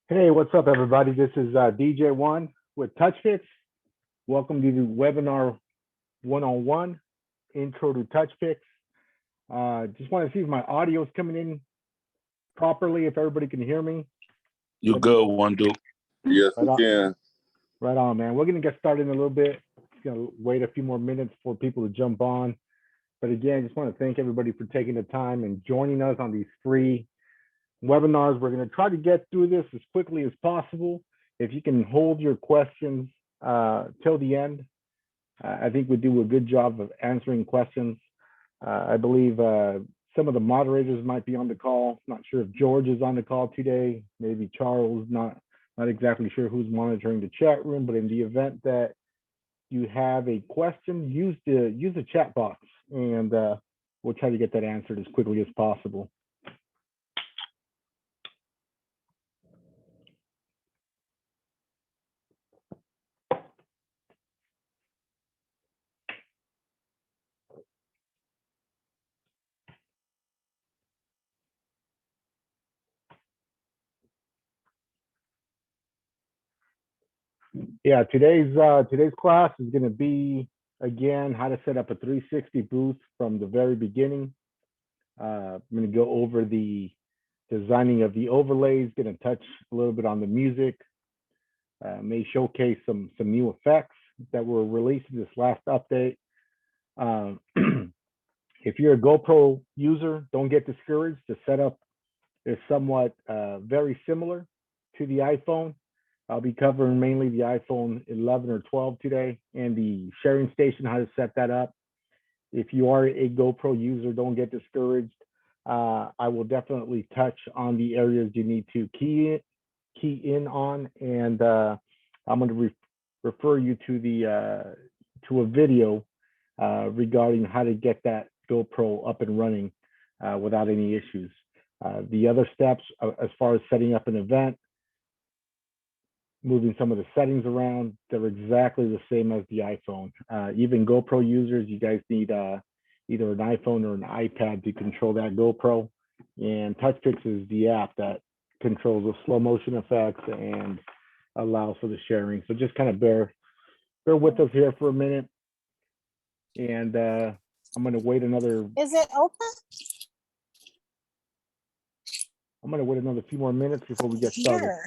Hey, what's up, everybody? This is DJ1 with TouchPix. Welcome to the webinar 101, Intro to TouchPix. Just want to see if my audio is coming in properly, if everybody can hear me. You're good, one dude. Yes, Right we on. can. Right on, man. We're going to get started in a little bit. Just going to wait a few more minutes for people to jump on. But again, just want to thank everybody for taking the time and joining us on these free webinars. We're going to try to get through this as quickly as possible. If you can hold your questions till the end, I think we do a good job of answering questions. I believe some of the moderators might be on the call. Not sure if George is on the call today. Maybe Charles. Not exactly sure who's monitoring the chat room. But in the event that you have a question, use the chat box, and we'll try to get that answered as quickly as possible. Yeah, today's class is going to be, again, how to set up a 360 booth from the very beginning. I'm going to go over the designing of the overlays, going to touch a little bit on the music, may showcase some new effects that were released in this last update. If you're a GoPro user, don't get discouraged. The setup is somewhat very similar to the iPhone. I'll be covering mainly the iPhone 11 or 12 today and the sharing station, how to set that up. If you are a GoPro user, don't get discouraged. I will definitely touch on the areas you need to key in on, and I'm going to refer you to a video regarding how to get that GoPro up and running without any issues. The other steps, as far as setting up an event, moving some of the settings around, they're exactly the same as the iPhone. Even GoPro users, you guys need either an iPhone or an iPad to control that GoPro. And TouchPix is the app that controls the slow motion effects and allows for the sharing. So just kind of bear with us here for a minute. And I'm going to wait another. Is it open? I'm going to wait another few more minutes before we get started. Sure.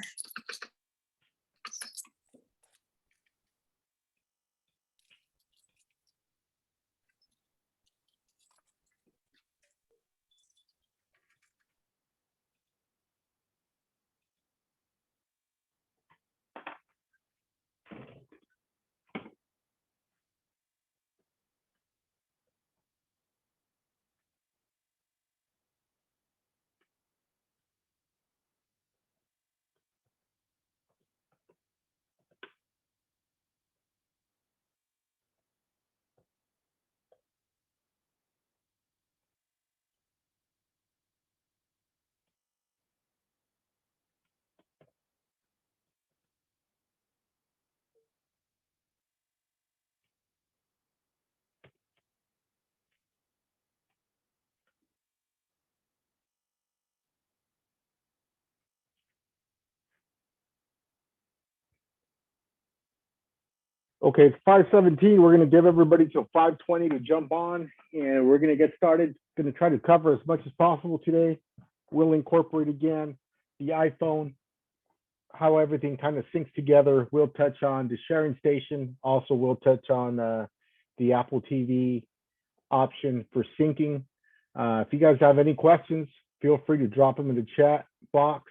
Okay, it's 5:17. We're going to give everybody till 5:20 to jump on, and we're going to get started. Going to try to cover as much as possible today. We'll incorporate again the iPhone, how everything kind of syncs together. We'll touch on the sharing station. Also, we'll touch on the Apple TV option for syncing. If you guys have any questions, feel free to drop them in the chat box.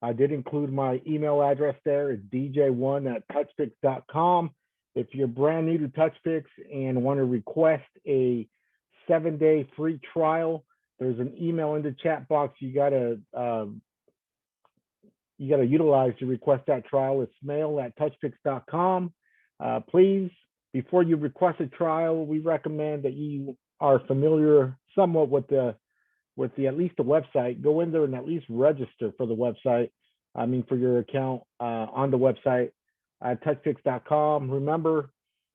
I did include my email address there. It's dj1@touchpix.com. If you're brand new to TouchPix and want to request a 7-day free trial, there's an email in the chat box you gotta utilize to request that trial. It's mail@touchpix.com. Please, before you request a trial, we recommend that you are familiar somewhat with at least the website. Go in there and at least register for the website. I mean, for your account on the website at touchpix.com. Remember,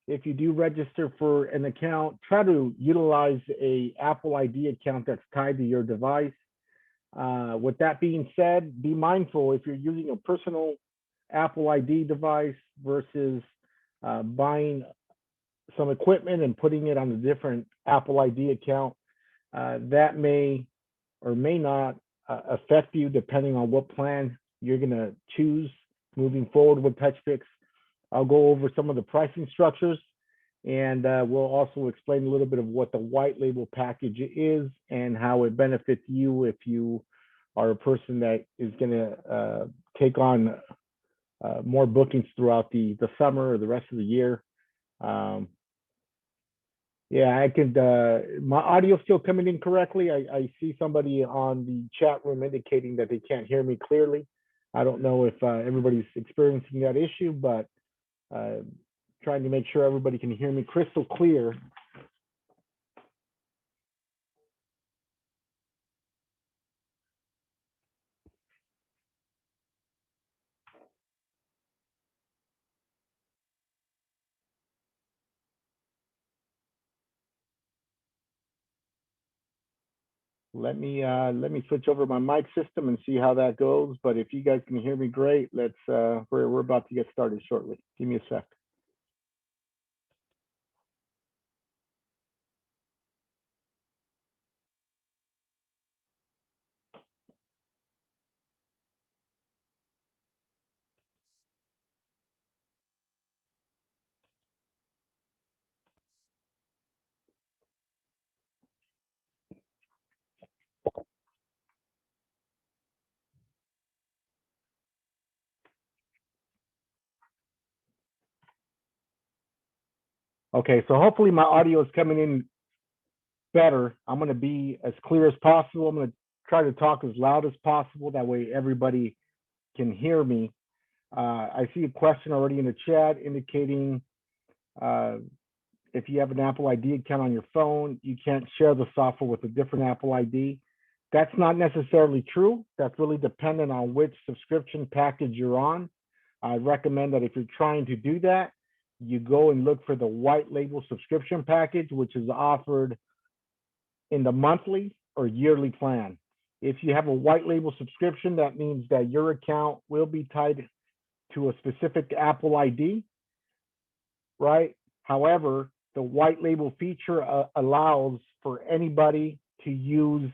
if you do register for an account, try to utilize a Apple ID account that's tied to your device. With that being said, be mindful if you're using a personal Apple ID device versus buying some equipment and putting it on a different Apple ID account, that may or may not affect you depending on what plan you're going to choose moving forward with TouchPix. I'll go over some of the pricing structures, and we'll also explain a little bit of what the white label package is and how it benefits you if you are a person that is going to take on more bookings throughout the summer or the rest of the year. Yeah, I could, my audio still coming in correctly. I see somebody on the chat room indicating that they can't hear me clearly. I don't know if everybody's experiencing that issue, but trying to make sure everybody can hear me crystal clear. Let me switch over my mic system and see how that goes. But if you guys can hear me great, let's we're about to get started shortly. Give me a sec. Okay, so hopefully my audio is coming in better. I'm going to be as clear as possible. I'm going to try to talk as loud as possible. That way everybody can hear me. I see a question already in the chat indicating if you have an Apple ID account on your phone, you can't share the software with a different Apple ID. That's not necessarily true. That's really dependent on which subscription package you're on. I recommend that if you're trying to do that, you go and look for the white label subscription package, which is offered in the monthly or yearly plan. If you have a white label subscription, that means that your account will be tied to a specific Apple ID, right? However, the white label feature allows for anybody to use,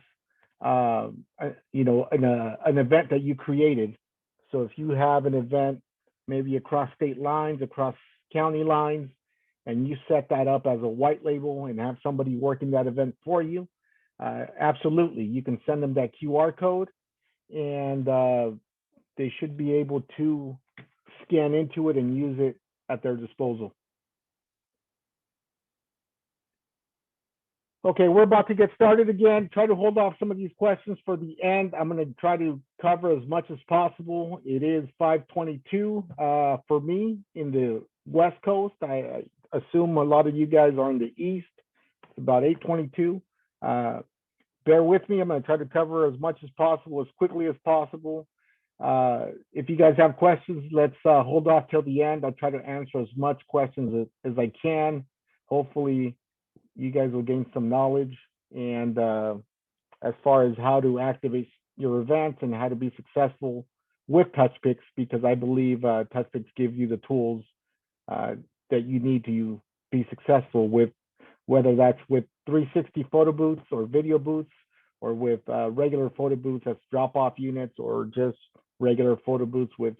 an event that you created. So if you have an event, maybe across state lines, across county lines, and you set that up as a white label and have somebody working that event for you, absolutely, you can send them that QR code, and they should be able to scan into it and use it at their disposal. Okay, we're about to get started again. Try to hold off some of these questions for the end. I'm going to try to cover as much as possible. It is 5:22 for me in the West Coast. I assume a lot of you guys are in the East. It's about 8:22. Bear with me. I'm going to try to cover as much as possible, as quickly as possible. If you guys have questions, let's hold off till the end. I'll try to answer as much questions as I can. Hopefully, you guys will gain some knowledge, and as far as how to activate your events and how to be successful with TouchPix, because I believe TouchPix gives you the tools that you need to be successful with, whether that's with 360 photo booths or video booths, or with regular photo booths as drop-off units, or just regular photo booths with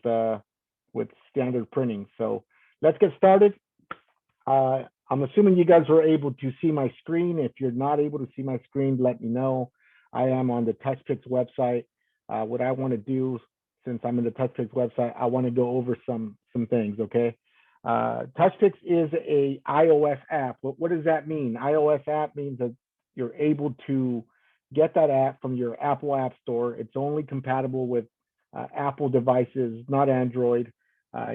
standard printing. So let's get started. I'm assuming you guys are able to see my screen. If you're not able to see my screen, let me know. I am on the TouchPix website. What I want to do, since I'm in the TouchPix website, I want to go over some things, okay? TouchPix is a iOS app. What does that mean? iOS app means that you're able to get that app from your Apple App Store. It's only compatible with Apple devices, not Android.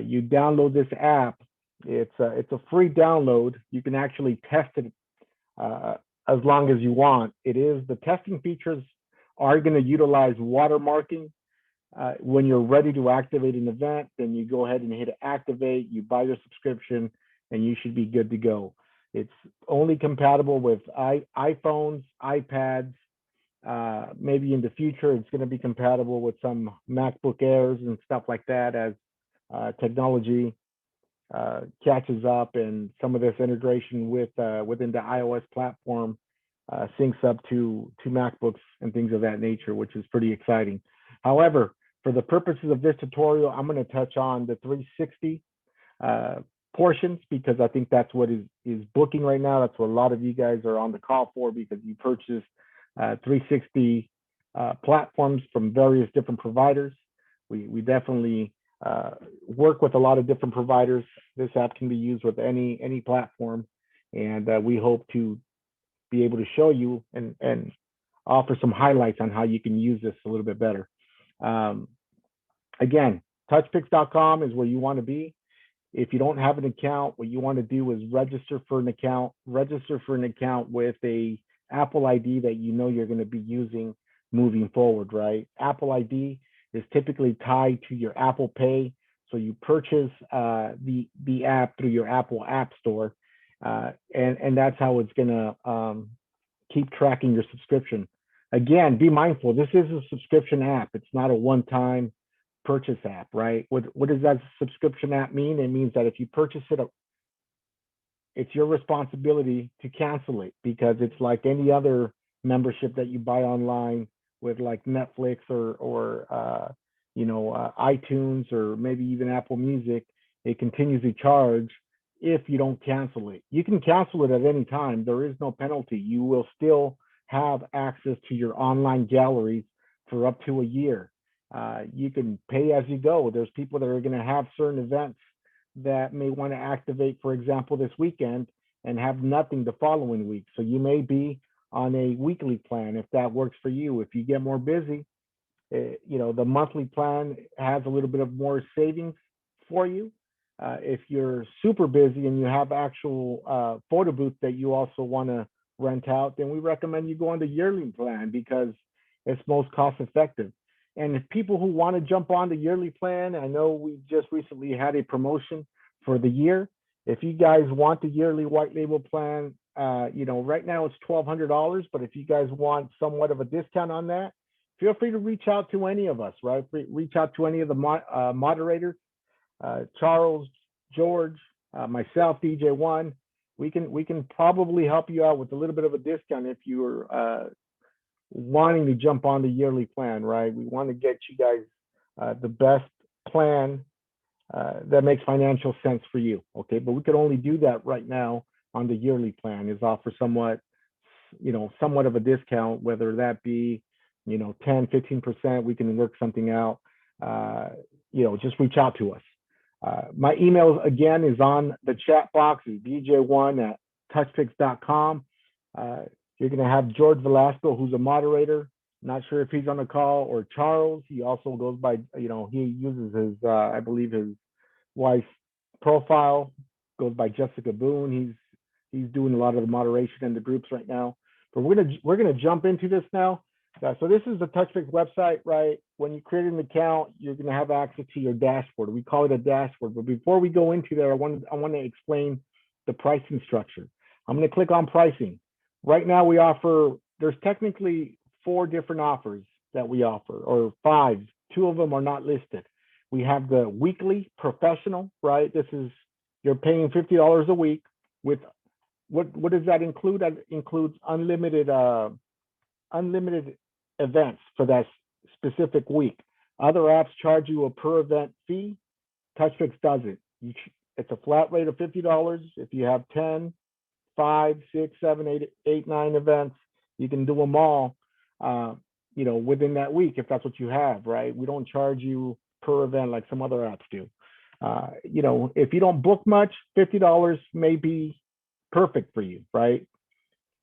You download this app. It's a free download. You can actually test it as long as you want. The testing features are going to utilize watermarking. When you're ready to activate an event, then you go ahead and hit activate, you buy your subscription, and you should be good to go. It's only compatible with iPhones, iPads, Maybe in the future, it's going to be compatible with some MacBook Airs and stuff like that as technology catches up and some of this integration with within the iOS platform syncs up to MacBooks and things of that nature, which is pretty exciting. However, for the purposes of this tutorial, I'm going to touch on the 360 portions because I think that's what is booking right now. That's what a lot of you guys are on the call for because you purchased 360 platforms from various different providers. We definitely work with a lot of different providers. This app can be used with any platform, and we hope to be able to show you and offer some highlights on how you can use this a little bit better. Again, TouchPix.com is where you want to be. If you don't have an account, what you want to do is register for an account. Register for an account with a Apple ID that you know you're going to be using moving forward, right? Apple ID is typically tied to your Apple Pay. So you purchase the app through your Apple App Store, and that's how it's going to keep tracking your subscription. Again, be mindful. This is a subscription app. It's not a one-time purchase app, right? What does that subscription app mean? It means that if you purchase it, it's your responsibility to cancel it because it's like any other membership that you buy online with like Netflix or iTunes or maybe even Apple Music. It continues to charge if you don't cancel it. You can cancel it at any time. There is no penalty. You will still have access to your online galleries for up to a year. You can pay as you go. There's people that are going to have certain events that may want to activate, for example, this weekend and have nothing the following week. So you may be on a weekly plan if that works for you. If you get more busy, the monthly plan has a little bit of more savings for you. If you're super busy and you have actual photo booth that you also want to rent out, then we recommend you go on the yearly plan because it's most cost effective. And if people who want to jump on the yearly plan, I know we just recently had a promotion for the year. If you guys want the yearly white label plan, right now it's $1,200, but if you guys want somewhat of a discount on that, feel free to reach out to any of us, right? Reach out to any of the moderators, Charles, George, myself, DJ1. We can probably help you out with a little bit of a discount if you're wanting to jump on the yearly plan, right? We want to get you guys the best plan that makes financial sense for you, okay? But we could only do that right now on the yearly plan is offer somewhat of a discount, whether that be, 10, 15%, we can work something out. Just reach out to us. My email again is on the chat box, is dj1@touchpix.com. You're going to have George Velasco, who's a moderator. Not sure if he's on the call, or Charles. He also goes by, he uses his, I believe his wife's profile, goes by Jessica Boone. He's doing a lot of the moderation in the groups right now. But we're gonna jump into this now. So this is the TouchPix website, right? When you create an account, you're gonna have access to your dashboard. We call it a dashboard. But before we go into there, I want to explain the pricing structure. I'm gonna click on pricing. Right now we offer, there's technically 4 different offers that we offer, or 5. 2 of them are not listed. We have the weekly professional, right? This is, you're paying $50 a week with, what does that include? That includes unlimited events for that specific week. Other apps charge you a per event fee. TouchPix doesn't. It's a flat rate of $50. If you have 10, 5, 6, 7, 8, 9 events, you can do them all, within that week if that's what you have, right? We don't charge you per event like some other apps do. If you don't book much, $50 may be perfect for you, right?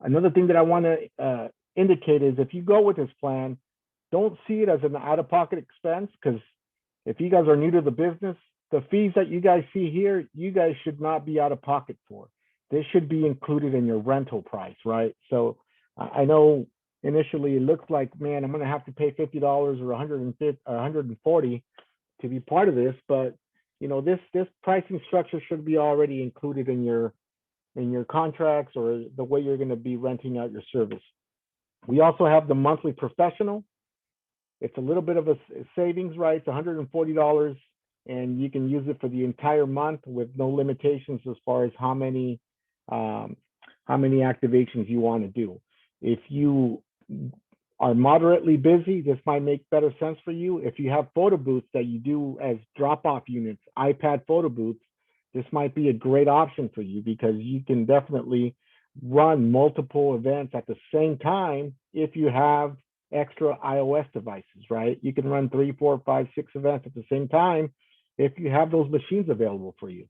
Another thing that I want to indicate is if you go with this plan, don't see it as an out-of-pocket expense, because if you guys are new to the business, the fees that you guys see here, you guys should not be out of pocket for. This should be included in your rental price, right? So I know initially it looks like, man, I'm going to have to pay $50 or $150 or $140 to be part of this, but this pricing structure should be already included in your contracts or the way you're going to be renting out your service. We also have the monthly professional. It's a little bit of a savings, right? It's $140, and you can use it for the entire month with no limitations as far as um, how many activations you want to do. If you are moderately busy, this might make better sense for you. If you have photo booths that you do as drop-off units, iPad photo booths, this might be a great option for you because you can definitely run multiple events at the same time if you have extra iOS devices, right? You can run 3, 4, 5, 6 events at the same time if you have those machines available for you.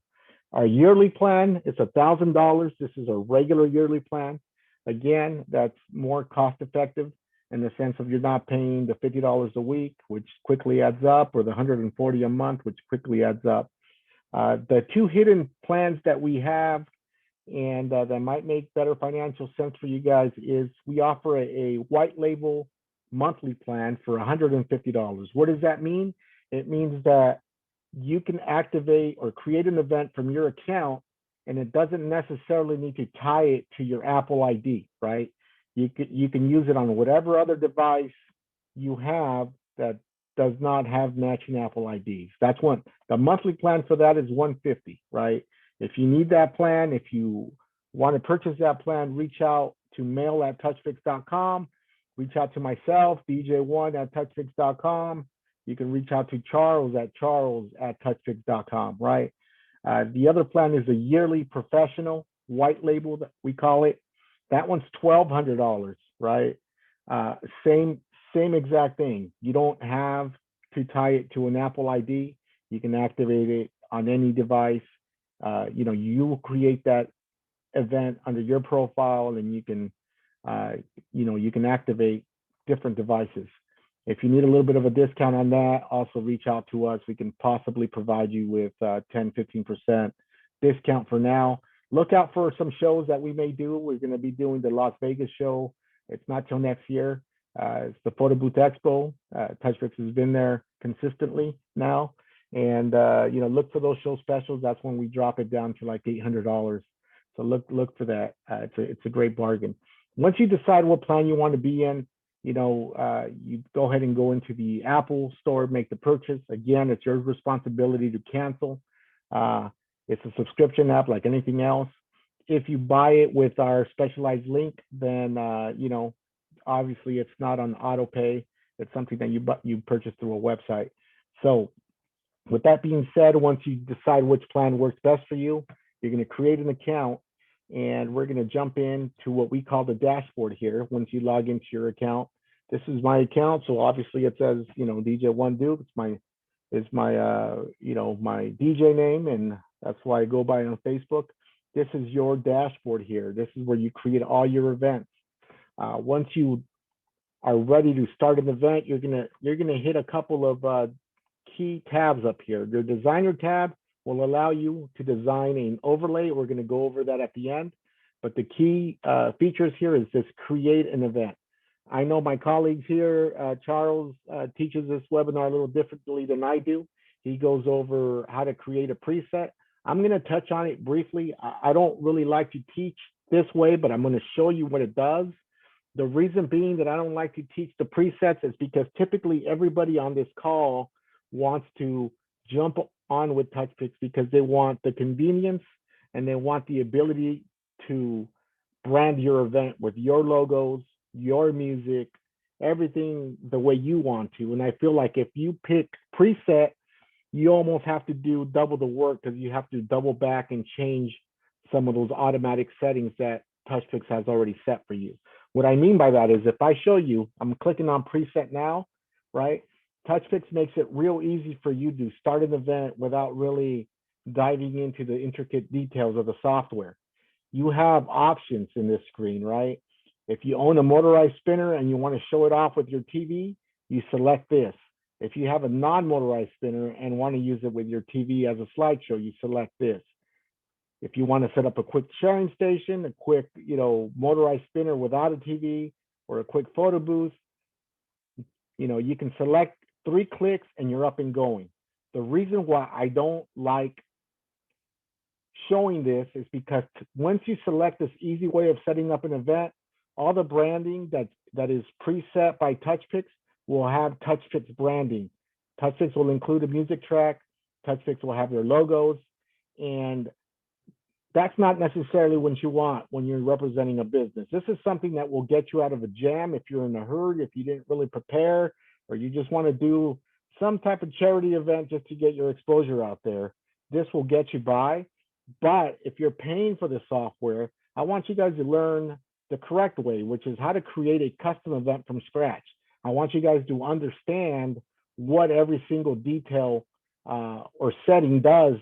Our yearly plan is $1,000. This is a regular yearly plan. Again, that's more cost effective in the sense of you're not paying the $50 a week, which quickly adds up, or the $140 a month, which quickly adds up. The two hidden plans that we have and that might make better financial sense for you guys is we offer a white label monthly plan for $150. What does that mean? It means that you can activate or create an event from your account, and it doesn't necessarily need to tie it to your Apple ID, right? You can use it on whatever other device you have that does not have matching Apple IDs. That's one. The monthly plan for that is $150, right? If you need that plan, if you want to purchase that plan, reach out to mail@touchpix.com. Reach out to myself, DJ1@touchpix.com. You can reach out to Charles at charles@touchpix.com, right? The other plan is a yearly professional white label that we call it. That one's $1,200, right? Same exact thing. You don't have to tie it to an Apple ID. You can activate it on any device. You will create that event under your profile, and you can activate different devices. If you need a little bit of a discount on that, also reach out to us. We can possibly provide you with 10-15% discount for now. Look out for some shows that we may do. We're going to be doing the Las Vegas show. It's not till next year. It's the Photo Booth Expo. TouchPix has been there consistently now. And, look for those show specials. That's when we drop it down to like $800. So look for that. It's a great bargain. Once you decide what plan you want to be in, you go ahead and go into the Apple store, make the purchase. Again, it's your responsibility to cancel. It's a subscription app like anything else. If you buy it with our specialized link, then, obviously it's not on auto pay. It's something that you purchase through a website. So with that being said, once you decide which plan works best for you, you're going to create an account, and we're going to jump into what we call the dashboard here. Once you log into your account, this is my account. So obviously it says, DJ1 Duke. It's my DJ name, and that's why I go by on Facebook. This is your dashboard here. This is where you create all your events. Once you are ready to start an event, you're gonna hit a couple of key tabs up here. The designer tab will allow you to design an overlay. We're going to go over that at the end. But the key features here is this create an event. I know my colleagues here, Charles teaches this webinar a little differently than I do. He goes over how to create a preset. I'm going to touch on it briefly. I don't really like to teach this way, but I'm going to show you what it does. The reason being that I don't like to teach the presets is because typically everybody on this call wants to jump on with TouchPix because they want the convenience and they want the ability to brand your event with your logos, your music, everything the way you want to. And I feel like if you pick preset, you almost have to do double the work because you have to double back and change some of those automatic settings that TouchPix has already set for you. What I mean by that is if I show you, I'm clicking on preset now, right? TouchPix makes it real easy for you to start an event without really diving into the intricate details of the software. You have options in this screen, right? If you own a motorized spinner and you want to show it off with your TV, you select this. If you have a non-motorized spinner and want to use it with your TV as a slideshow, you select this. If you want to set up a quick sharing station, a quick, motorized spinner without a TV, or a quick photo booth, you can select 3 clicks and you're up and going. The reason why I don't like showing this is because once you select this easy way of setting up an event, all the branding that is preset by TouchPix will have TouchPix branding. TouchPix will include a music track. TouchPix will have their logos, and that's not necessarily what you want when you're representing a business. This is something that will get you out of a jam if you're in a hurry, if you didn't really prepare, or you just want to do some type of charity event just to get your exposure out there. This will get you by. But if you're paying for the software, I want you guys to learn the correct way, which is how to create a custom event from scratch. I want you guys to understand what every single detail or setting does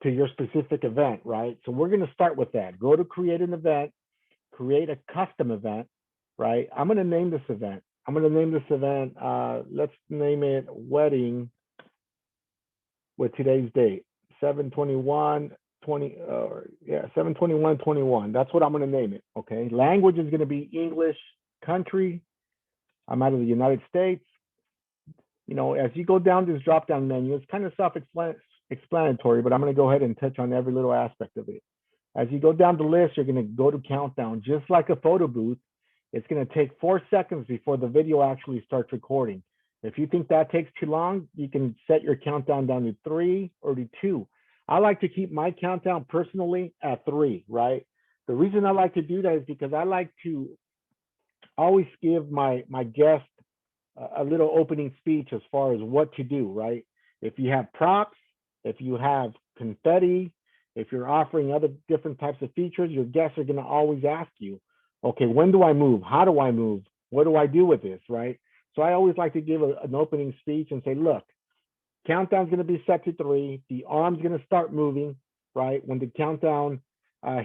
to your specific event, right? So we're going to start with that. Go to create an event, create a custom event, right? I'm going to name this event. Let's name it wedding with today's date, 7/21/21. That's what I'm going to name it, okay? Language is going to be English. Country, I'm out of the United States. You know, as you go down this drop-down menu, it's kind of self-explanatory, but I'm going to go ahead and touch on every little aspect of it. As you go down the list, you're going to go to countdown. Just like a photo booth, it's going to take 4 seconds before the video actually starts recording. If you think that takes too long, you can set your countdown down to 3 or to 2. I like to keep my countdown personally at 3, right? The reason I like to do that is because I like to always give my guests a little opening speech as far as what to do, right? If you have props, if you have confetti, if you're offering other different types of features, your guests are going to always ask you, okay, when do I move? How do I move? What do I do with this, right? So I always like to give an opening speech and say, look, countdown's going to be set to 3. The arm's going to start moving, right? When the countdown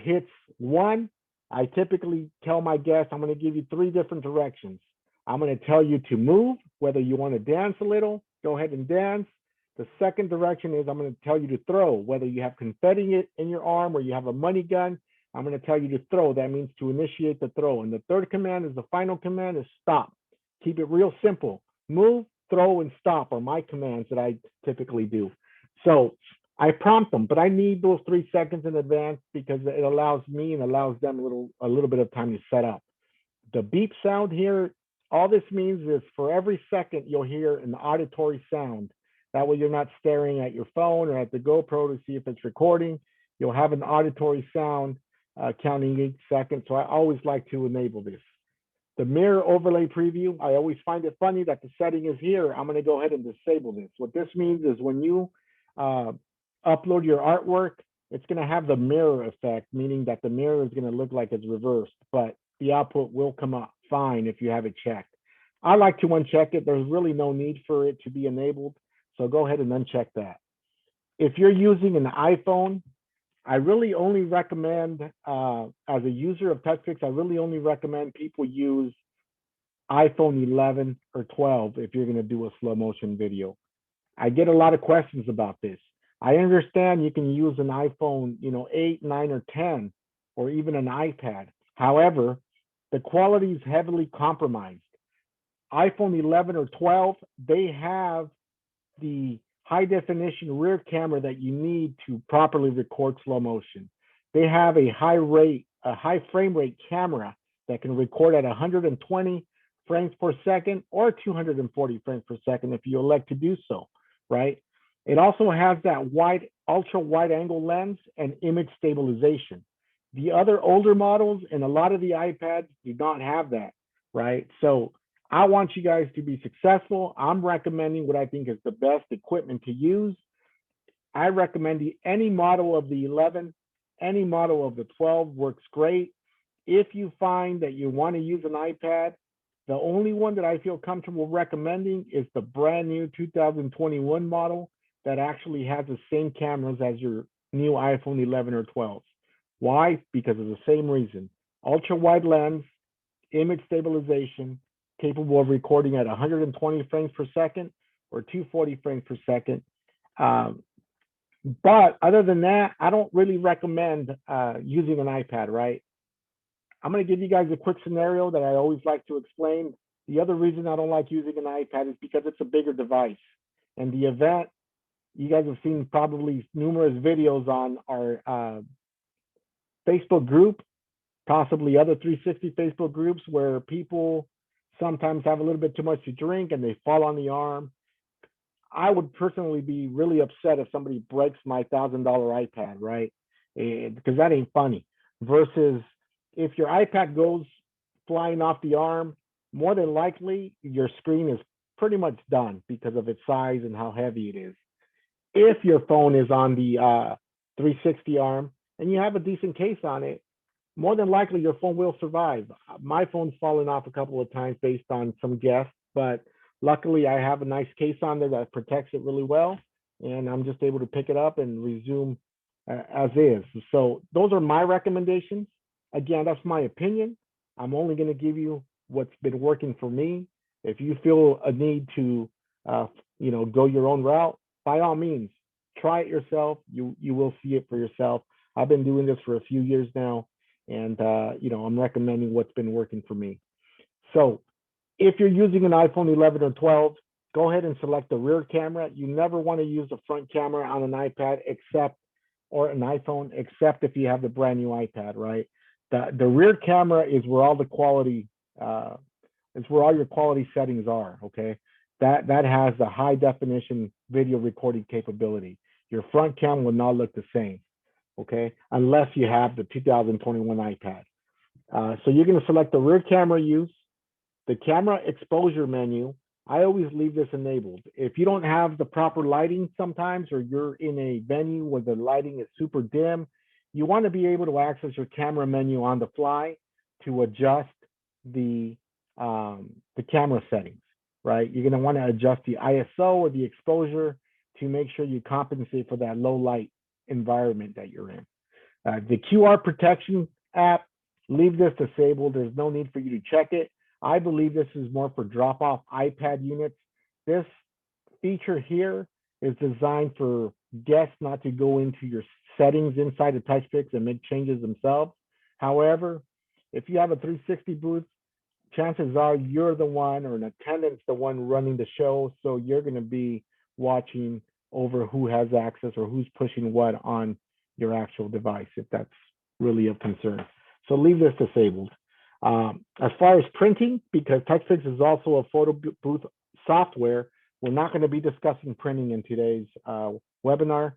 hits 1, I typically tell my guests, I'm going to give you 3 different directions. I'm going to tell you to move, whether you want to dance a little, go ahead and dance. The second direction is I'm going to tell you to throw, whether you have confetti in your arm or you have a money gun. I'm going to tell you to throw. That means to initiate the throw. And the third command is the final command is stop. Keep it real simple. Move, throw, and stop are my commands that I typically do. So I prompt them, but I need those 3 seconds in advance because it allows me and allows them a little bit of time to set up. The beep sound here, all this means is for every second you'll hear an auditory sound. That way you're not staring at your phone or at the GoPro to see if it's recording. You'll have an auditory sound counting each second. So I always like to enable this. The mirror overlay preview, I always find it funny that the setting is here. I'm going to go ahead and disable this. What this means is when you upload your artwork, it's going to have the mirror effect, meaning that the mirror is going to look like it's reversed, but the output will come up fine if you have it checked. I like to uncheck it. There's really no need for it to be enabled. So go ahead and uncheck that. If you're using an iPhone, I really only recommend, as a user of TouchPix, I really only recommend people use iPhone 11 or 12 if you're going to do a slow motion video. I get a lot of questions about this. I understand you can use an iPhone, 8, 9, or 10, or even an iPad. However, the quality is heavily compromised. iPhone 11 or 12, they have the high definition rear camera that you need to properly record slow motion. They have a high frame rate camera that can record at 120 frames per second or 240 frames per second if you elect to do so, right? It also has that ultra wide angle lens and image stabilization. The other older models and a lot of the iPads do not have that, right? So I want you guys to be successful. I'm recommending what I think is the best equipment to use. I recommend any model of the 11, any model of the 12 works great. If you find that you want to use an iPad, the only one that I feel comfortable recommending is the brand new 2021 model that actually has the same cameras as your new iPhone 11 or 12. Why? Because of the same reason. Ultra wide lens, image stabilization, capable of recording at 120 frames per second or 240 frames per second. But other than that, I don't really recommend using an iPad, right? I'm going to give you guys a quick scenario that I always like to explain. The other reason I don't like using an iPad is because it's a bigger device. And the event, you guys have seen probably numerous videos on our Facebook group. possibly other 360 Facebook groups where people sometimes have a little bit too much to drink and they fall on the arm. I would personally be really upset if somebody breaks my $1,000 iPad, right? Because that ain't funny. Versus if your iPad goes flying off the arm, more than likely your screen is pretty much done because of its size and how heavy it is. If your phone is on the 360 arm and you have a decent case on it, more than likely your phone will survive. My phone's fallen off a couple of times based on some guests, but luckily I have a nice case on there that protects it really well, and I'm just able to pick it up and resume as is. So those are my recommendations. Again, that's my opinion. I'm only going to give you what's been working for me. If you feel a need to, go your own route, by all means, try it yourself. You will see it for yourself. I've been doing this for a few years now, and I'm recommending what's been working for me. So if you're using an iPhone 11 or 12, go ahead and select the rear camera. You never want to use the front camera on an iPad or an iPhone, except if you have the brand new iPad, right? The rear camera is where all the quality, it's where all your quality settings are, okay? That has the high definition video recording capability. Your front camera will not look the same, okay? Unless you have the 2021 iPad. So you're gonna select the rear camera use, the camera exposure menu. I always leave this enabled. If you don't have the proper lighting sometimes, or you're in a venue where the lighting is super dim, you want to be able to access your camera menu on the fly to adjust the camera settings, right? You're going to want to adjust the ISO or the exposure to make sure you compensate for that low light environment that you're in. The QR protection app, leave this disabled. There's no need for you to check it. I believe this is more for drop-off iPad units. This feature here is designed for guests not to go into your settings inside of TouchPix and make changes themselves. However, if you have a 360 booth, chances are you're the one, or an attendant's the one running the show, so you're going to be watching over who has access or who's pushing what on your actual device, if that's really of concern. So leave this disabled. As far as printing, because TouchPix is also a photo booth software, we're not going to be discussing printing in today's webinar.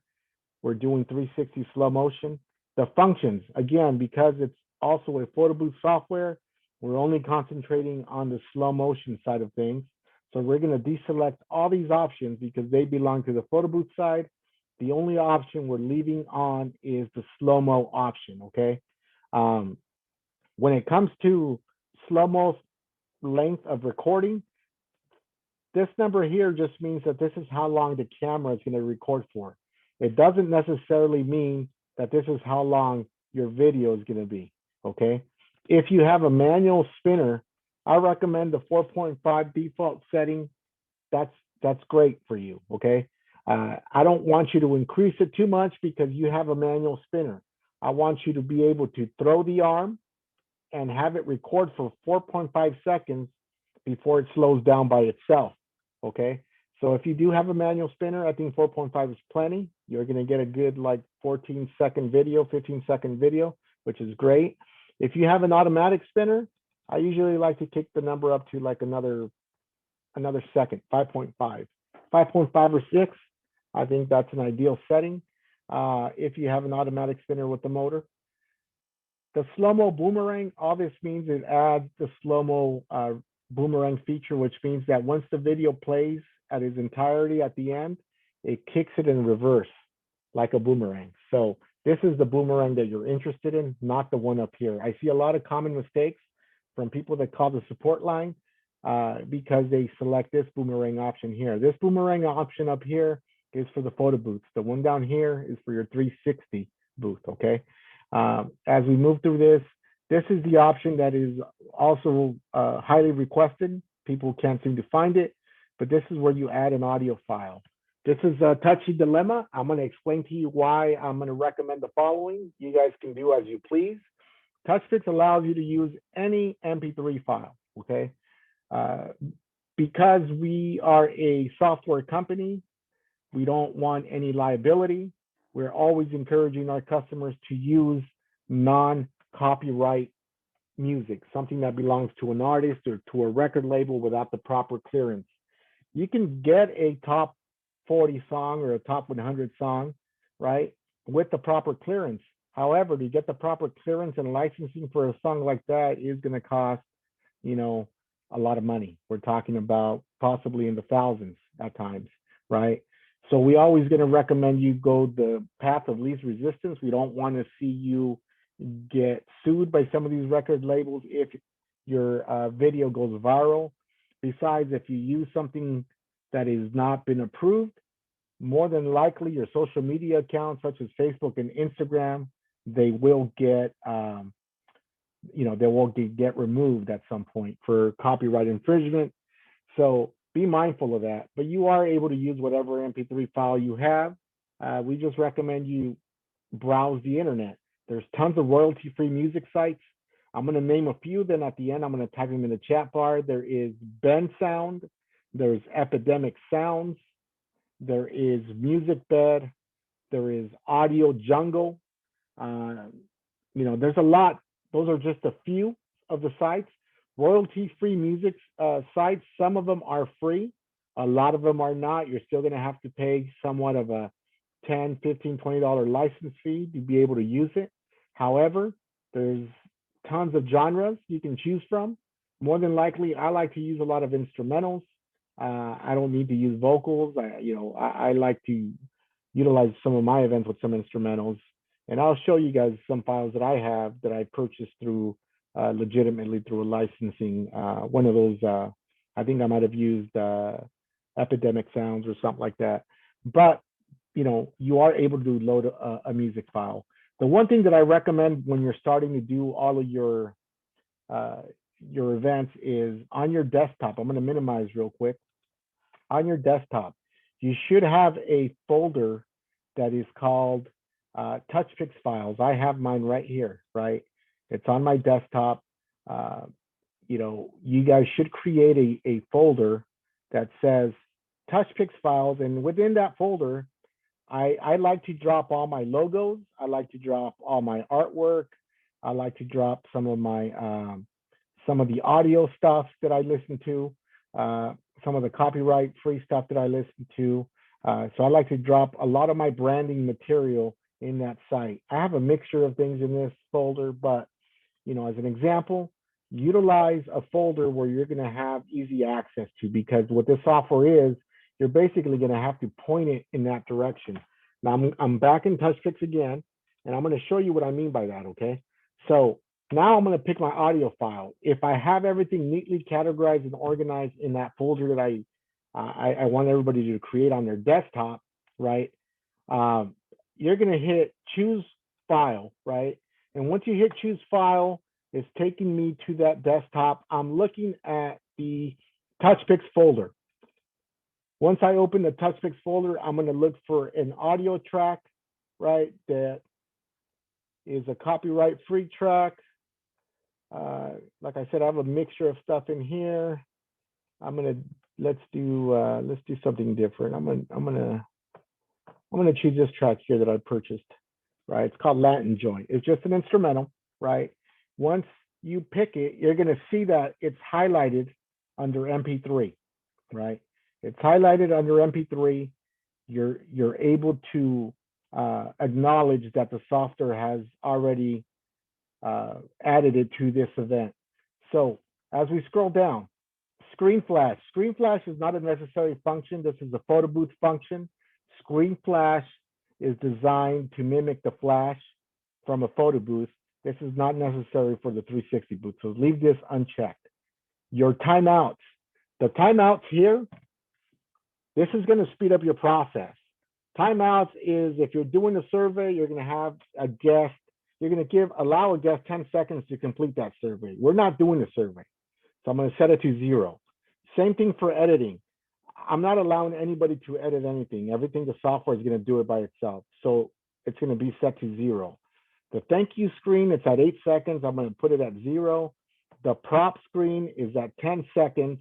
We're doing 360 slow motion. The functions, again, because it's also a photo booth software, we're only concentrating on the slow motion side of things. So we're going to deselect all these options because they belong to the photo booth side. The only option we're leaving on is the slow-mo option, okay? When it comes to slow-mo length of recording, this number here just means that this is how long the camera is going to record for. It doesn't necessarily mean that this is how long your video is going to be, okay? If you have a manual spinner, I recommend the 4.5 default setting. That's great for you, okay? I don't want you to increase it too much because you have a manual spinner. I want you to be able to throw the arm and have it record for 4.5 seconds before it slows down by itself, okay? So if you do have a manual spinner, I think 4.5 is plenty. You're gonna get a good like 14-second video, 15-second video, which is great. If you have an automatic spinner, I usually like to kick the number up to like another second, 5.5. 5.5 or 6, I think that's an ideal setting if you have an automatic spinner with the motor. The slow-mo boomerang, all this means it adds the slow-mo boomerang feature, which means that once the video plays at its entirety at the end, it kicks it in reverse like a boomerang. So this is the boomerang that you're interested in, not the one up here. I see a lot of common mistakes from people that call the support line because they select this boomerang option here. This boomerang option up here is for the photo booths. The one down here is for your 360 booth, okay? As we move through this, this is the option that is also highly requested. People can't seem to find it, but this is where you add an audio file. This is a touchy dilemma. I'm going to explain to you why I'm going to recommend the following. You guys can do as you please. TouchPix allows you to use any MP3 file, okay? Because we are a software company, we don't want any liability. We're always encouraging our customers to use non-copyright music, something that belongs to an artist or to a record label without the proper clearance. You can get a top 40 song or a top 100 song, right, with the proper clearance. However, to get the proper clearance and licensing for a song like that is going to cost, you know, a lot of money. We're talking about possibly in the thousands at times, right? So we always going to recommend you go the path of least resistance. We don't want to see you get sued by some of these record labels if your video goes viral. Besides, if you use something that has not been approved, more than likely your social media accounts such as Facebook and Instagram, they will get they will get removed at some point for copyright infringement. So be mindful of that. But you are able to use whatever MP3 file you have. We just recommend you browse the internet. There's tons of royalty-free music sites. I'm going to name a few. Then at the end, I'm going to type them in the chat bar. There is Ben Sound. There's Epidemic Sounds. There is Music Bed. There is Audio Jungle. There's a lot. Those are just a few of the sites. Royalty-free music sites, some of them are free. A lot of them are not. You're still going to have to pay somewhat of a $10, $15, $20 license fee to be able to use it. However, there's tons of genres you can choose from. More than likely, I like to use a lot of instrumentals. I don't need to use vocals. I like to utilize some of my events with some instrumentals. And I'll show you guys some files that I have that I purchased through legitimately through a licensing. One of those, I think I might have used Epidemic Sounds or something like that. But you are able to load a music file. The one thing that I recommend when you're starting to do all of your events is on your desktop. I'm going to minimize real quick. On your desktop, you should have a folder that is called TouchPix files. I have mine right here, right? It's on my desktop. You guys should create a folder that says TouchPix files, and within that folder, I like to drop all my logos. I like to drop all my artwork. I like to drop some of my some of the audio stuff that I listen to, some of the copyright free stuff that I listen to. So I like to drop a lot of my branding material in that site. I have a mixture of things in this folder, but as an example, utilize a folder where you're going to have easy access to, because what this software is, you're basically going to have to point it in that direction. Now I'm back in TouchPix again, and I'm going to show you what I mean by that, okay? So now I'm going to pick my audio file. If I have everything neatly categorized and organized in that folder that I want everybody to create on their desktop, right? You're going to hit choose file, right? And once you hit choose file, it's taking me to that desktop. I'm looking at the TouchPix folder. Once I open the TouchPix folder, I'm going to look for an audio track, right? That is a copyright-free track. Like I said, I have a mixture of stuff in here. Let's do something different. I'm gonna choose this track here that I purchased, right? It's called Latin Joint. It's just an instrumental, right? Once you pick it, you're gonna see that it's highlighted under MP3, right? It's highlighted under MP3. You're able to acknowledge that the software has already added it to this event. So as we scroll down, screen flash. Screen flash is not a necessary function. This is a photo booth function. Screen flash is designed to mimic the flash from a photo booth. This is not necessary for the 360 booth, so leave this unchecked. Your timeouts. The timeouts here, this is going to speed up your process. Timeouts is if you're doing a survey, you're going to have a guest. You're going to allow a guest 10 seconds to complete that survey. We're not doing a survey, so I'm going to set it to 0. Same thing for editing. I'm not allowing anybody to edit anything. Everything the software is going to do it by itself. So it's going to be set to 0. The thank you screen, it's at 8 seconds. I'm going to put it at 0. The prop screen is at 10 seconds.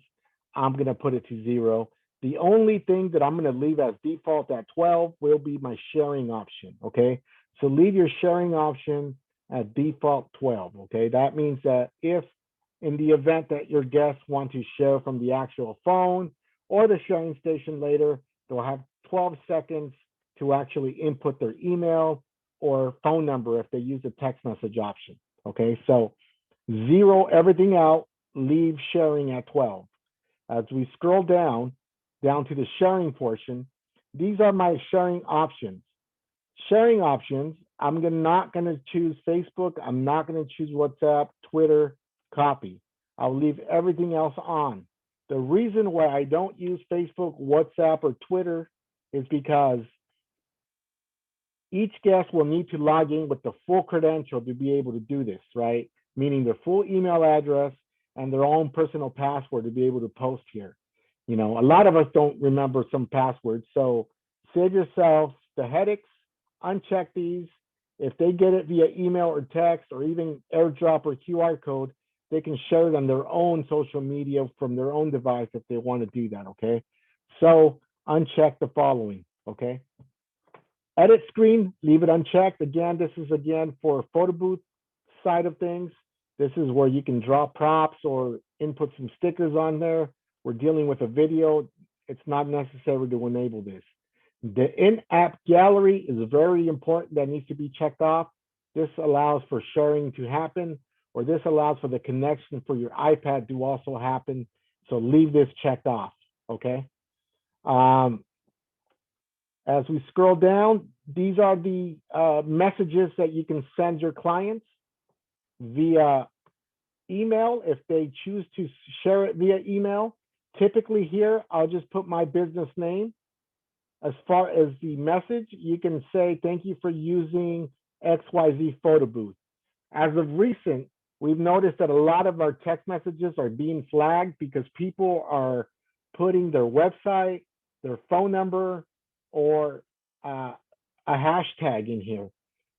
I'm going to put it to 0. The only thing that I'm going to leave as default at 12 will be my sharing option, okay? So leave your sharing option at default 12, okay? That means that if in the event that your guests want to share from the actual phone or the sharing station later, they'll have 12 seconds to actually input their email or phone number if they use the text message option, okay? So zero everything out, leave sharing at 12. As we scroll down to the sharing portion, these are my sharing options. Sharing options, I'm not going to choose Facebook. I'm not going to choose WhatsApp, Twitter, copy. I'll leave everything else on. The reason why I don't use Facebook, WhatsApp, or Twitter is because each guest will need to log in with the full credential to be able to do this, right? Meaning their full email address and their own personal password to be able to post here. You know, a lot of us don't remember some passwords. So save yourself the headaches, uncheck these. If they get it via email or text or even airdrop or QR code, they can share it on their own social media from their own device if they want to do that, okay? So uncheck the following, okay? Edit screen, leave it unchecked. Again, this is again for photo booth side of things. This is where you can draw props or input some stickers on there. We're dealing with a video. It's not necessary to enable this. The in-app gallery is very important. That needs to be checked off. This allows for sharing to happen, or this allows for the connection for your iPad to also happen. So leave this checked off, okay? As we scroll down, these are the messages that you can send your clients via email if they choose to share it via email. Typically here, I'll just put my business name. As far as the message, you can say, thank you for using XYZ photo booth. As of recent, we've noticed that a lot of our text messages are being flagged because people are putting their website, their phone number, or a hashtag in here.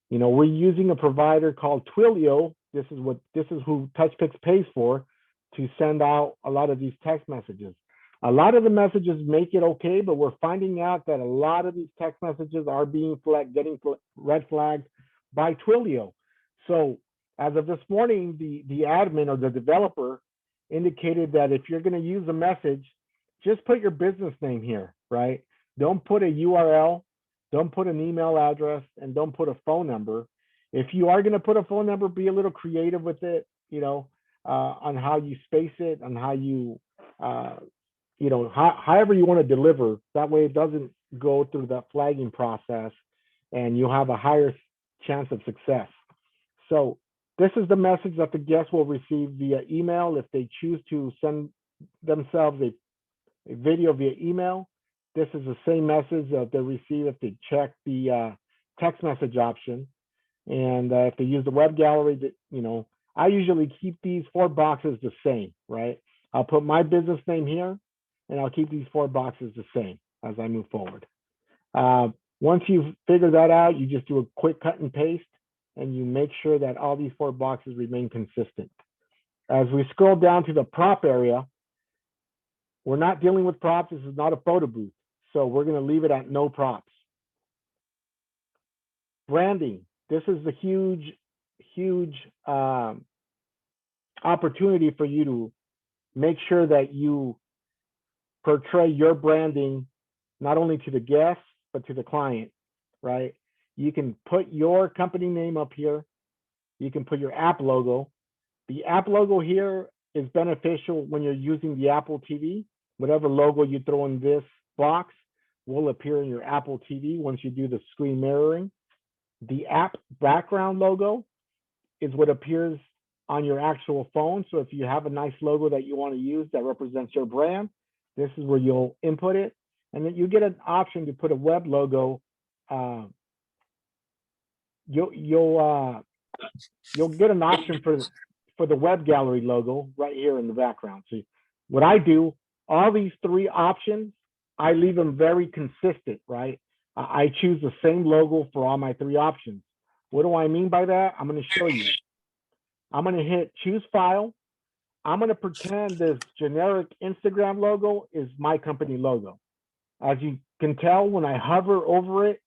You know, we're using a provider called Twilio. This is who TouchPix pays for to send out a lot of these text messages. A lot of the messages make it okay, but we're finding out that a lot of these text messages are being getting red flagged by Twilio. So as of this morning, the admin or the developer indicated that if you're going to use a message, just put your business name here, right? Don't put a URL, don't put an email address, and don't put a phone number. If you are going to put a phone number, be a little creative with it, you know, on how you space it, on how you, you know, however you want to deliver. That way it doesn't go through that flagging process and you'll have a higher chance of success. So this is the message that the guest will receive via email if they choose to send themselves a video via email. This is the same message that they receive if they check the text message option. And if they use the web gallery, that, you know, I usually keep these 4 boxes the same, right? I'll put my business name here, and I'll keep these 4 boxes the same as I move forward. Once you figure that out, you just do a quick cut and paste, and you make sure that all these 4 boxes remain consistent. As we scroll down to the prop area, we're not dealing with props. This is not a photo booth. So we're going to leave it at no props. Branding. This is a huge opportunity for you to make sure that you portray your branding not only to the guests, but to the client, right? You can put your company name up here. You can put your app logo. The app logo here is beneficial when you're using the Apple TV. Whatever logo you throw in this box will appear in your Apple TV once you do the screen mirroring. The app background logo is what appears on your actual phone. So if you have a nice logo that you want to use that represents your brand, this is where you'll input it. And then you get an option to put a web logo. You'll get an option for the web gallery logo right here in the background. So what I do, all these 3 options, I leave them very consistent, right? I choose the same logo for all my 3 options. What do I mean by that? I'm going to show you. I'm going to hit choose file. I'm going to pretend this generic Instagram logo is my company logo. As you can tell, when I hover over it,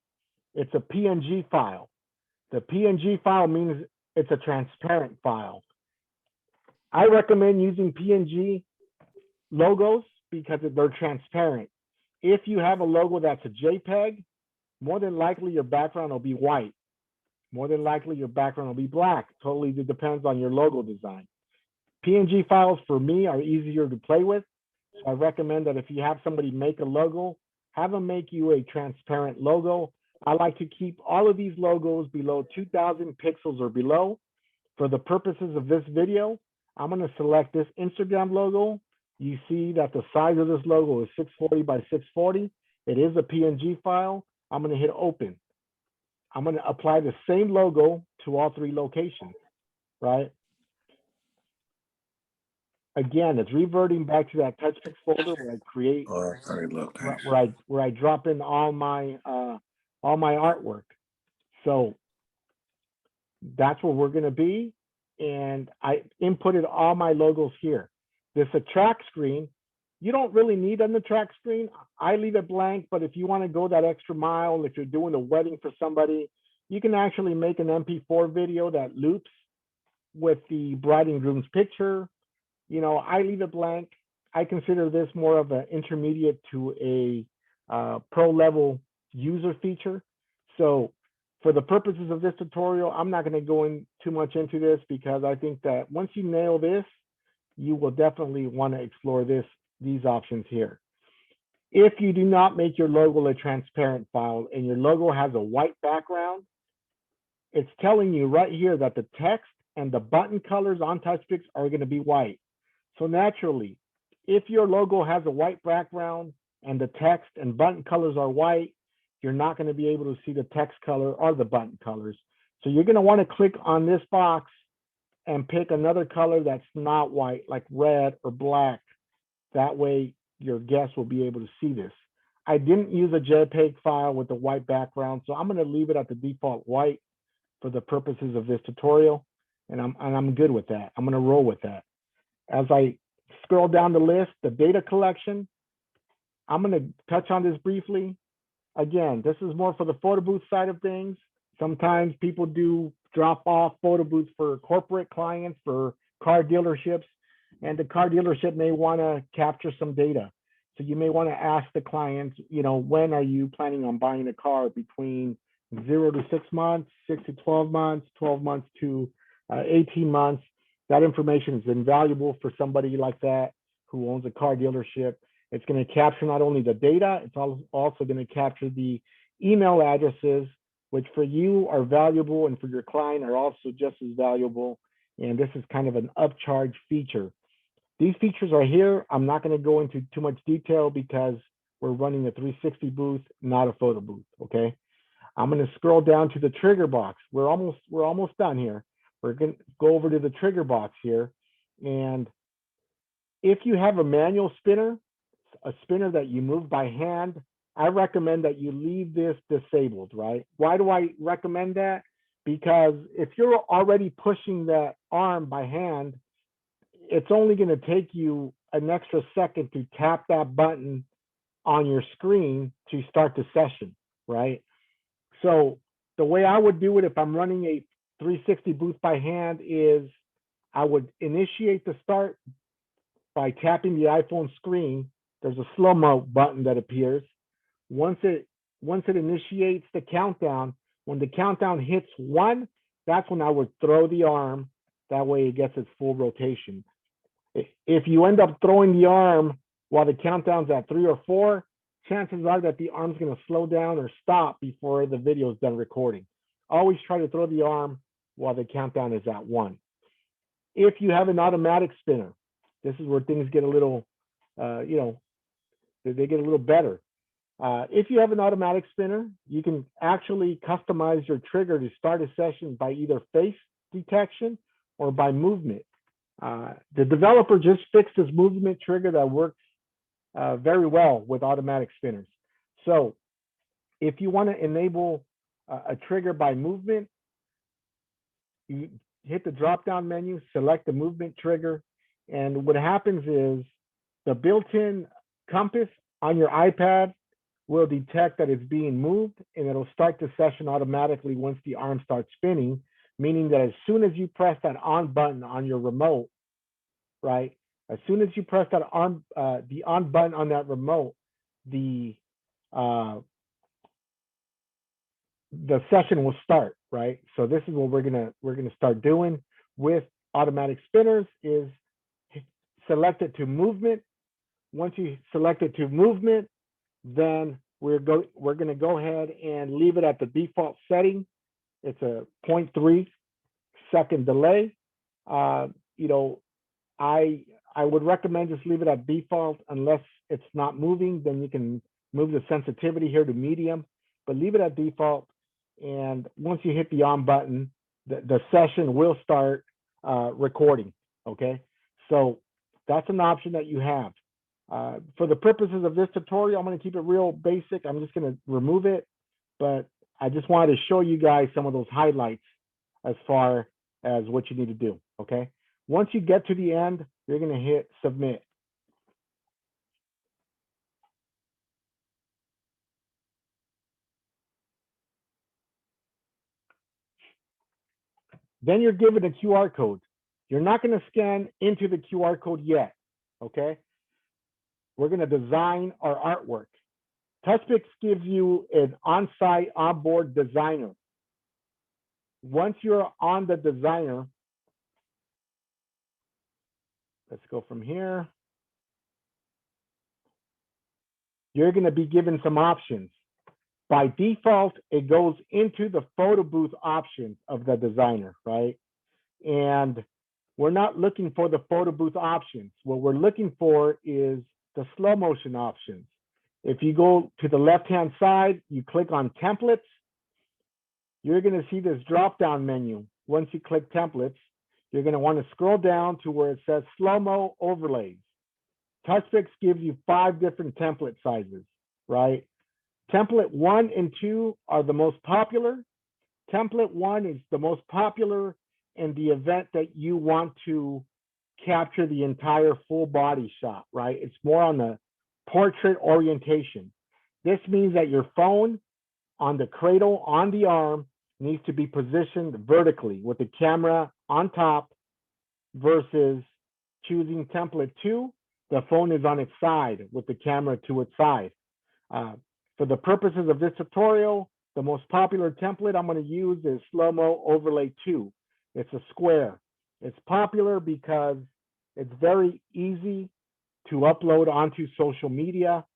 it's a PNG file. The PNG file means it's a transparent file. I recommend using PNG logos because they're transparent. If you have a logo that's a JPEG, more than likely your background will be white. More than likely your background will be black. Totally depends on your logo design. PNG files for me are easier to play with. So I recommend that if you have somebody make a logo, have them make you a transparent logo. I like to keep all of these logos below 2000 pixels or below. For the purposes of this video, I'm going to select this Instagram logo. You see that the size of this logo is 640 by 640. It is a PNG file. I'm going to hit open. I'm going to apply the same logo to all three locations, right? Again, it's reverting back to that TouchPix folder where I create, where I drop in all my artwork. So that's where we're going to be. And I inputted all my logos here. This attract screen, you don't really need on the track screen. I leave it blank, but if you want to go that extra mile, if you're doing a wedding for somebody, you can actually make an MP4 video that loops with the bride and groom's picture. You know, I leave it blank. I consider this more of an intermediate to a pro level user feature. So for the purposes of this tutorial, I'm not going to go in too much into this because I think that once you nail this, you will definitely want to explore these options here. If you do not make your logo a transparent file and your logo has a white background, it's telling you right here that the text and the button colors on TouchPix are going to be white. So naturally, if your logo has a white background and the text and button colors are white, you're not going to be able to see the text color or the button colors. So you're going to want to click on this box and pick another color that's not white, like red or black. That way your guests will be able to see this. I didn't use a JPEG file with a white background, so I'm going to leave it at the default white for the purposes of this tutorial, and I'm good with that. I'm going to roll with that. As I scroll down the list, the data collection, I'm going to touch on this briefly. Again, this is more for the photo booth side of things. Sometimes people do drop off photo booths for corporate clients, for car dealerships, and the car dealership may want to capture some data. So you may want to ask the clients, you know, when are you planning on buying a car? Between 0 to 6 months, 6 to 12 months, 12 months to 18 months. That information is invaluable for somebody like that who owns a car dealership. It's going to capture not only the data, it's also going to capture the email addresses, which for you are valuable and for your client are also just as valuable. And this is kind of an upcharge feature. These features are here. I'm not going to go into too much detail because we're running a 360 booth, not a photo booth, okay? I'm going to scroll down to the trigger box. We're almost done here. We're going to go over to the trigger box here. And if you have a manual spinner, a spinner that you move by hand, I recommend that you leave this disabled, right? Why do I recommend that? Because if you're already pushing that arm by hand, it's only going to take you an extra second to tap that button on your screen to start the session, right? So the way I would do it if I'm running a 360 booth by hand is I would initiate the start by tapping the iPhone screen. There's a slow-mo button that appears. Once it initiates the countdown, when the countdown hits 1, that's when I would throw the arm. That way it gets its full rotation. If you end up throwing the arm while the countdown's at 3 or 4, chances are that the arm's going to slow down or stop before the video is done recording. Always try to throw the arm while the countdown is at 1. If you have an automatic spinner, this is where things get a little, they get a little better. If you have an automatic spinner, you can actually customize your trigger to start a session by either face detection or by movement. The developer just fixed this movement trigger that works very well with automatic spinners. So if you want to enable a trigger by movement, you hit the drop-down menu, select the movement trigger, and what happens is the built-in compass on your iPad will detect that it's being moved, and it'll start the session automatically once the arm starts spinning. meaning that as soon as you press that on button on your remote, right? As soon as you press that the on button on that remote, the session will start, right? So this is what we're gonna start doing with automatic spinners is select it to movement. Once you select it to movement, then we're gonna go ahead and leave it at the default setting. It's a 0.3 second delay. You know, I would recommend just leave it at default unless it's not moving. Then you can move the sensitivity here to medium, but leave it at default. And once you hit the on button, the session will start recording. Okay, so that's an option that you have. For the purposes of this tutorial, I'm going to keep it real basic. I'm just going to remove it, but I just wanted to show you guys some of those highlights as far as what you need to do. Okay, once you get to the end, you're going to hit submit. Then you're given a QR code. You're not going to scan into the QR code yet. Okay, we're going to design our artwork. TouchPix gives you an on-site onboard designer. Once you're on the designer, let's go from here. You're going to be given some options. By default, it goes into the photo booth options of the designer, right? And we're not looking for the photo booth options. What we're looking for is the slow motion options. If you go to the left-hand side, you click on templates, you're going to see this drop-down menu. Once you click templates, you're going to want to scroll down to where it says slow-mo overlays. TouchPix gives you 5 different template sizes, right? Template 1 and 2 are the most popular. Template 1 is the most popular in the event that you want to capture the entire full body shot, right? It's more on the portrait orientation. This means that your phone on the cradle on the arm needs to be positioned vertically with the camera on top versus choosing template 2, the phone is on its side with the camera to its side. For the purposes of this tutorial, the most popular template I'm going to use is Slow-Mo Overlay 2. It's a square. It's popular because it's very easy to upload onto social media.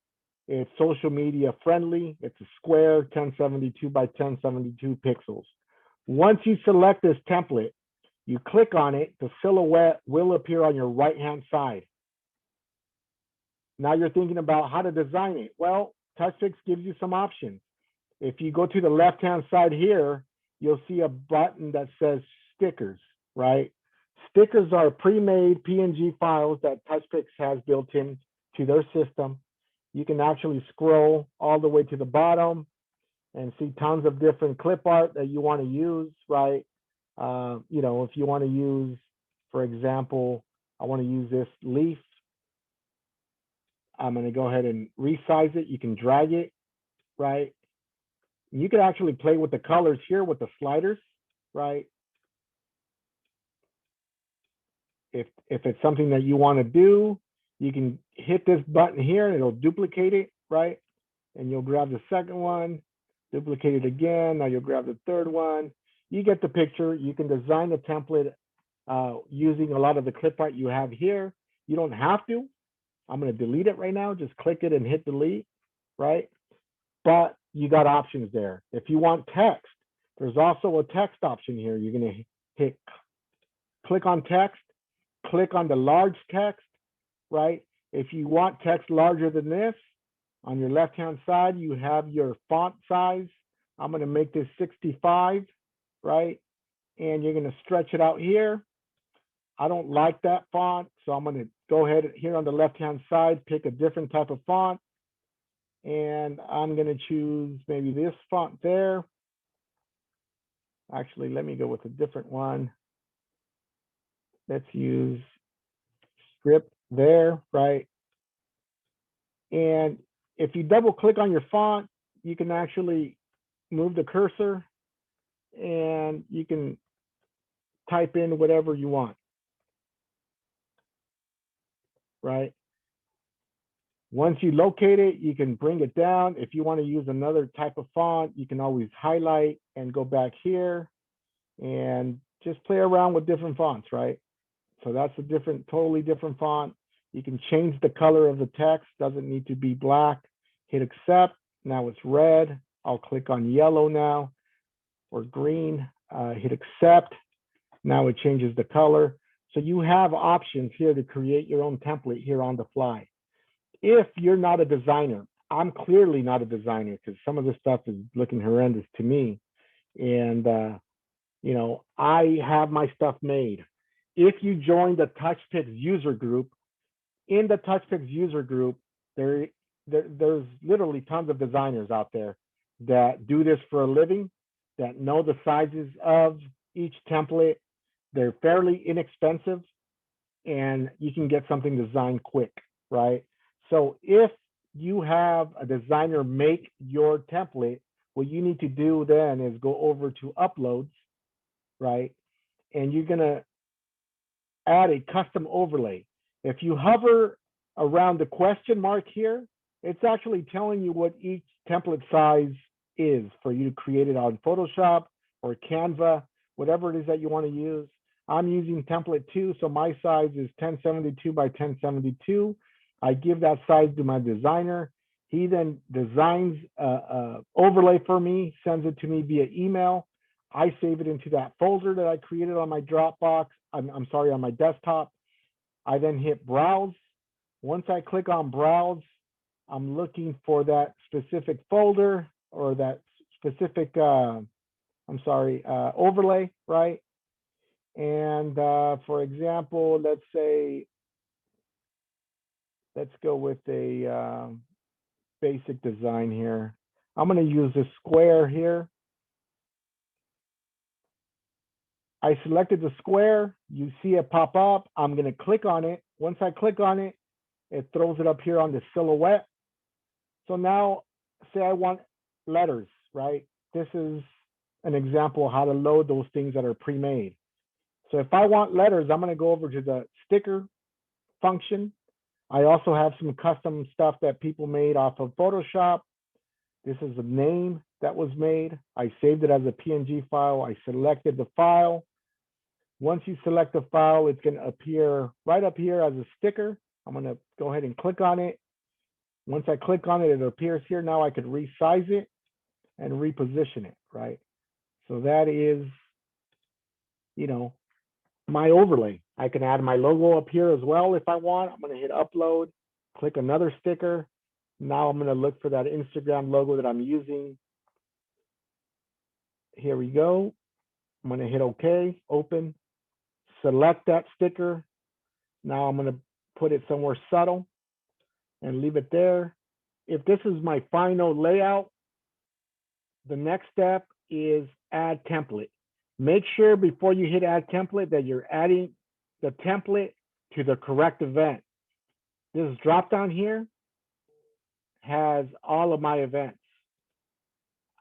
It's social media friendly. It's a square 1072 by 1072 pixels. Once you select this template, you click on it, the silhouette will appear on your right-hand side. Now you're thinking about how to design it. Well, TouchPix gives you some options. If you go to the left-hand side here, you'll see a button that says stickers, right? Stickers are pre-made PNG files that TouchPix has built in to their system. You can actually scroll all the way to the bottom and see tons of different clip art that you want to use, right? You know, if you want to use, for example, I want to use this leaf. I'm going to go ahead and resize it. You can drag it, right? You can actually play with the colors here with the sliders, right? If it's something that you want to do, you can hit this button here and it'll duplicate it, right? And you'll grab the second one, duplicate it again. Now you'll grab the third one. You get the picture. You can design a template using a lot of the clip art you have here. You don't have to. I'm going to delete it right now. Just click it and hit delete, right? But you got options there. If you want text, there's also a text option here. You're going to hit click on text, click on the large text, right? If you want text larger than this, on your left-hand side, you have your font size. I'm going to make this 65, right? And you're going to stretch it out here. I don't like that font, so I'm going to go ahead here on the left-hand side, pick a different type of font. And I'm going to choose maybe this font there. Actually, let me go with a different one. Let's use script there, right? And if you double click on your font, you can actually move the cursor and you can type in whatever you want, right? Once you locate it, you can bring it down. If you want to use another type of font, you can always highlight and go back here and just play around with different fonts, right? So that's a different, totally different font. You can change the color of the text, doesn't need to be black. Hit accept, now it's red. I'll click on yellow now, or green, hit accept. Now it changes the color. So you have options here to create your own template here on the fly. If you're not a designer, I'm clearly not a designer because some of this stuff is looking horrendous to me. And, you know, I have my stuff made. If you join the TouchPix user group, in the TouchPix user group, there's literally tons of designers out there that do this for a living, that know the sizes of each template. They're fairly inexpensive and you can get something designed quick, right? So if you have a designer make your template, what you need to do then is go over to uploads, right? And you're gonna add a custom overlay. If you hover around the question mark here, it's actually telling you what each template size is for you to create it on Photoshop or Canva, whatever it is that you want to use. I'm using template 2, so my size is 1072 by 1072. I give that size to my designer. He then designs an overlay for me, sends it to me via email. I save it into that folder that I created on my Dropbox. I'm sorry, on my desktop. I then hit browse. Once I click on browse, I'm looking for that specific folder or that specific, overlay, right? And for example, let's say, let's go with a basic design here. I'm going to use a square here. I selected the square. You see it pop up. I'm going to click on it. Once I click on it, it throws it up here on the silhouette. So now, say I want letters, right? This is an example of how to load those things that are pre-made. So if I want letters, I'm going to go over to the sticker function. I also have some custom stuff that people made off of Photoshop. This is a name that was made. I saved it as a PNG file. I selected the file. Once you select the file, it's going to appear right up here as a sticker. I'm going to go ahead and click on it. Once I click on it, it appears here. Now I could resize it and reposition it, right? So that is, you know, my overlay. I can add my logo up here as well if I want. I'm going to hit upload, click another sticker. Now I'm going to look for that Instagram logo that I'm using. Here we go. I'm going to hit OK, open, select that sticker. Now I'm going to put it somewhere subtle and leave it there. If this is my final layout, the next step is add template. Make sure before you hit add template that you're adding the template to the correct event. This drop down here has all of my events.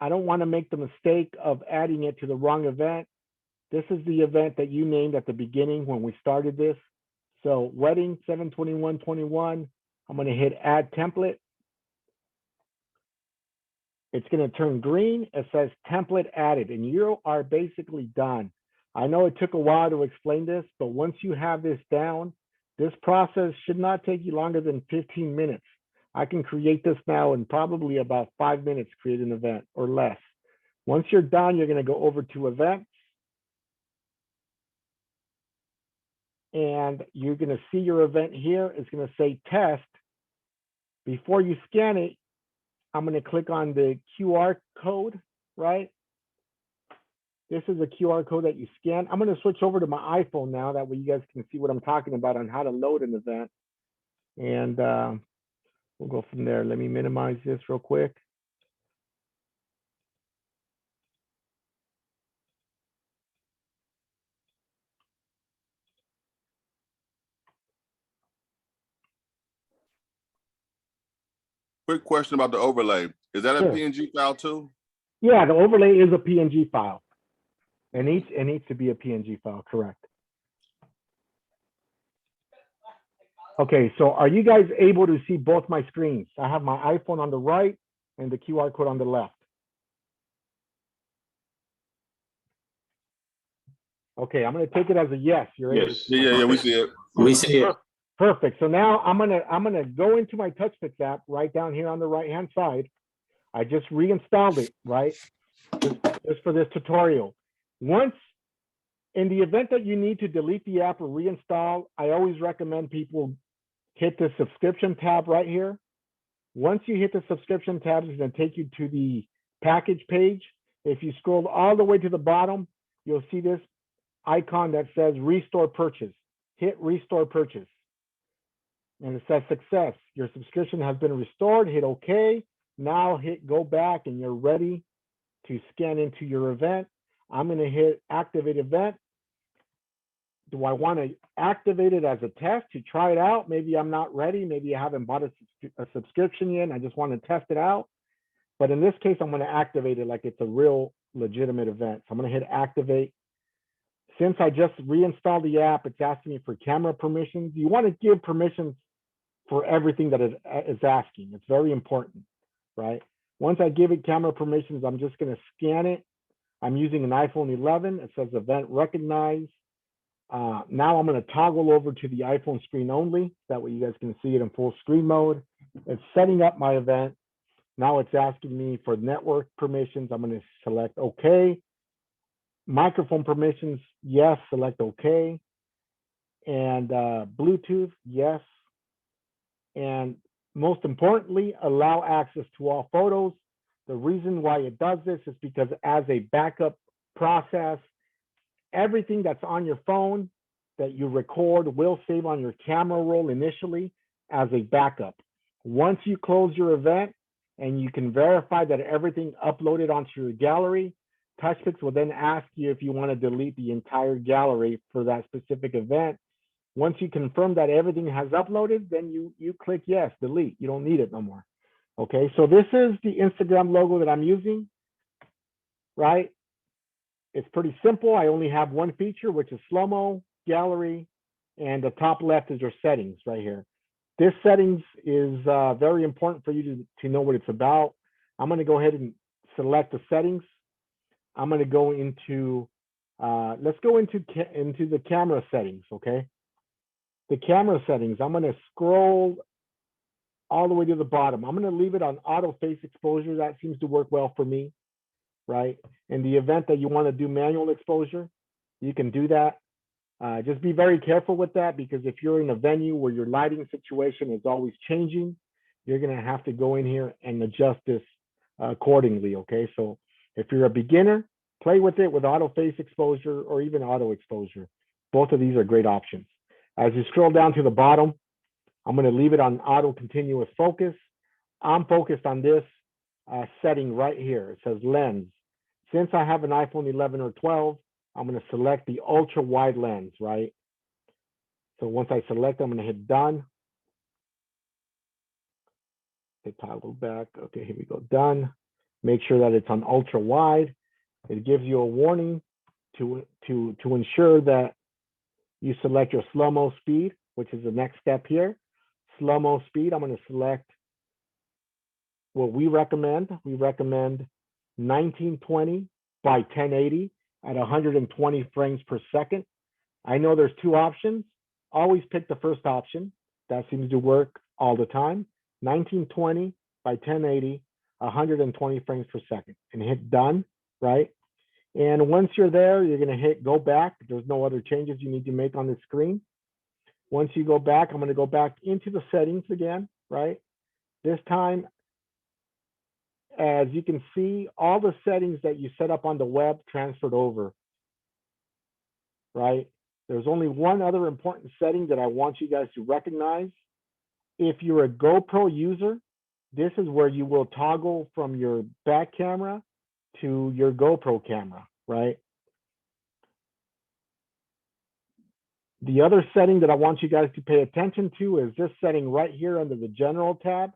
I don't want to make the mistake of adding it to the wrong event. This is the event that you named at the beginning when we started this. So wedding 7/21/21, I'm going to hit add template. It's going to turn green. It says template added, and you are basically done. I know it took a while to explain this, but once you have this down, this process should not take you longer than 15 minutes. I can create this now in probably about 5 minutes, create an event or less. Once you're done, you're going to go over to events. And you're going to see your event here. It's going to say test. Before you scan it, I'm going to click on the QR code, right? This is a QR code that you scan. I'm going to switch over to my iPhone now. That way you guys can see what I'm talking about on how to load an event. And we'll go from there. Let me minimize this real quick. Quick question about the overlay. Is that a Sure. PNG file too? Yeah, the overlay is a PNG file. It needs to be a PNG file, correct? Okay, so are you guys able to see both my screens? I have my iPhone on the right and the QR code on the left. Okay, I'm gonna take it as a yes. You're able to Yes. see my Yeah, we screen. see it. We see it. Perfect. So now I'm gonna go into my TouchPix app right down here on the right-hand side. I just reinstalled it, right? Just for this tutorial. Once, in the event that you need to delete the app or reinstall, I always recommend people hit the subscription tab right here. Once you hit the subscription tab, it's gonna take you to the package page. If you scroll all the way to the bottom, you'll see this icon that says restore purchase. Hit restore purchase. And it says success. Your subscription has been restored. Hit OK. Now hit go back and you're ready to scan into your event. I'm going to hit activate event. Do I want to activate it as a test to try it out? Maybe I'm not ready. Maybe I haven't bought a subscription yet. And I just want to test it out. But in this case, I'm going to activate it like it's a real legitimate event. So I'm going to hit activate. Since I just reinstalled the app, it's asking me for camera permissions. You want to give permissions for everything that it is asking. It's very important, right? Once I give it camera permissions, I'm just going to scan it. I'm using an iPhone 11. It says event recognized. Now I'm going to toggle over to the iPhone screen only. That way you guys can see it in full screen mode. It's setting up my event. Now it's asking me for network permissions. I'm going to select OK. Microphone permissions, yes, select OK. And Bluetooth, yes. And most importantly, allow access to all photos. The reason why it does this is because as a backup process, everything that's on your phone that you record will save on your camera roll initially as a backup. Once you close your event and you can verify that everything uploaded onto your gallery, TouchPix will then ask you if you want to delete the entire gallery for that specific event. Once you confirm that everything has uploaded, then you click yes, delete. You don't need it no more. Okay, so this is the Instagram logo that I'm using, right? It's pretty simple. I only have one feature, which is slow-mo, gallery, and the top left is your settings right here. This settings is very important for you to know what it's about. I'm going to go ahead and select the settings. I'm going to go into, let's go into the camera settings, okay? The camera settings, I'm going to scroll all the way to the bottom. I'm going to leave it on auto face exposure. That seems to work well for me, right? In the event that you want to do manual exposure, you can do that. Just be very careful with that, because if you're in a venue where your lighting situation is always changing, you're going to have to go in here and adjust this accordingly, okay? So if you're a beginner, play with it with auto face exposure or even auto exposure. Both of these are great options. As you scroll down to the bottom, I'm going to leave it on auto continuous focus. I'm focused on this setting right here. It says lens. Since I have an iPhone 11 or 12, I'm going to select the ultra wide lens, right? So once I select, I'm going to hit done. Hit toggle back. Okay, here we go, done. Make sure that it's on ultra wide. It gives you a warning to ensure that you select your slow-mo speed, which is the next step here. Slow-mo speed, I'm going to select what we recommend. We recommend 1920 by 1080 at 120 frames per second. I know there's two options. Always pick the first option. That seems to work all the time. 1920 by 1080, 120 frames per second, and hit done, right? And once you're there, you're going to hit go back. There's no other changes you need to make on the screen. Once you go back, I'm going to go back into the settings again, right? This time, as you can see, all the settings that you set up on the web transferred over, right? There's only one other important setting that I want you guys to recognize. If you're a GoPro user, this is where you will toggle from your back camera to your GoPro camera, right? The other setting that I want you guys to pay attention to is this setting right here under the General tab,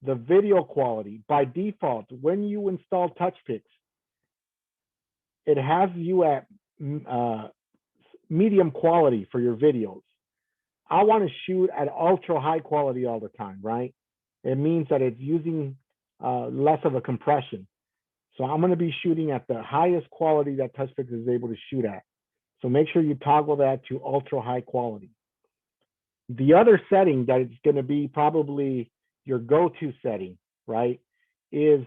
the video quality. By default, when you install TouchPix, it has you at medium quality for your videos. I want to shoot at ultra high quality all the time, right? It means that it's using less of a compression. So I'm going to be shooting at the highest quality that TouchPix is able to shoot at. So make sure you toggle that to ultra high quality. The other setting that it's going to be probably your go-to setting, right, is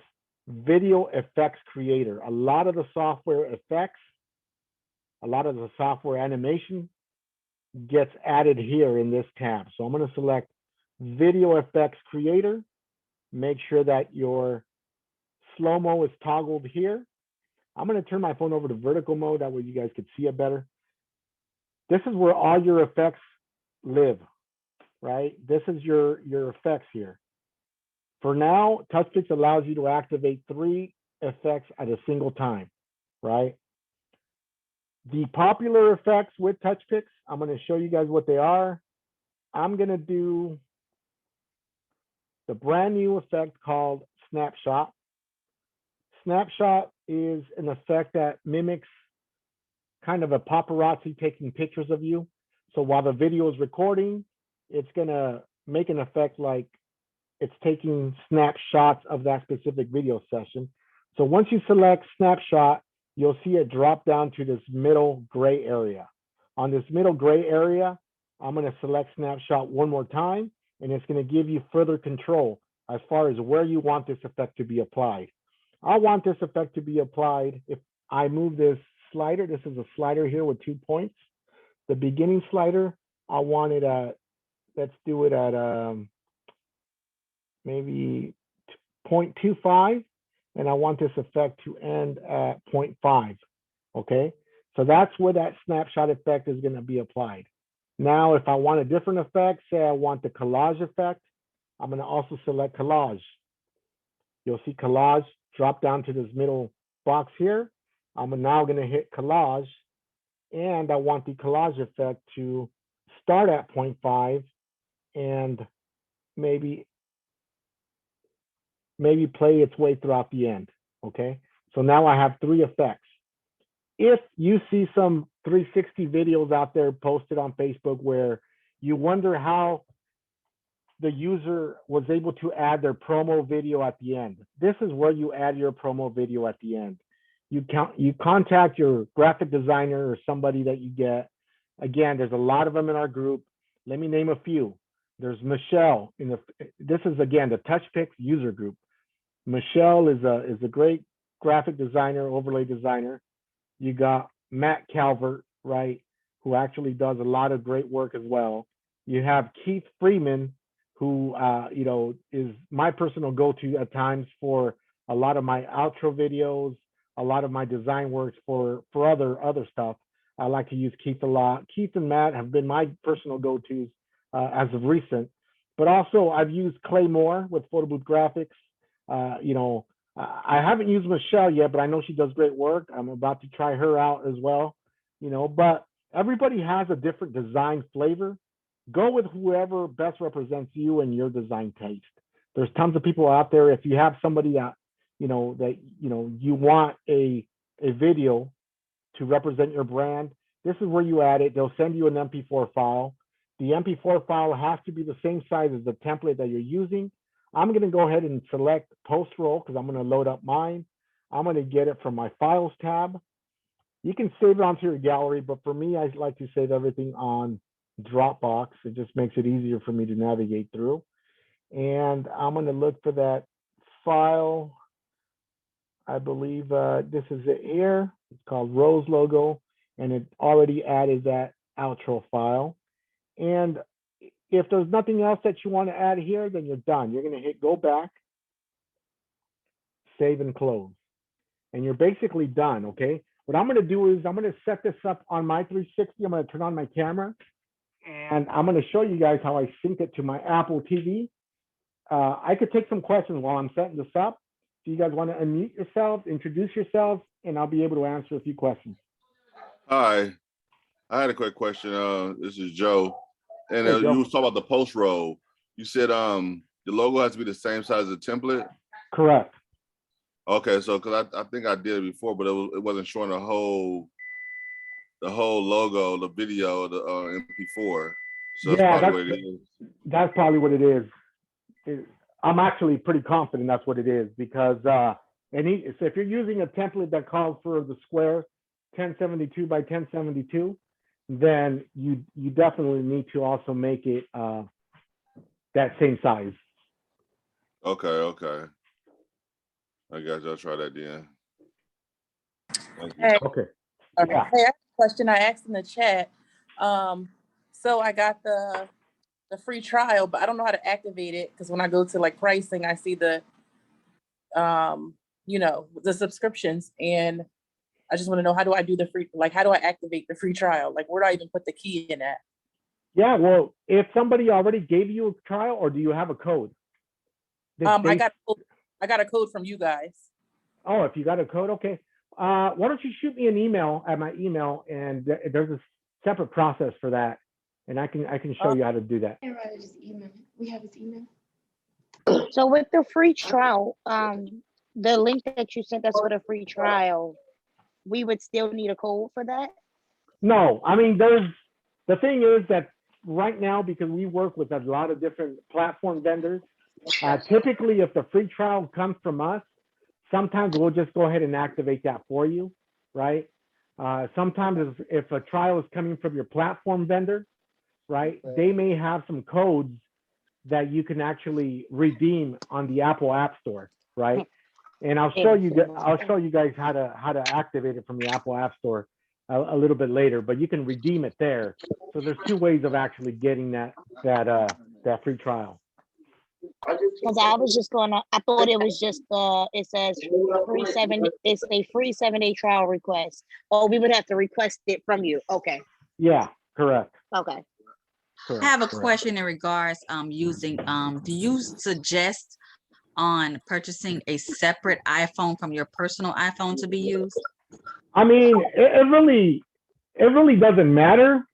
video effects creator. A lot of the software effects, a lot of the software animation gets added here in this tab. So I'm going to select video effects creator. Make sure that your slow-mo is toggled here. I'm going to turn my phone over to vertical mode. That way you guys could see it better. This is where all your effects live, right? This is your effects here. For now, TouchPix allows you to activate 3 effects at a single time, right? The popular effects with TouchPix, I'm going to show you guys what they are. I'm going to do the brand new effect called Snapshot. Snapshot is an effect that mimics kind of a paparazzi taking pictures of you. So while the video is recording, it's going to make an effect like it's taking snapshots of that specific video session. So once you select Snapshot, you'll see it drop down to this middle gray area. On this middle gray area, I'm going to select Snapshot one more time, and it's going to give you further control as far as where you want this effect to be applied. I want this effect to be applied if I move this slider. This is a slider here with 2 points. The beginning slider, I want it at, let's do it at maybe 0.25, and I want this effect to end at 0.5, okay? So that's where that snapshot effect is gonna be applied. Now, if I want a different effect, say I want the collage effect, I'm gonna also select collage. You'll see collage drop down to this middle box here. I'm now gonna hit collage, and I want the collage effect to start at 0.5 and maybe play its way throughout the end, okay? So now I have 3 effects. If you see some 360 videos out there posted on Facebook where you wonder how the user was able to add their promo video at the end, this is where you add your promo video at the end. You contact your graphic designer or somebody that you get. Again, there's a lot of them in our group. Let me name a few. There's Michelle. This is, again, the TouchPix user group. Michelle is a great graphic designer, overlay designer. You got Matt Calvert, right, who actually does a lot of great work as well. You have Keith Freeman, who you know, is my personal go-to at times for a lot of my outro videos, a lot of my design works for other stuff. I like to use Keith a lot. Keith and Matt have been my personal go-tos as of recent, but also I've used Clay Moore with Photo Booth Graphics. You know, I haven't used Michelle yet, but I know she does great work. I'm about to try her out as well, you know, but everybody has a different design flavor. Go with whoever best represents you and your design taste. There's tons of people out there. If you have somebody that, you know, you want a video to represent your brand, this is where you add it. They'll send you an MP4 file. The MP4 file has to be the same size as the template that you're using. I'm going to go ahead and select post roll because I'm going to load up mine. I'm going to get it from my files tab. You can save it onto your gallery, but for me, I like to save everything on Dropbox. It just makes it easier for me to navigate through. And I'm going to look for that file. I believe this is it here. It's called Rose Logo, and it already added that outro file. And if there's nothing else that you want to add here, then you're done. You're going to hit go back, save and close. And you're basically done, okay? What I'm going to do is I'm going to set this up on my 360. I'm going to turn on my camera, and I'm going to show you guys how I sync it to my Apple TV. I could take some questions while I'm setting this up. So you guys want to unmute yourselves, introduce yourselves, and I'll be able to answer a few questions. Hi, I had a quick question. This is Joe. And Hey, Joe. you was talking about the post roll. You said the logo has to be the same size as the template? Correct. Okay, so because I think I did it before, but it wasn't showing the whole logo, the video, the MP4. So that's Yeah, probably what it is. that's probably what it is. I'm actually pretty confident that's what it is because so if you're using a template that calls for the square 1072 by 1072, then you definitely need to also make it that same size. Okay. I guess I'll try that then. Thank you. Hey, Okay. yeah. Hey, I have a question I asked in the chat. So I got the free trial, but I don't know how to activate it because when I go to like pricing, I see the the subscriptions, and I just want to know, how do I do the free, like how do I activate the free trial? Like where do I even put the key in at? Yeah, well, if somebody already gave you a trial, or do you have a code? I got a code from you guys. Oh, if you got a code, okay. Why don't you shoot me an email at my email, and there's a separate process for that, and I can show you how to do that. We have his email. So with the free trial, the link that you sent us for the free trial, we would still need a code for that? No, I mean, the thing is that right now, because we work with a lot of different platform vendors, typically if the free trial comes from us, sometimes we'll just go ahead and activate that for you, right? Sometimes if a trial is coming from your platform vendor, right, they may have some codes that you can actually redeem on the Apple App Store, right? And I'll show you guys how to activate it from the Apple App Store a little bit later, but you can redeem it there. So there's two ways of actually getting that free trial. Because I was just I thought it was just it says it's a free 7-day trial request. Oh, we would have to request it from you. Okay. Yeah, correct. Okay. I have a question in regards using do you suggest on purchasing a separate iPhone from your personal iPhone to be used? I mean, it really doesn't matter.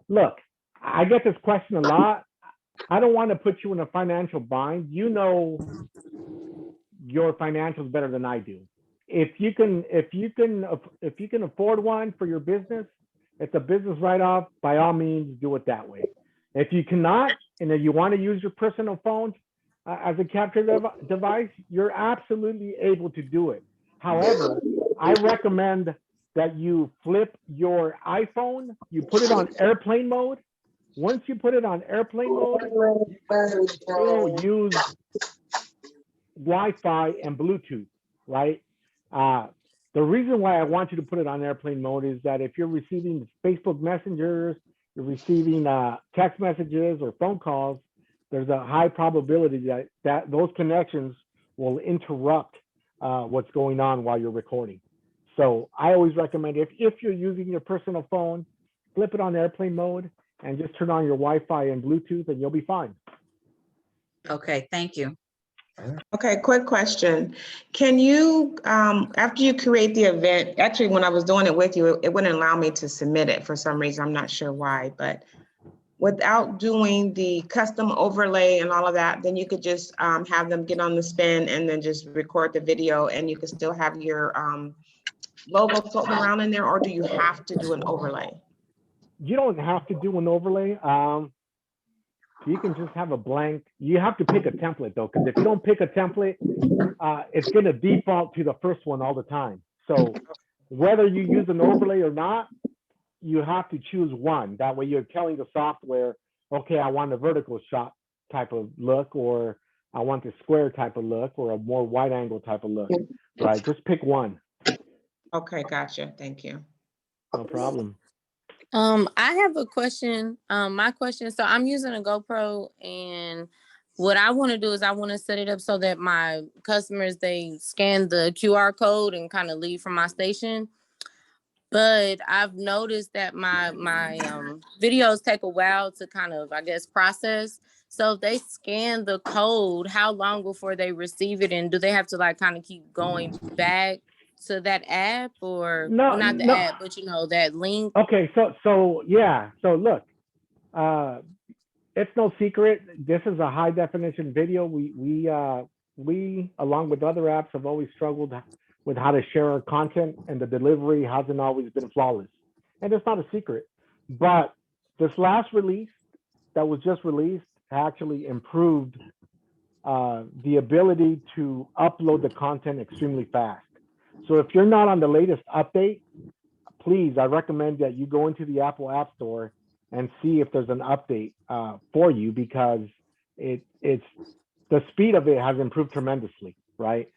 Look, I get this question a lot. I don't want to put you in a financial bind. You know your financials better than I do. If you can afford one for your business, it's a business write-off, by all means, do it that way. If you cannot, and if you want to use your personal phone as a capture device, you're absolutely able to do it. However, I recommend that you flip your iPhone, you put it on airplane mode. Once you put it on airplane mode, you still use Wi-Fi and Bluetooth, right? The reason why I want you to put it on airplane mode is that if you're receiving Facebook messengers, you're receiving text messages or phone calls, there's a high probability that those connections will interrupt what's going on while you're recording. So I always recommend if you're using your personal phone, flip it on airplane mode and just turn on your Wi-Fi and Bluetooth and you'll be fine. Okay, thank you. Okay, quick question. Can you, after you create the event, actually, when I was doing it with you, it wouldn't allow me to submit it for some reason. I'm not sure why, but without doing the custom overlay and all of that, then you could just have them get on the spin and then just record the video and you could still have your logo floating around in there, or do you have to do an overlay? You don't have to do an overlay. You can just have a blank. You have to pick a template though, because if you don't pick a template, it's going to default to the first one all the time. So whether you use an overlay or not, you have to choose one. That way you're telling the software, okay, I want a vertical shot type of look, or I want the square type of look, or a more wide angle type of look, right? Just pick one. Okay, gotcha. Thank you. No problem. I have a question. My question, so I'm using a GoPro, and what I want to do is I want to set it up so that my customers, they scan the QR code and kind of leave from my station. But I've noticed that my videos take a while to kind of, I guess, process. So if they scan the code, how long before they receive it? And do they have to like kind of keep going back to that app, or No, well, not the app, but you know, that link? Okay, so yeah, so look, it's no secret. This is a high definition video. We we, along with other apps, have always struggled with how to share our content, and the delivery hasn't always been flawless. And it's not a secret. But this last release that was just released actually improved the ability to upload the content extremely fast. So if you're not on the latest update, please, I recommend that you go into the Apple App Store and see if there's an update for you, because it's the speed of it has improved tremendously, right?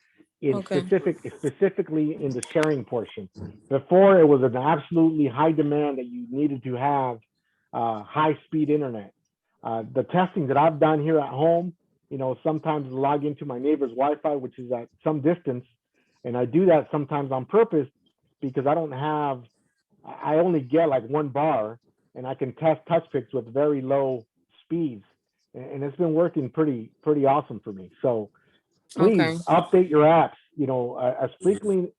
Specifically in the sharing portion. Before, it was an absolutely high demand that you needed to have high speed internet. The testing that I've done here at home, sometimes log into my neighbor's Wi-Fi, which is at some distance, and I do that sometimes on purpose because I only get like 1 bar, and I can test TouchPix with very low speeds, and it's been working pretty awesome for me. So please update your apps, as frequent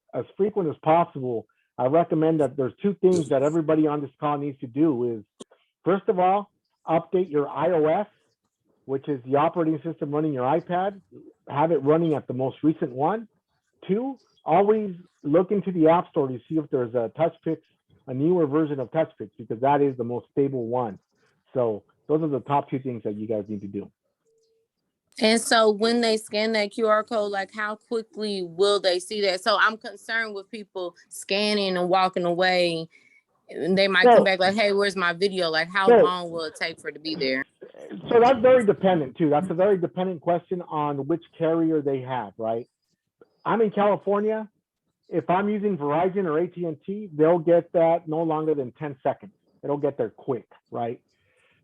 as possible. I recommend that there's 2 things that everybody on this call needs to do is, first of all, update your iOS, which is the operating system running your iPad. Have it running at the most recent one. 2, always look into the App Store to see if there's a newer version of TouchPix, because that is the most stable one. So those are the top 2 things that you guys need to do. And so when they scan that QR code, like how quickly will they see that? So I'm concerned with people scanning and walking away. And they might come back like, hey, where's my video? Like, how long will it take for it to be there? So that's very dependent too. That's a very dependent question on which carrier they have, right? I'm in California. If I'm using Verizon or AT&T, they'll get that no longer than 10 seconds. It'll get there quick, right?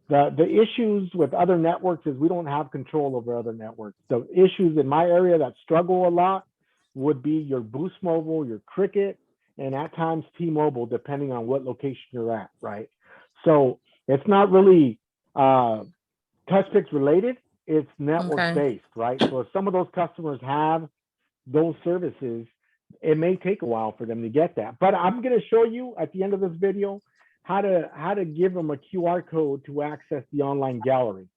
The issues with other networks is we don't have control over other networks. The issues in my area that struggle a lot would be your Boost Mobile, your Cricket, and at times T-Mobile, depending on what location you're at, right? So it's not really TouchPix related, it's network based, right? So if some of those customers have those services, it may take a while for them to get that. But I'm going to show you at the end of this video how to give them a QR code to access the online gallery.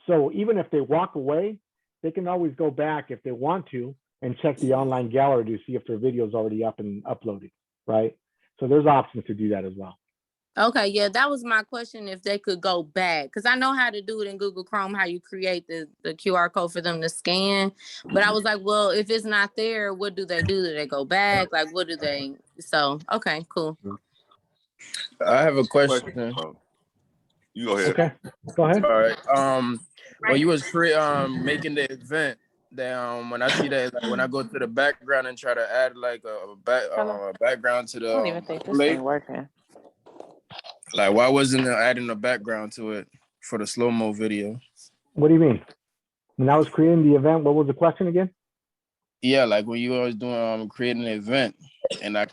So even if they walk away, they can always go back if they want to and check the online gallery to see if their video is already up and uploaded, right? So there's options to do that as well. Okay, yeah, that was my question, if they could go back, because I know how to do it in Google Chrome, how you create the QR code for them to scan. But I was like, well, if it's not there, what do they do? Do they go back? Like, what do they? So, okay, cool. I have a question. You go ahead. Okay, go ahead. All right. When you was making the event, that when I see that, like, when I go to the background and try to add like a background to the, I don't even think this thing working. Like, why wasn't there adding a background to it for the slow-mo video? What do you mean? When I was creating the event, what was the question again? Yeah, like when you was doing creating an event, and I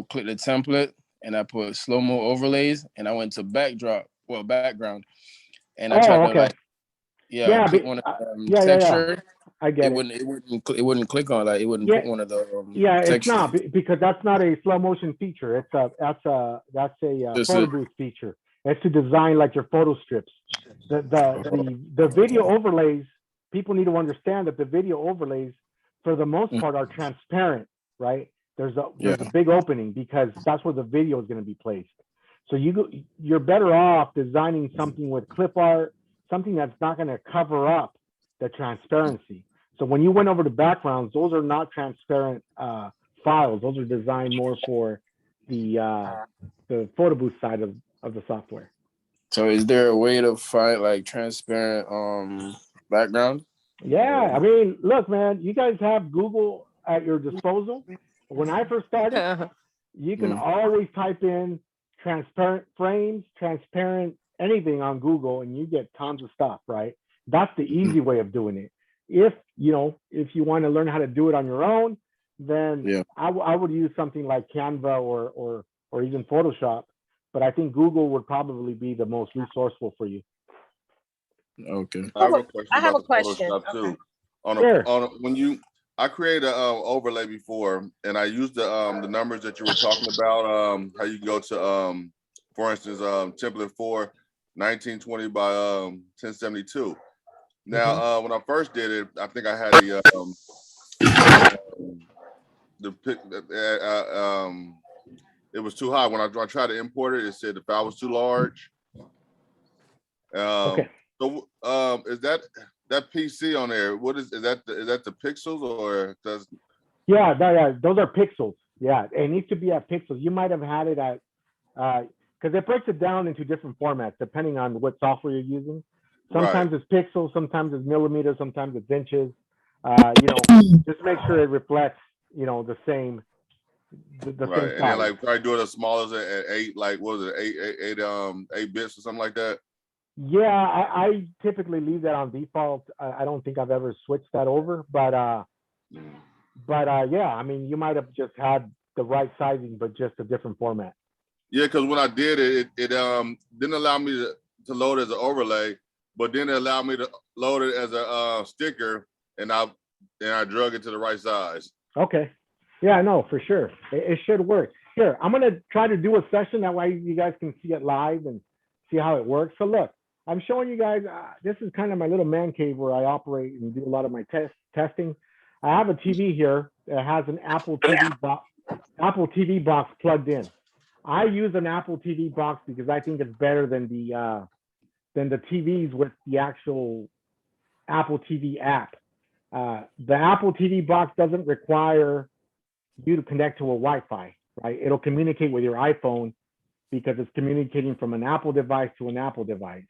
click the template and I put slow-mo overlays, and I went to background, and I tried to click on the texture. I get it wouldn't click on, like, it wouldn't put one of the it's not, because that's not a slow motion feature. That's a photo booth feature. It's to design like your photo strips. The video overlays, people need to understand that the video overlays for the most part are transparent, right? There's a big opening because that's where the video is going to be placed. So you're better off designing something with clip art, something that's not going to cover up the transparency. So when you went over to backgrounds, those are not transparent files. Those are designed more for the photo booth side of the software. So is there a way to find like transparent background? Yeah, I mean, look, man, you guys have Google at your disposal. When I first started, you can always type in transparent frames, transparent anything on Google, and you get tons of stuff, right? That's the easy way of doing it. If you want to learn how to do it on your own, then I would use something like Canva or even Photoshop. But I think Google would probably be the most resourceful for you. Okay. I have a question about the Photoshop too. I created an overlay before, and I used the numbers that you were talking about. How you go to for instance, template 4, 1920 by 1072. Now, when I first did it, I think I had it was too high. When I tried to import it, it said the file was too large. Okay. So is that PC on there? What is that the pixels or does? Yeah, those are pixels. Yeah, it needs to be at pixels. You might have had it at because it breaks it down into different formats depending on what software you're using. Sometimes it's pixels, sometimes it's millimeters, sometimes it's inches. You know, just make sure it reflects, you know, the same. The Right, same and size. then like probably do it as small as at 8, like what was it, 8 bits or something like that. Yeah, I typically leave that on default. I don't think I've ever switched that over, but yeah, I mean, you might have just had the right sizing, but just a different format. Yeah, because when I did it, it didn't allow me to load as an overlay, but then it allowed me to load it as a sticker, and I drug it to the right size. Okay. Yeah, no, for sure. It should work. Here, I'm gonna try to do a session that way you guys can see it live and see how it works. So look, I'm showing you guys. This is kind of my little man cave where I operate and do a lot of my testing. I have a TV here that has an Apple TV box plugged in. I use an Apple TV box because I think it's better than the TVs with the actual Apple TV app. The Apple TV box doesn't require you to connect to a Wi-Fi, right? It'll communicate with your iPhone because it's communicating from an Apple device to an Apple device.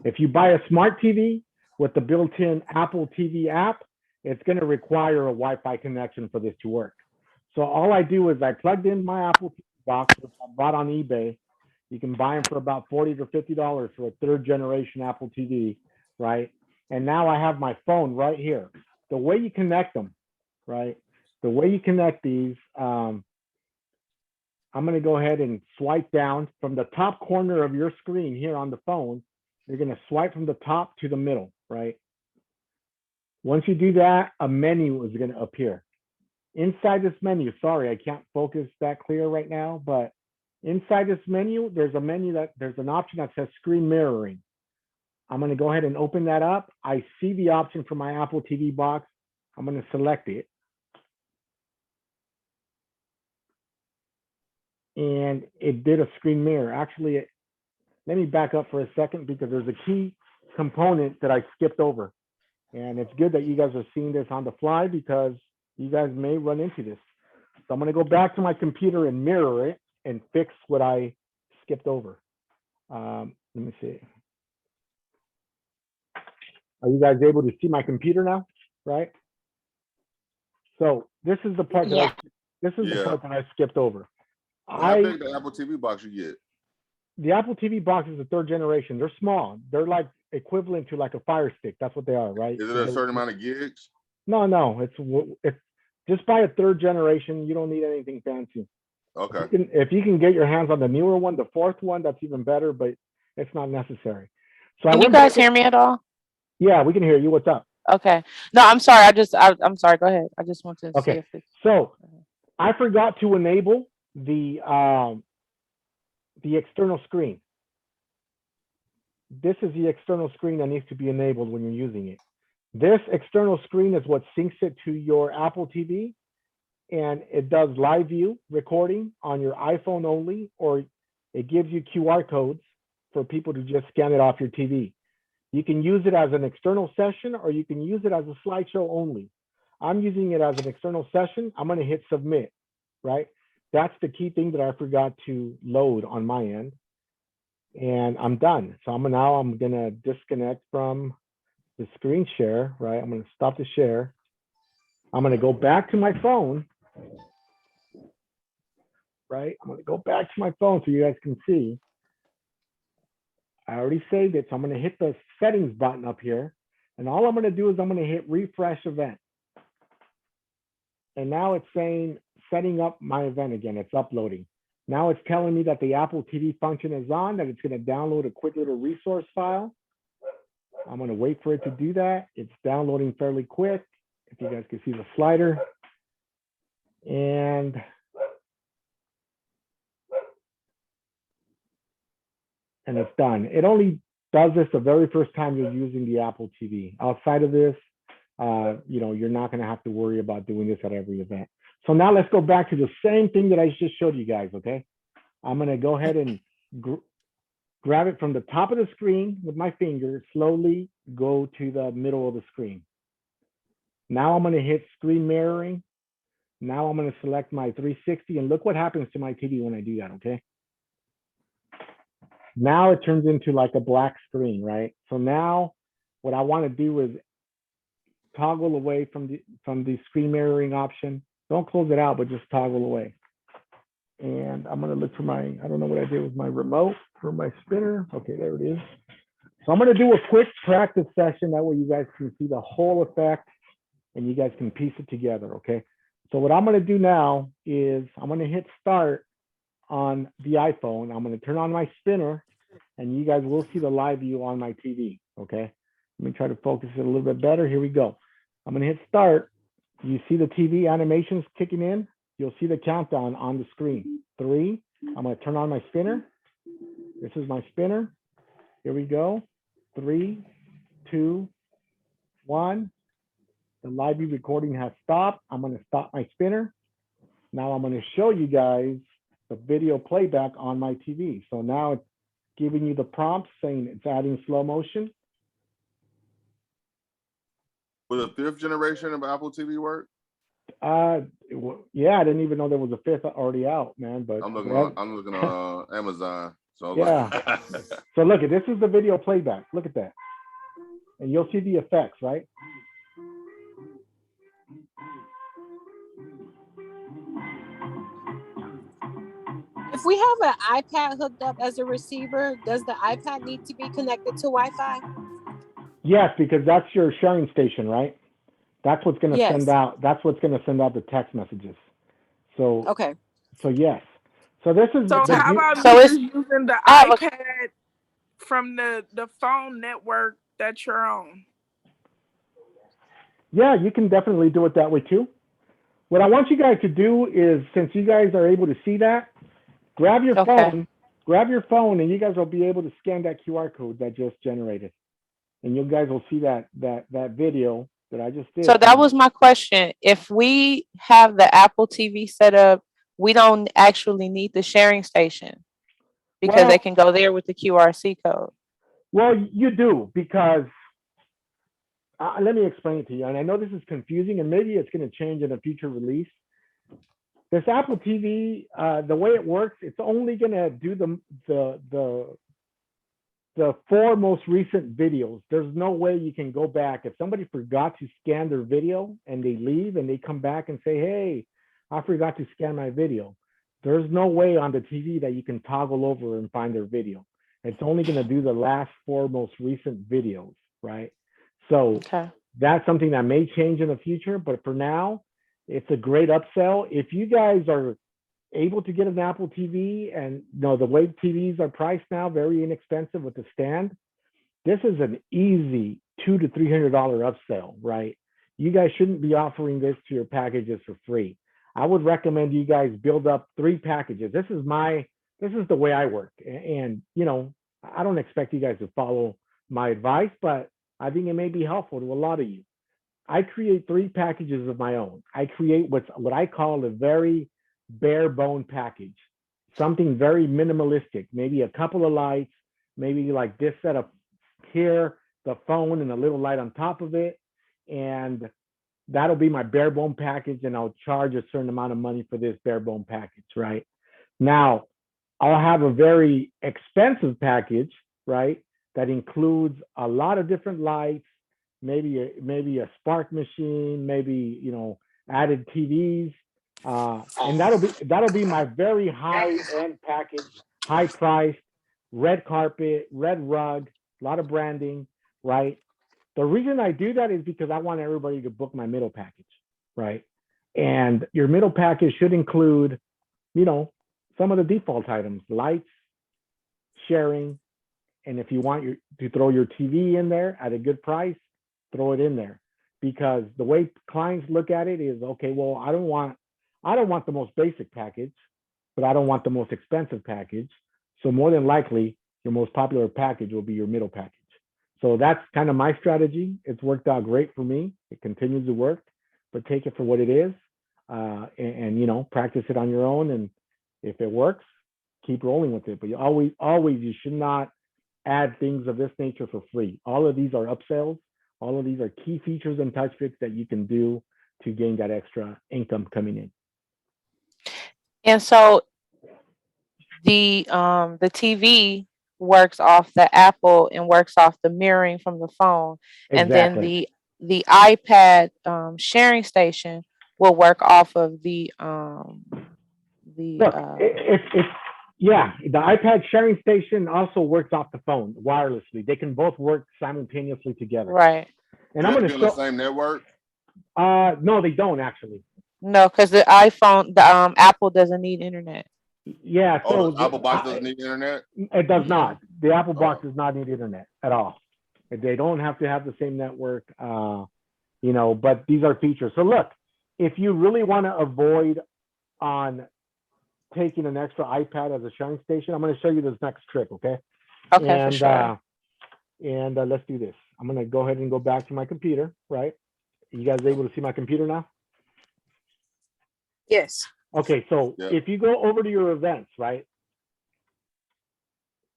If you buy a smart TV with the built-in Apple TV app, it's going to require a Wi-Fi connection for this to work. So all I do is I plugged in my Apple TV box, which I bought on eBay. You can buy them for about $40 to $50 for a third generation Apple TV, right? And now I have my phone right here. The way you connect them, right? The way you connect these, I'm going to go ahead and swipe down from the top corner of your screen here on the phone. You're going to swipe from the top to the middle, right? Once you do that, a menu is going to appear. Inside this menu, sorry, I can't focus that clear right now, but inside this menu, there's an option that says screen mirroring. I'm going to go ahead and open that up. I see the option for my Apple TV box. I'm going to select it. And it did a screen mirror. Actually, let me back up for a second because there's a key component that I skipped over. And it's good that you guys are seeing this on the fly because you guys may run into this. So I'm going to go back to my computer and mirror it and fix what I skipped over. Let me see. Are you guys able to see my computer now? Right? So this is the part that the part that I skipped over. How big the Apple TV box you get? The Apple TV box is the third generation. They're small. They're like equivalent to like a Fire Stick. That's what they are, right? Is it a certain amount of gigs? No. It's just buy a third generation. You don't need anything fancy. Okay. If you can get your hands on the newer one, the fourth one, that's even better. But it's not necessary. So can you guys hear me at all? Yeah, we can hear you. What's up? Okay. No, I'm sorry. I'm sorry. Go ahead. I just want to see if it's. So I forgot to enable the external screen. This is the external screen that needs to be enabled when you're using it. This external screen is what syncs it to your Apple TV, and it does live view recording on your iPhone only, or it gives you QR codes for people to just scan it off your TV. You can use it as an external session, or you can use it as a slideshow only. I'm using it as an external session. I'm going to hit submit, right? That's the key thing that I forgot to load on my end. And I'm done. So I'm going to disconnect from the screen share, right? I'm going to stop the share. I'm going to go back to my phone, right? I'm going to go back to my phone so you guys can see. I already saved it. So I'm going to hit the settings button up here. And all I'm going to do is I'm going to hit refresh event. And now it's saying setting up my event again. It's uploading. Now it's telling me that the Apple TV function is on, that it's going to download a quick little resource file. I'm going to wait for it to do that. It's downloading fairly quick. If you guys can see the slider. And it's done. It only does this the very first time you're using the Apple TV. Outside of this, you're not going to have to worry about doing this at every event. So now let's go back to the same thing that I just showed you guys, okay? I'm going to go ahead and grab it from the top of the screen with my finger, slowly go to the middle of the screen. Now I'm going to hit screen mirroring. Now I'm going to select my 360 and look what happens to my TV when I do that, okay? Now it turns into like a black screen, right? So now what I want to do is toggle away from the screen mirroring option. Don't close it out, but just toggle away. And I'm going to look for I don't know what I did with my remote for my spinner. Okay, there it is. So I'm going to do a quick practice session. That way you guys can see the whole effect and you guys can piece it together, okay? So what I'm going to do now is I'm going to hit start on the iPhone. I'm going to turn on my spinner and you guys will see the live view on my TV, okay? Let me try to focus it a little bit better. Here we go. I'm going to hit start. You see the TV animations kicking in. You'll see the countdown on the screen. 3, I'm going to turn on my spinner. This is my spinner. Here we go. 3, 2, 1. The live view recording has stopped. I'm going to stop my spinner. Now I'm going to show you guys the video playback on my TV. So now it's giving you the prompt saying it's adding slow motion. Will the 5th generation of Apple TV work? Yeah, I didn't even know there was a 5th already out, man. But I'm looking on Amazon. So yeah. So look, this is the video playback. Look at that, and you'll see the effects, right? If we have an iPad hooked up as a receiver, does the iPad need to be connected to Wi-Fi? Yes, because that's your sharing station, right? That's what's going to send out. That's what's going to send out the text messages. So okay. So yes. So this is. So how about using the iPad from the phone network that you're on? Yeah, you can definitely do it that way too. What I want you guys to do is, since you guys are able to see that, grab your phone, and you guys will be able to scan that QR code that just generated, and you guys will see that video that I just did. So that was my question. If we have the Apple TV set up, we don't actually need the sharing station because they can go there with the QRC code. Well, you do, because let me explain it to you. And I know this is confusing, and maybe it's going to change in a future release. This Apple TV, the way it works, it's only going to do the 4 most recent videos. There's no way you can go back. If somebody forgot to scan their video and they leave and they come back and say, hey, I forgot to scan my video, there's no way on the TV that you can toggle over and find their video. It's only going to do the last 4 most recent videos, right? So that's something that may change in the future, but for now, it's a great upsell. If you guys are able to get an Apple TV, and the way TVs are priced now, very inexpensive with the stand, this is an easy $200 to $300 upsell, right? You guys shouldn't be offering this to your packages for free. I would recommend you guys build up 3 packages. This is the way I work, and I don't expect you guys to follow my advice, but I think it may be helpful to a lot of you. I create 3 packages of my own. I create what I call a very bare bone package, something very minimalistic, maybe a couple of lights, maybe like this setup here, the phone and a little light on top of it, and that'll be my bare bone package, and I'll charge a certain amount of money for this bare bone package, right? Now, I'll have a very expensive package, right, that includes a lot of different lights, maybe a spark machine, maybe added TVs, and that'll be my very high end package, high price, red carpet, red rug, a lot of branding, right? The reason I do that is because I want everybody to book my middle package, right? And your middle package should include, some of the default items, lights, sharing, and if you want to throw your TV in there at a good price, throw it in there. Because the way clients look at it is, okay, well, I don't want the most basic package, but I don't want the most expensive package. So more than likely, your most popular package will be your middle package. So that's kind of my strategy. It's worked out great for me. It continues to work, but take it for what it is, and you know, practice it on your own. And if it works, keep rolling with it. But you always, you should not add things of this nature for free. All of these are upsells. All of these are key features in TouchPix that you can do to gain that extra income coming in. And so the TV works off the Apple and works off the mirroring from the phone. And then Exactly. the iPad sharing station will work off of the Look, yeah, the iPad sharing station also works off the phone wirelessly. They can both work simultaneously together. right. And I'm going to on the same network. No, they don't actually. No, because the iPhone, the Apple doesn't need internet. Yeah. Oh, So the Apple box doesn't need internet? It does not. The Apple box does not need internet at all. They don't have to have the same network, you know, but these are features. So look, if you really want to avoid on taking an extra iPad as a sharing station, I'm going to show you this next trick, okay? Okay, And, for sure. And let's do this. I'm going to go ahead and go back to my computer, right? You guys able to see my computer now? Yes. Okay, so if you go over to your events, right?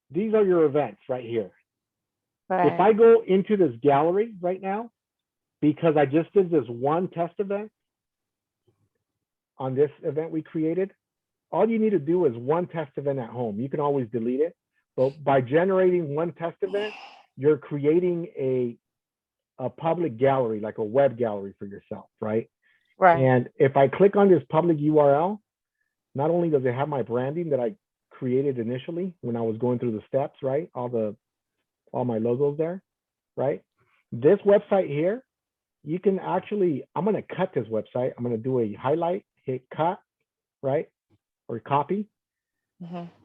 These are your events right here. Right. If I go into this gallery right now, because I just did this one test event on this event we created, all you need to do is one test event at home. You can always delete it, but by generating one test event, you're creating a public gallery, like a web gallery for yourself, right? Right. And if I click on this public URL, not only does it have my branding that I created initially when I was going through the steps, right? All my logos there, right? This website here, you can actually, I'm going to cut this website. I'm going to do a highlight, hit cut, right? Or copy.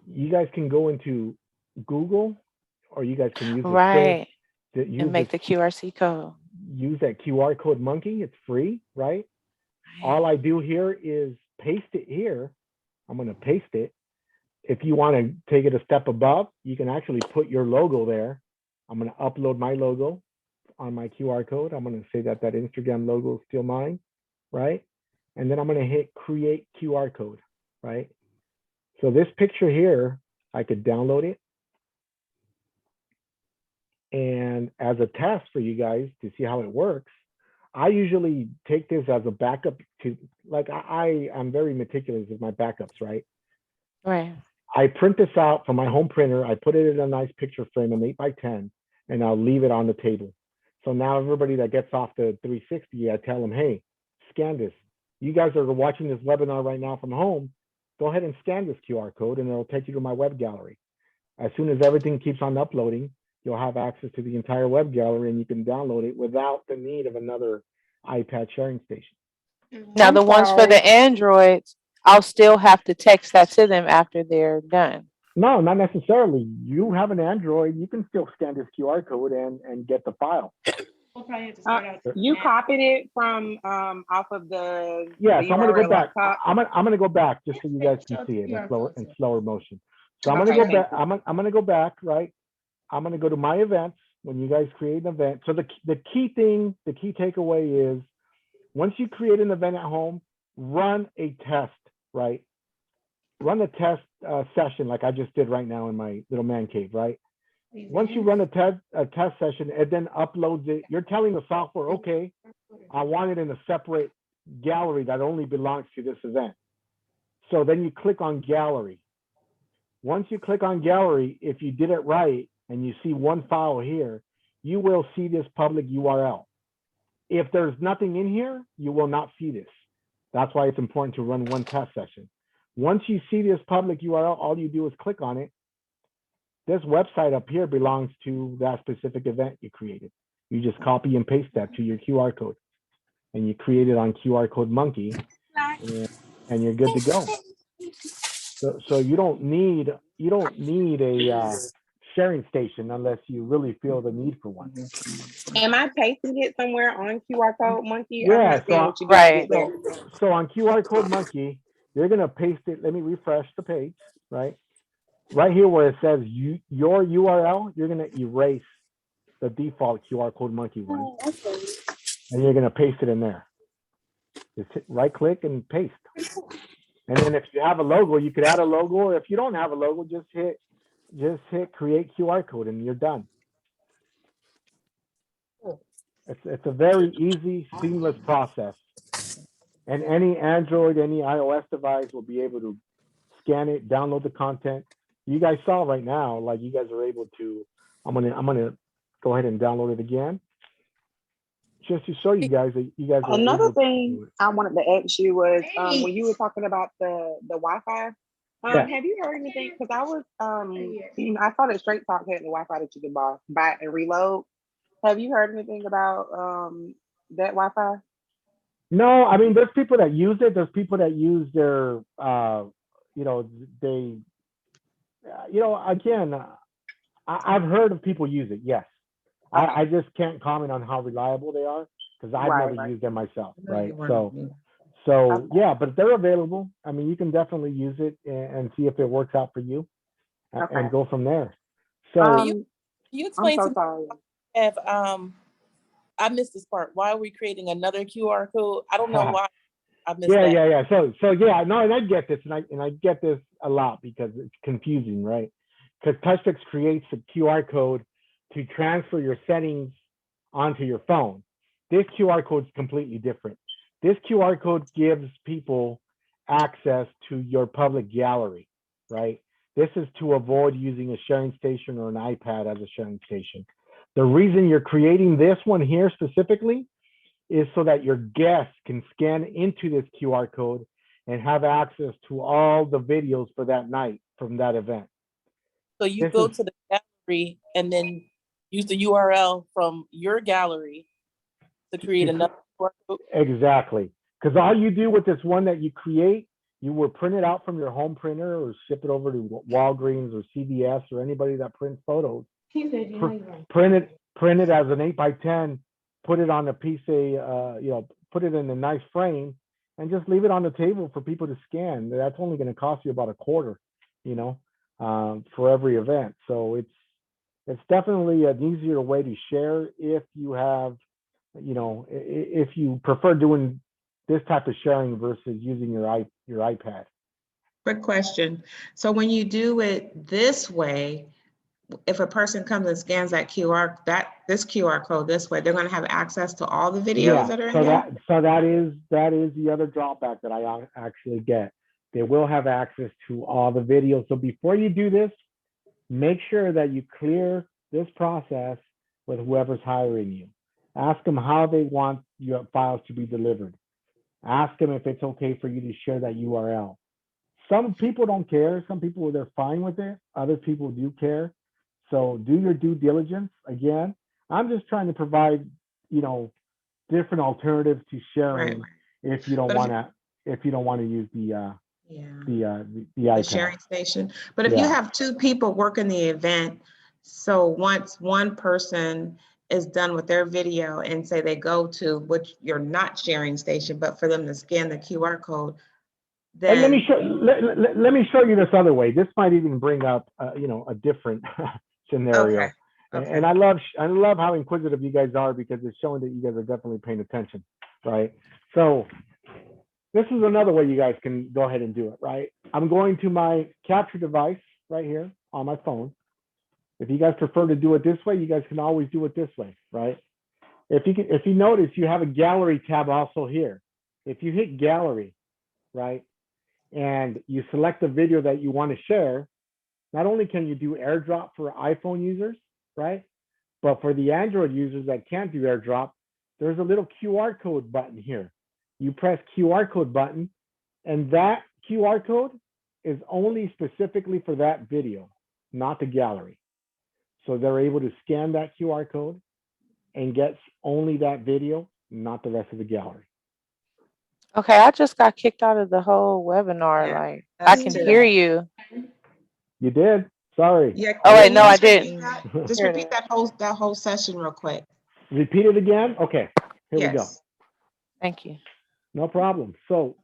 You guys can go into Google, or you guys can use right. and make the QRC code. Use that QR code monkey. It's free, right? All I do here is paste it here. I'm going to paste it. If you want to take it a step above, you can actually put your logo there. I'm going to upload my logo on my QR code. I'm going to say that Instagram logo is still mine, right? And then I'm going to hit create QR code, right? So this picture here, I could download it. And as a test for you guys to see how it works, I usually take this as a backup to, like, I'm very meticulous with my backups, right? Right. I print this out from my home printer. I put it in a nice picture frame, an 8x10, and I'll leave it on the table. So now everybody that gets off the 360, I tell them, hey, scan this. You guys are watching this webinar right now from home. Go ahead and scan this QR code and it'll take you to my web gallery. As soon as everything keeps on uploading, you'll have access to the entire web gallery and you can download it without the need of another iPad sharing station. Now, the ones for the Androids, I'll still have to text that to them after they're done. No, not necessarily. You have an Android, you can still scan this QR code and get the file. You copied it from off of the yeah. So I'm gonna go back. Laptop. I'm gonna go back just so you guys can see it in slower motion. So I'm gonna go back. I'm gonna go back, right? I'm gonna go to my events when you guys create an event. So the key takeaway is once you create an event at home, run a test, right? Run a test session like I just did right now in my little man cave, right? Once you run a test session, it then uploads it. You're telling the software, okay, I want it in a separate gallery that only belongs to this event. So then you click on gallery. Once you click on gallery, if you did it right and you see one file here, you will see this public URL. If there's nothing in here, you will not see this. That's why it's important to run one test session. Once you see this public URL, all you do is click on it. This website up here belongs to that specific event you created. You just copy and paste that to your QR code and you create it on QR code monkey and you're good to go. So you don't need a sharing station unless you really feel the need for one. Am I pasting it somewhere on QR code monkey? Yeah, right. So on QR code monkey, you're gonna paste it. Let me refresh the page, right? right here where it says your URL, you're going to erase the default QR code monkey one, and you're going to paste it in there. Just hit right click and paste. And then if you have a logo, you could add a logo, or if you don't have a logo, just hit create QR code and you're done. It's a very easy, seamless process. And any Android, any iOS device will be able to scan it, download the content. You guys saw right now, like you guys are able to, I'm gonna go ahead and download it again. Just to show you guys that you guys are Another thing I wanted to ask you was when you were talking about the Wi-Fi. Yeah. Have you heard anything? Because I was I saw that Straight Talk had the Wi-Fi that you can buy and reload. Have you heard anything about that Wi-Fi? No, I mean, there's people that use it. There's people that use their, you know, they, you know, again, I've heard of people use it. Yes. Okay. I just can't comment on how reliable they are because I've never used them myself. Right. So yeah, but they're available. I mean, you can definitely use it and see if it works out for you and go from there. So you explain I'm so to sorry. me if I missed this part. Why are we creating another QR code? I don't know why I missed that. Yeah. So yeah, no, and I get this, and I get this a lot because it's confusing, right? Because TouchPix creates a QR code to transfer your settings onto your phone. This QR code is completely different. This QR code gives people access to your public gallery, right? This is to avoid using a sharing station or an iPad as a sharing station. The reason you're creating this one here specifically is so that your guests can scan into this QR code and have access to all the videos for that night from that event. So you go to the gallery and then use the URL from your gallery to create another QR code? Exactly. Because all you do with this one that you create, you will print it out from your home printer or ship it over to Walgreens or CVS or anybody that prints photos. Print it as an 8x10, put it on a piece of, you know, put it in a nice frame and just leave it on the table for people to scan. That's only going to cost you about a quarter, you know, for every event. So it's definitely an easier way to share if you have, you know, if you prefer doing this type of sharing versus using your iPad. Quick question. So when you do it this way, if a person comes and scans that this QR code this way, they're going to have access to all the videos that are in there? So that is the other drawback that I actually get. They will have access to all the videos. So before you do this, make sure that you clear this process with whoever's hiring you. Ask them how they want your files to be delivered. Ask them if it's okay for you to share that URL. Some people don't care. Some people, they're fine with it. Other people do care. So do your due diligence. Again, I'm just trying to provide, you know, different alternatives to sharing if you don't want to use the iPad. Sharing station. But if you have two people working the event, so once one person is done with their video and say they go to which you're not sharing station, but for them to scan the QR code, then and let me show you this other way. This might even bring up you know, a different scenario. Okay. And I love how inquisitive you guys are because it's showing that you guys are definitely paying attention, right? So this is another way you guys can go ahead and do it, right? I'm going to my capture device right here on my phone. If you guys prefer to do it this way, you guys can always do it this way, right? If you notice, you have a gallery tab also here. If you hit gallery, right, and you select the video that you want to share, not only can you do airdrop for iPhone users, right, but for the Android users that can't do airdrop, there's a little QR code button here. You press QR code button, and that QR code is only specifically for that video, not the gallery. So they're able to scan that QR code and get only that video, not the rest of the gallery. Okay, I just got kicked out of the whole webinar. Yeah, like I can hear you. You did? Sorry. Yeah. Oh wait, no, I didn't. Just repeat that whole session real quick. Repeat it again? Okay, here we go. Thank you. No problem. So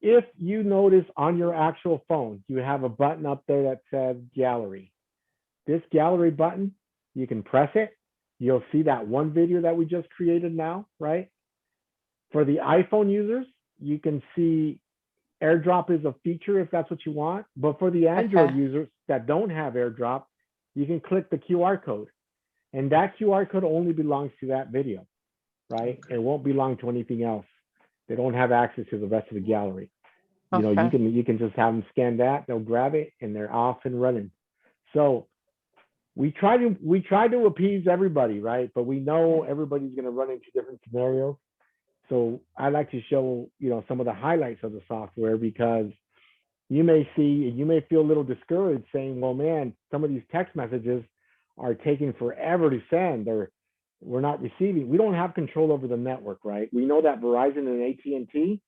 if you notice on your actual phone, you have a button up there that says gallery. This gallery button, you can press it. You'll see that one video that we just created now, right? For the iPhone users, you can see AirDrop is a feature if that's what you want. But for the Android users that don't have AirDrop, you can click the QR code. And that QR code only belongs to that video, right? It won't belong to anything else. They don't have access to the rest of the gallery. You know, you can just have them scan that, they'll grab it, and they're off and running. So we try to appease everybody, right? But we know everybody's going to run into different scenarios. So I like to show, you know, some of the highlights of the software, because you may see and you may feel a little discouraged saying, well, man, some of these text messages are taking forever to send, or we're not receiving. We don't have control over the network, right? We know that Verizon and AT&T,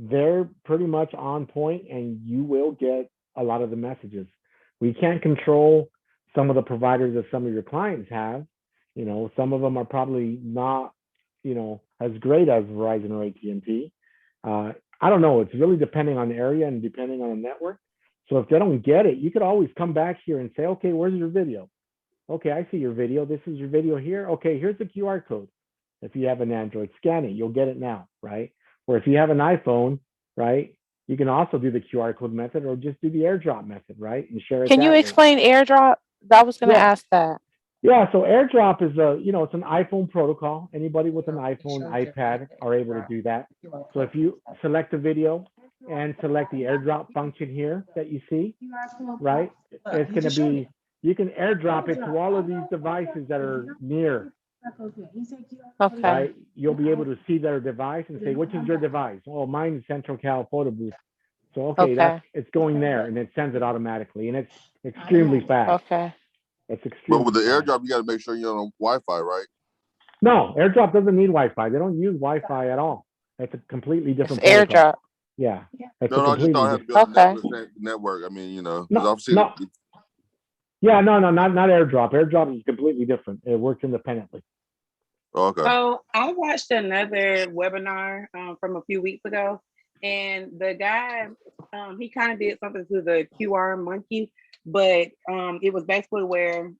they're pretty much on point, and you will get a lot of the messages. We can't control some of the providers that some of your clients have. You know, some of them are probably not, you know, as great as Verizon or AT&T. I don't know. It's really depending on the area and depending on the network. So if they don't get it, you could always come back here and say, okay, where's your video? Okay, I see your video. This is your video here. Okay, here's the QR code. If you have an Android, scan it. You'll get it now, right? Or if you have an iPhone, right, you can also do the QR code method, or just do the AirDrop method, right, and share it. Can you explain AirDrop? I was going to ask that. Yeah, so AirDrop is it's an iPhone protocol. Anybody with an iPhone, iPad are able to do that. So if you select a video and select the AirDrop function here that you see, right, it's going to be, you can AirDrop it to all of these devices that are near. Okay. Right, you'll be able to see their device and say, which is your device? Oh, mine is Central Cal Photo Booth. So okay, it's going there, and it sends it automatically, and it's extremely fast. Okay. But with the AirDrop, you got to make sure you're on Wi-Fi, right? No, AirDrop doesn't need Wi-Fi. They don't use Wi-Fi at all. It's a completely different protocol. AirDrop. Yeah. No, I just don't have to build a network. I mean, you know, because I've seen it. Yeah, no, not AirDrop. AirDrop is completely different. It works independently. Okay. So I watched another webinar from a few weeks ago, and the guy, he kind of did something to the QR monkey, but it was basically where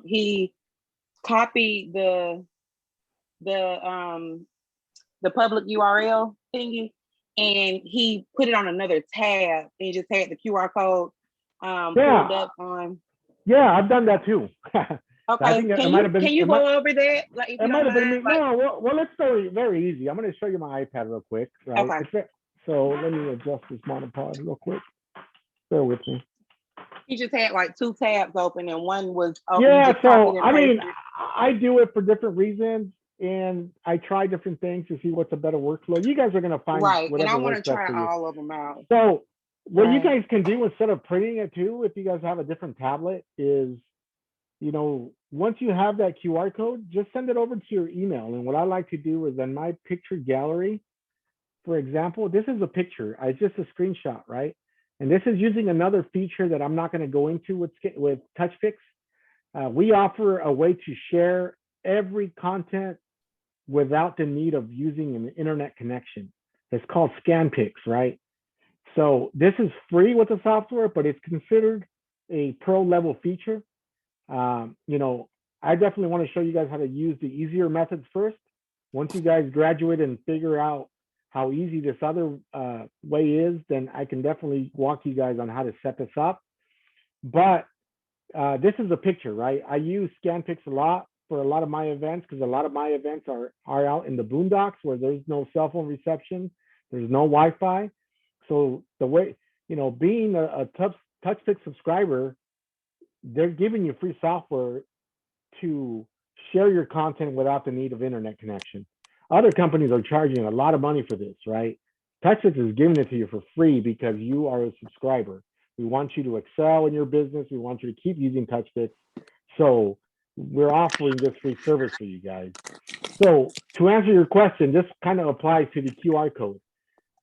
he copied the public URL thingy, and he put it on another tab, and just had the QR code pulled up on. Yeah, I've done that too. Okay, can you go over that? Like, if it might have been me. No, well, it's very easy. I'm going to show you my iPad real quick. Right? Okay. So let me adjust this monopod real quick. Bear with me. He just had like two tabs open, and one was open. Yeah, so I mean, I do it for different reasons, and I try different things to see what's a better workflow. You guys are going to find right, and I want to try all of them out. So what you guys can do instead of printing it too, if you guys have a different tablet, is, you know, once you have that QR code, just send it over to your email. And what I like to do is in my picture gallery, for example, this is a picture. It's just a screenshot, right? And this is using another feature that I'm not going to go into with TouchPix. We offer a way to share every content without the need of using an internet connection. It's called ScanPix, right? So this is free with the software, but it's considered a pro level feature. You know, I definitely want to show you guys how to use the easier methods first. Once you guys graduate and figure out how easy this other way is, then I can definitely walk you guys on how to set this up. But this is a picture, right? I use ScanPix a lot for a lot of my events, because a lot of my events are out in the boondocks where there's no cell phone reception, there's no Wi-Fi. So the way, you know, being a TouchPix subscriber, they're giving you free software to share your content without the need of internet connection. Other companies are charging a lot of money for this, right? TouchPix is giving it to you for free because you are a subscriber. We want you to excel in your business. We want you to keep using TouchPix. So we're offering this free service for you guys. So to answer your question, this kind of applies to the QR code.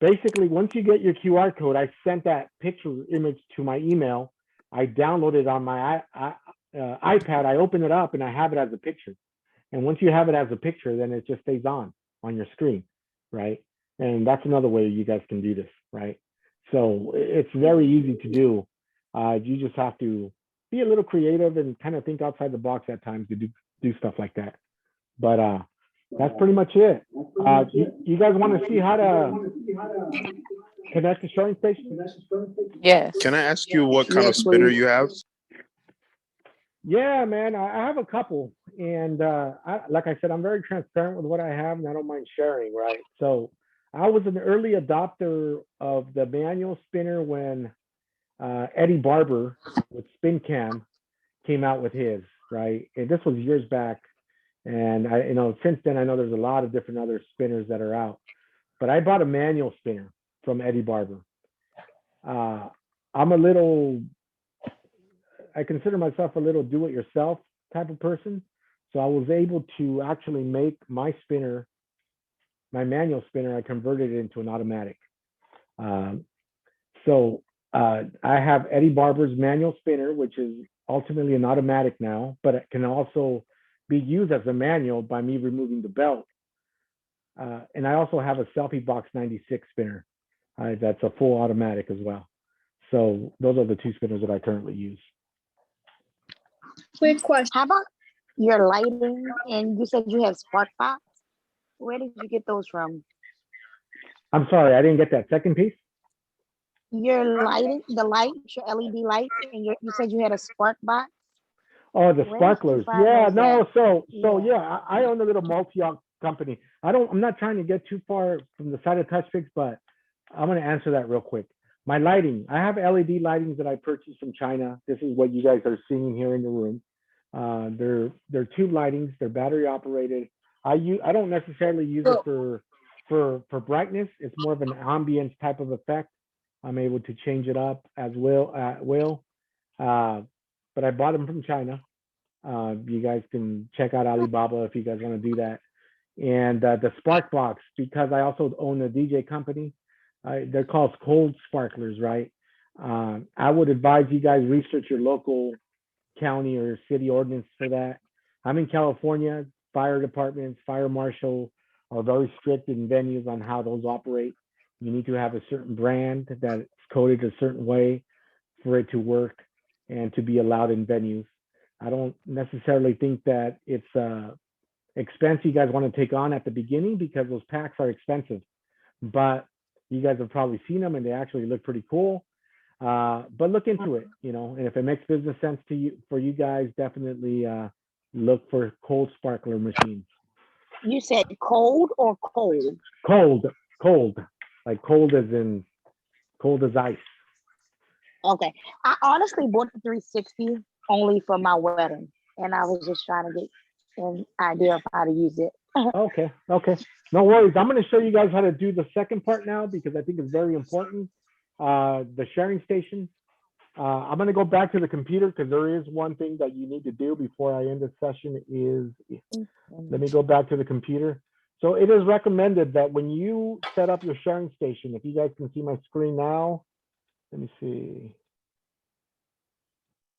Basically, once you get your QR code, I sent that picture image to my email. I download it on my iPad. I open it up and I have it as a picture. And once you have it as a picture, then it just stays on your screen, right? And that's another way you guys can do this, right? So it's very easy to do. You just have to be a little creative and kind of think outside the box at times to do stuff like that. But that's pretty much it. You guys want to see how to connect the sharing station? Yes. Can I ask you what kind of spinner you have? Yeah, man, I have a couple, and like I said, I'm very transparent with what I have, and I don't mind sharing, right? So I was an early adopter of the manual spinner when Eddie Barber with SpinCam came out with his, right? And this was years back, and since then I know there's a lot of different other spinners that are out, but I bought a manual spinner from Eddie Barber. I consider myself a little do-it-yourself type of person. So I was able to actually make my spinner, my manual spinner, I converted it into an automatic. So I have Eddie Barber's manual spinner, which is ultimately an automatic now, but it can also be used as a manual by me removing the belt. And I also have a Selfie Box 96 spinner. That's a full automatic as well. So those are the two spinners that I currently use. Quick question. How about your lighting? And you said you have Spark Box. Where did you get those from? I'm sorry, I didn't get that second piece. Your lighting, your LED lights, and you said you had a Spark Box. Oh, the sparklers. Yeah, no, so yeah, I own a little multi-op company. I'm not trying to get too far from the side of TouchPix, but I'm going to answer that real quick. My lighting, I have LED lightings that I purchased from China. This is what you guys are seeing here in the room. They're tube lightings. They're battery operated. I don't necessarily use it for brightness. It's more of an ambience type of effect. I'm able to change it up as will. But I bought them from China. You guys can check out Alibaba if you guys want to do that. And the Spark Box, because I also own a DJ company, they're called cold sparklers, right? I would advise you guys research your local county or city ordinance for that. I'm in California. Fire departments, fire marshal are very strict in venues on how those operate. You need to have a certain brand that's coded a certain way for it to work and to be allowed in venues. I don't necessarily think that it's expense you guys want to take on at the beginning because those packs are expensive, but you guys have probably seen them and they actually look pretty cool. But look into it, and if it makes business sense for you guys, definitely look for cold sparkler machines. You said cold or cold? Cold, like cold as in cold as ice. Okay, I honestly bought the 360 only for my wedding, and I was just trying to get an idea of how to use it. Okay, no worries. I'm going to show you guys how to do the second part now because I think it's very important. The sharing station. I'm going to go back to the computer because there is one thing that you need to do before I end the session let me go back to the computer. So it is recommended that when you set up your sharing station, if you guys can see my screen now, let me see.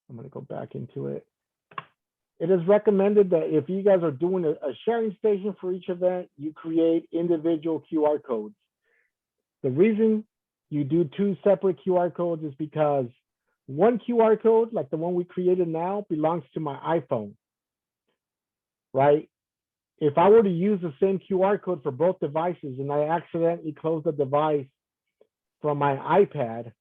I'm going to go back into it. It is recommended that if you guys are doing a sharing station for each event, you create individual QR codes. The reason you do two separate QR codes is because one QR code, like the one we created now, belongs to my iPhone, right? If I were to use the same QR code for both devices and I accidentally close the device from my iPad,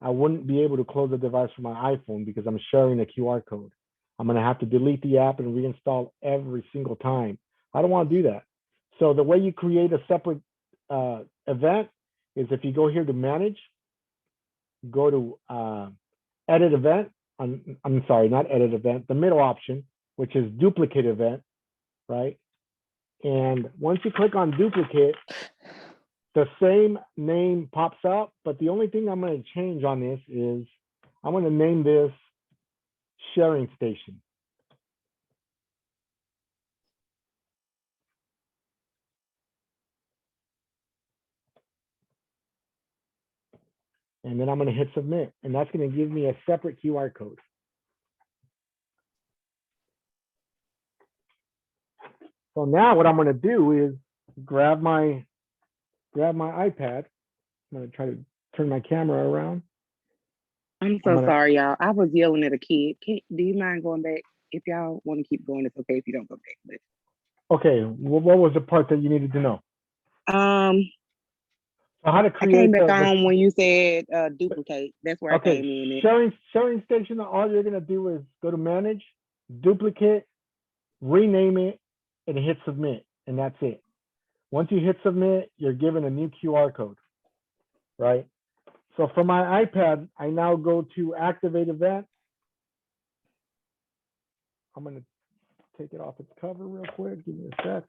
I wouldn't be able to close the device from my iPhone because I'm sharing a QR code. I'm going to have to delete the app and reinstall every single time. I don't want to do that. So the way you create a separate event is if you go here to manage, go to edit event. I'm sorry, not edit event, the middle option, which is duplicate event, right? And once you click on duplicate, the same name pops up, but the only thing I'm going to change on this is I'm going to name this sharing station. And then I'm going to hit submit, and that's going to give me a separate QR code. So now what I'm going to do is grab my grab my iPad. I'm gonna try to turn my camera around. I'm so sorry, y'all. I was yelling at a kid. Do you mind going back? If y'all want to keep going, it's okay if you don't go back. But okay, what was the part that you needed to know? So how to create? I came back on when you said duplicate. That's where I came in. Sharing station. All you're gonna do is go to manage, duplicate, rename it, and hit submit, and that's it. Once you hit submit, you're given a new QR code, right? So for my iPad, I now go to activate event. I'm gonna take it off its cover real quick. Give me a sec.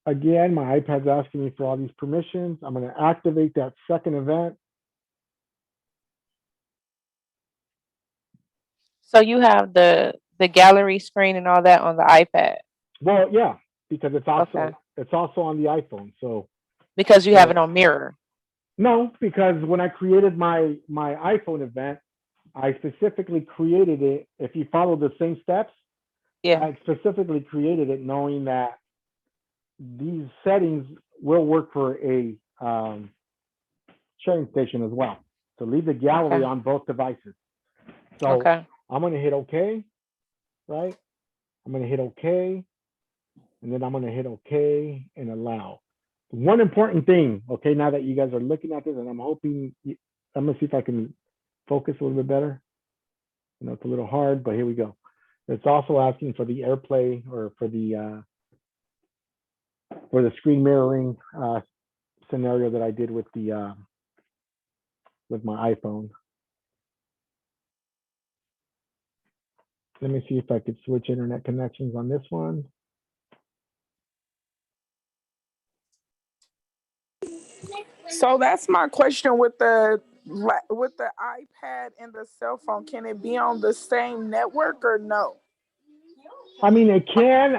Again, my iPad's asking me for all these permissions. I'm gonna activate that second event. So you have the gallery screen and all that on the iPad? Well, yeah, because it's also on the iPhone. So because you have it on mirror? No, because when I created my iPhone event, I specifically created it. If you follow the same steps, I specifically created it knowing that these settings will work for a sharing station as well. So leave the gallery on both devices. So I'm going to hit OK, right? I'm going to hit OK, and then I'm going to hit OK and allow. One important thing, okay, now that you guys are looking at this, and I'm hoping, I'm going to see if I can focus a little bit better. I know it's a little hard, but here we go. It's also asking for the AirPlay or for the screen mirroring scenario that I did with the with my iPhone. Let me see if I could switch internet connections on this one. So that's my question with the iPad and the cell phone. Can it be on the same network or no? I mean, it can.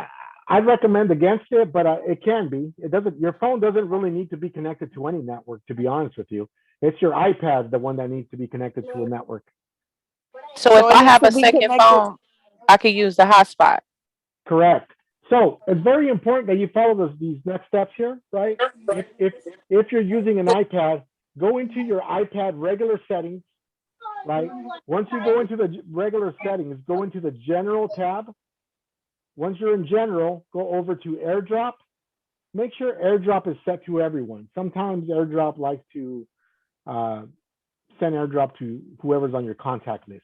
I'd recommend against it, but it can be. It doesn't. Your phone doesn't really need to be connected to any network, to be honest with you. It's your iPad, the one that needs to be connected to a network. So if I have a second phone, I could use the hotspot. Correct. So it's very important that you follow these next steps here, right? If you're using an iPad, go into your iPad regular settings, right? Once you go into the regular settings, go into the general tab. Once you're in general, go over to AirDrop. Make sure AirDrop is set to everyone. Sometimes AirDrop likes to send AirDrop to whoever's on your contact list.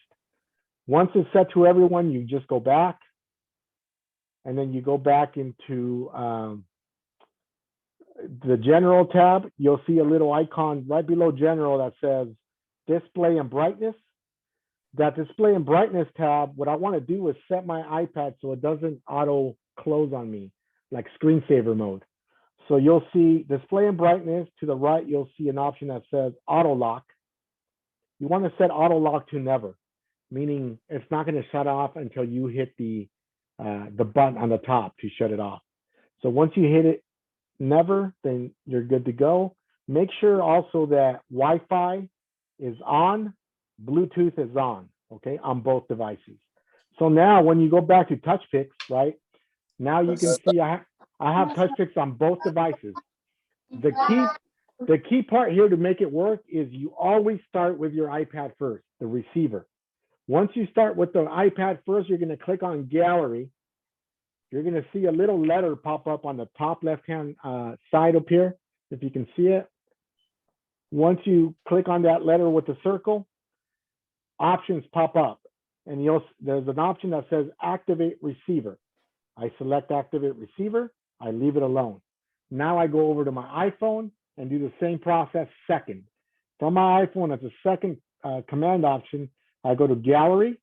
Once it's set to everyone, you just go back, and then you go back into the general tab. You'll see a little icon right below general that says display and brightness. That display and brightness tab, what I want to do is set my iPad so it doesn't auto close on me, like screensaver mode. So you'll see display and brightness. To the right, you'll see an option that says auto lock. You want to set auto lock to never, meaning it's not going to shut off until you hit the button on the top to shut it off. So once you hit it never, then you're good to go. Make sure also that Wi-Fi is on, Bluetooth is on, okay, on both devices. So now when you go back to TouchPix, right, now you can see I have TouchPix on both devices. The key part here to make it work is you always start with your iPad first, the receiver. Once you start with the iPad first, you're going to click on gallery. You're going to see a little letter pop up on the top left-hand side up here, if you can see it. Once you click on that letter with the circle, options pop up, and there's an option that says activate receiver. I select activate receiver. I leave it alone. Now I go over to my iPhone and do the same process second. From my iPhone, as a second command option, I go to gallery,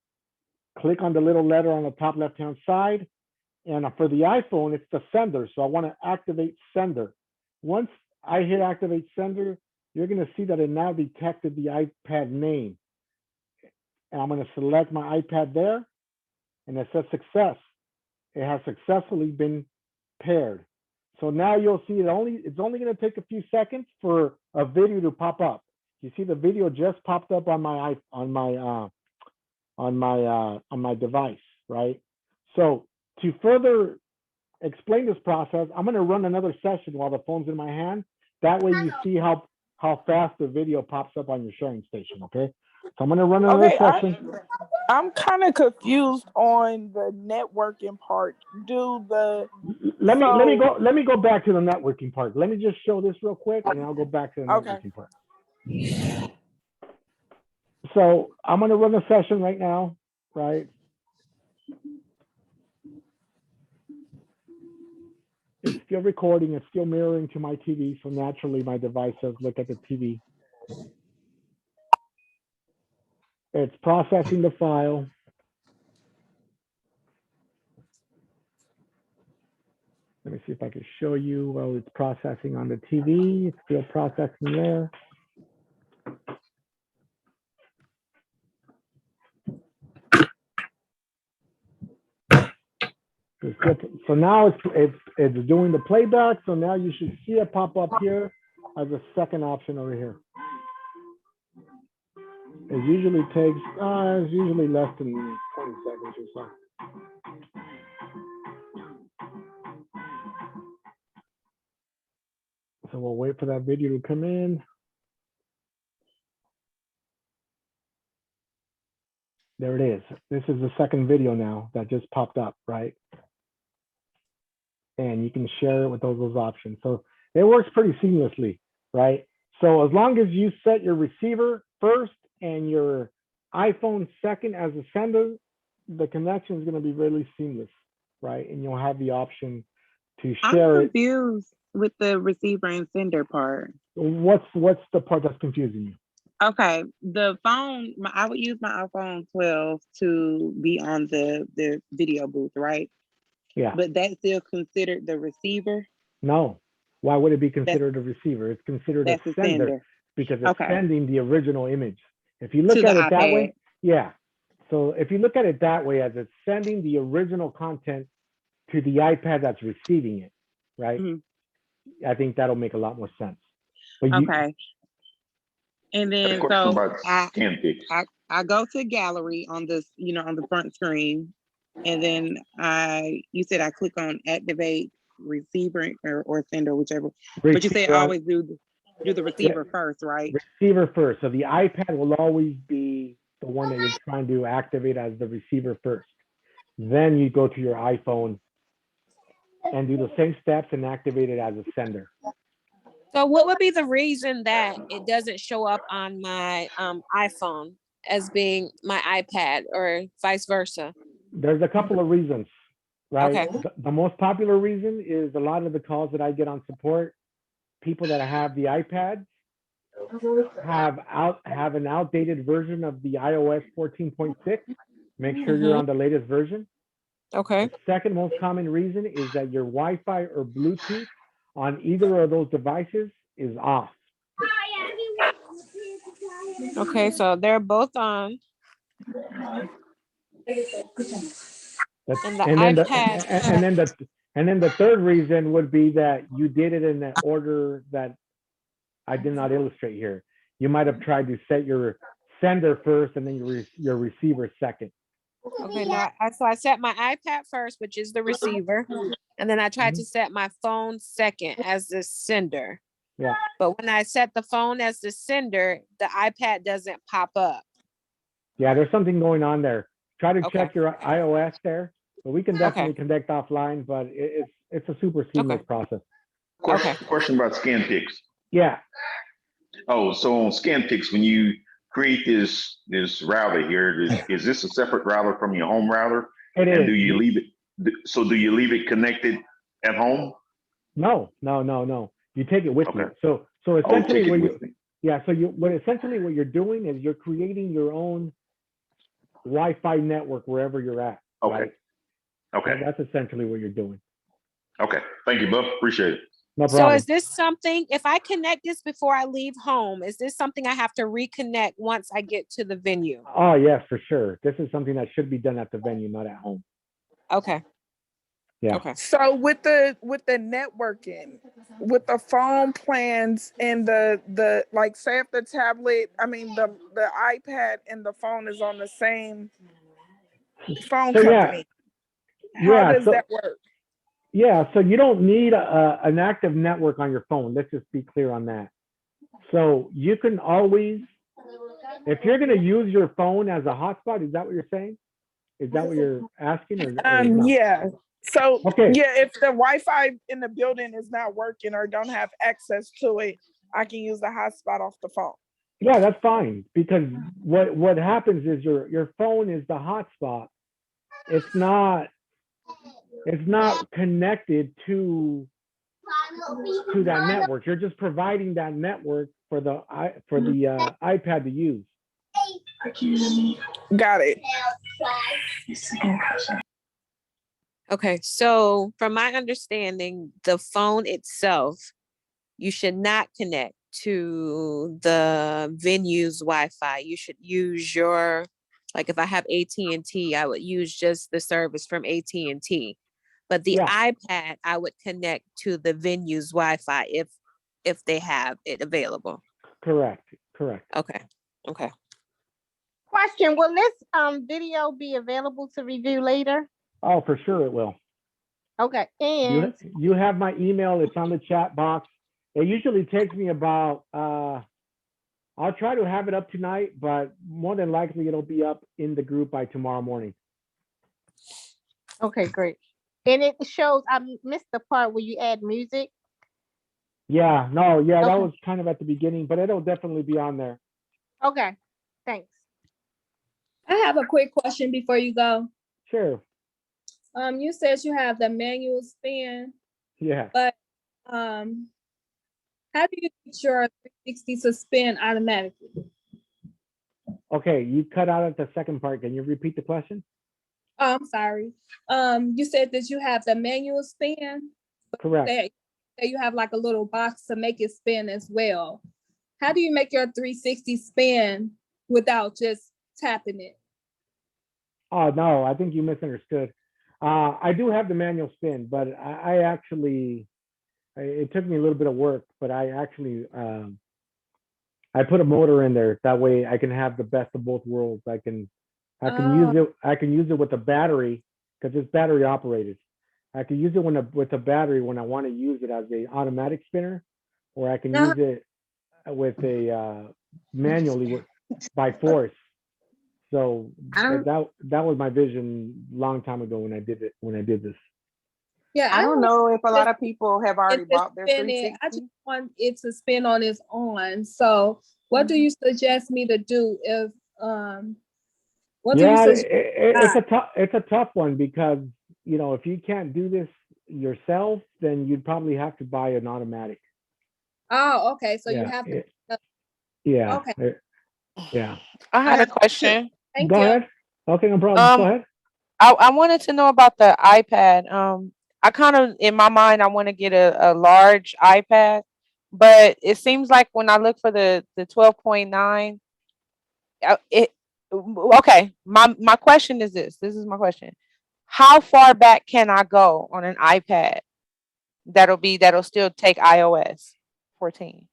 click on the little letter on the top left-hand side, and for the iPhone, it's the sender. So I want to activate sender. Once I hit activate sender, you're going to see that it now detected the iPad name. And I'm going to select my iPad there, and it says success. It has successfully been paired. So now you'll see it's only going to take a few seconds for a video to pop up. You see the video just popped up on my device, right? So to further explain this process. I'm going to run another session while the phone's in my hand. That way you see how fast the video pops up on your sharing station, okay? So I'm going to run another session. I'm kind of confused on the networking part. Let me go back to the networking part. Let me just show this real quick, and I'll go back to the networking part. So I'm going to run a session right now, right? It's still recording. It's still mirroring to my TV. So naturally, my device says, look at the TV. It's processing the file. Let me see if I can show you while it's processing on the TV. It's still processing there. So now it's doing the playback. So now you should see it pop up here as a second option over here. It usually takes, it's usually less than 20 seconds or so. So we'll wait for that video to come in. There it is. This is the second video now that just popped up, right? And you can share it with those options. So it works pretty seamlessly, right? So as long as you set your receiver first and your iPhone second as a sender, the connection is going to be really seamless, right? And you'll have the option to share it. I'm confused with the receiver and sender part. What's the part that's confusing you? Okay, the phone, I would use my iPhone 12 to be on the video booth, right? Yeah. But that's still considered the receiver? No. Why would it be considered a receiver? It's considered a sender because it's sending the original image. If you look at it that way, yeah. So if you look at it that way, as it's sending the original content to the iPad that's receiving it, right? Mm-hmm. I think that'll make a lot more sense. But and then so I go to gallery on this, on the front screen, and then you said I click on activate receiver or sender, whichever. But you said always do the receiver first, right? Receiver first. So the iPad will always be the one that you're trying to activate as the receiver first. Then you go to your iPhone and do the same steps and activate it as a sender. So what would be the reason that it doesn't show up on my iPhone as being my iPad or vice versa? There's a couple of reasons, right? Okay. The most popular reason is a lot of the calls that I get on support, people that have the iPad have an outdated version of the iOS 14.6. Make sure you're on the latest version. Okay. The second most common reason is that your Wi-Fi or Bluetooth on either of those devices is off. Okay, so they're both on. And then the third reason would be that you did it in the order that I did not illustrate here. You might have tried to set your sender first and then your receiver second. Okay, now so I set my iPad first, which is the receiver, and then I tried to set my phone second as the sender. Yeah. But when I set the phone as the sender, the iPad doesn't pop up. Yeah, there's something going on there. Try to check your iOS there, but we can definitely connect offline. But it's a super seamless process. Question about ScanPix. Yeah. Oh, so on ScanPix, when you create this router here, is this a separate router from your home router? It is. Do you leave it? So do you leave it connected at home? No. You take it with you. So essentially, essentially what you're doing is you're creating your own Wi-Fi network wherever you're at. Okay. Right? Okay. So that's essentially what you're doing. Okay. Thank you, Buff. Appreciate it. No problem. So is this something, if I connect this before I leave home, is this something I have to reconnect once I get to the venue? Oh, yes, for sure. This is something that should be done at the venue, not at home. Okay. Yeah. Okay. So with the networking, with the phone plans and the like, say if the tablet, the iPad and the phone is on the same phone company. How does that work? Yeah, so you don't need an active network on your phone. Let's just be clear on that. So you can always, if you're going to use your phone as a hotspot, is that what you're saying? Is that what you're asking, or no? Yeah. So Okay. yeah, if the Wi-Fi in the building is not working or don't have access to it, I can use the hotspot off the phone. Yeah, that's fine, because what happens is your phone is the hotspot. It's not connected to that network. You're just providing that network for the iPad to use. Got it. Okay, so from my understanding, the phone itself, you should not connect to the venue's Wi-Fi. You should use your, like if I have AT&T, I would use just the service from AT&T. But the iPad, I would connect to the venue's Wi-Fi if they have it available. Correct. Okay. Question, will this video be available to review later? Oh, for sure it will. Okay, and You have my email. It's on the chat box. It usually takes me about, I'll try to have it up tonight, but more than likely it'll be up in the group by tomorrow morning. okay, great. And it shows, I missed the part where you add music. Yeah, no, yeah, that was kind of at the beginning, but it'll definitely be on there. Okay, thanks. I have a quick question before you go. Sure. You said you have the manual spin. Yeah. But how do you get your 360 to spin automatically? Okay, you cut out at the second part. Can you repeat the question? Oh, I'm sorry. You said that you have the manual spin. Correct. That you have like a little box to make it spin as well. How do you make your 360 spin without just tapping it? Oh, no, I think you misunderstood. I do have the manual spin, but I actually, it took me a little bit of work, but I actually, I put a motor in there. That way I can have the best of both worlds. I can use it with a battery, because it's battery operated. I can use it with a battery when I want to use it as a automatic spinner, or I can use it with a manually by force. So that was my vision long time ago when I did this. Yeah, I don't know if a lot of people have already bought their 360. I just want it to spin on its own. So what do you suggest me to do if it's a tough one, because if you can't do this yourself, then you'd probably have to buy an automatic. Oh, okay. So you have to. Yeah. Okay. Yeah. I had a question. Thank Go you. ahead. Okay, no problem. Go ahead. I wanted to know about the iPad. I kind of, in my mind, I want to get a large iPad, but it seems like when I look for the 12.9, okay. My question is this. This is my question. How far back can I go on an iPad that'll still take iOS 14?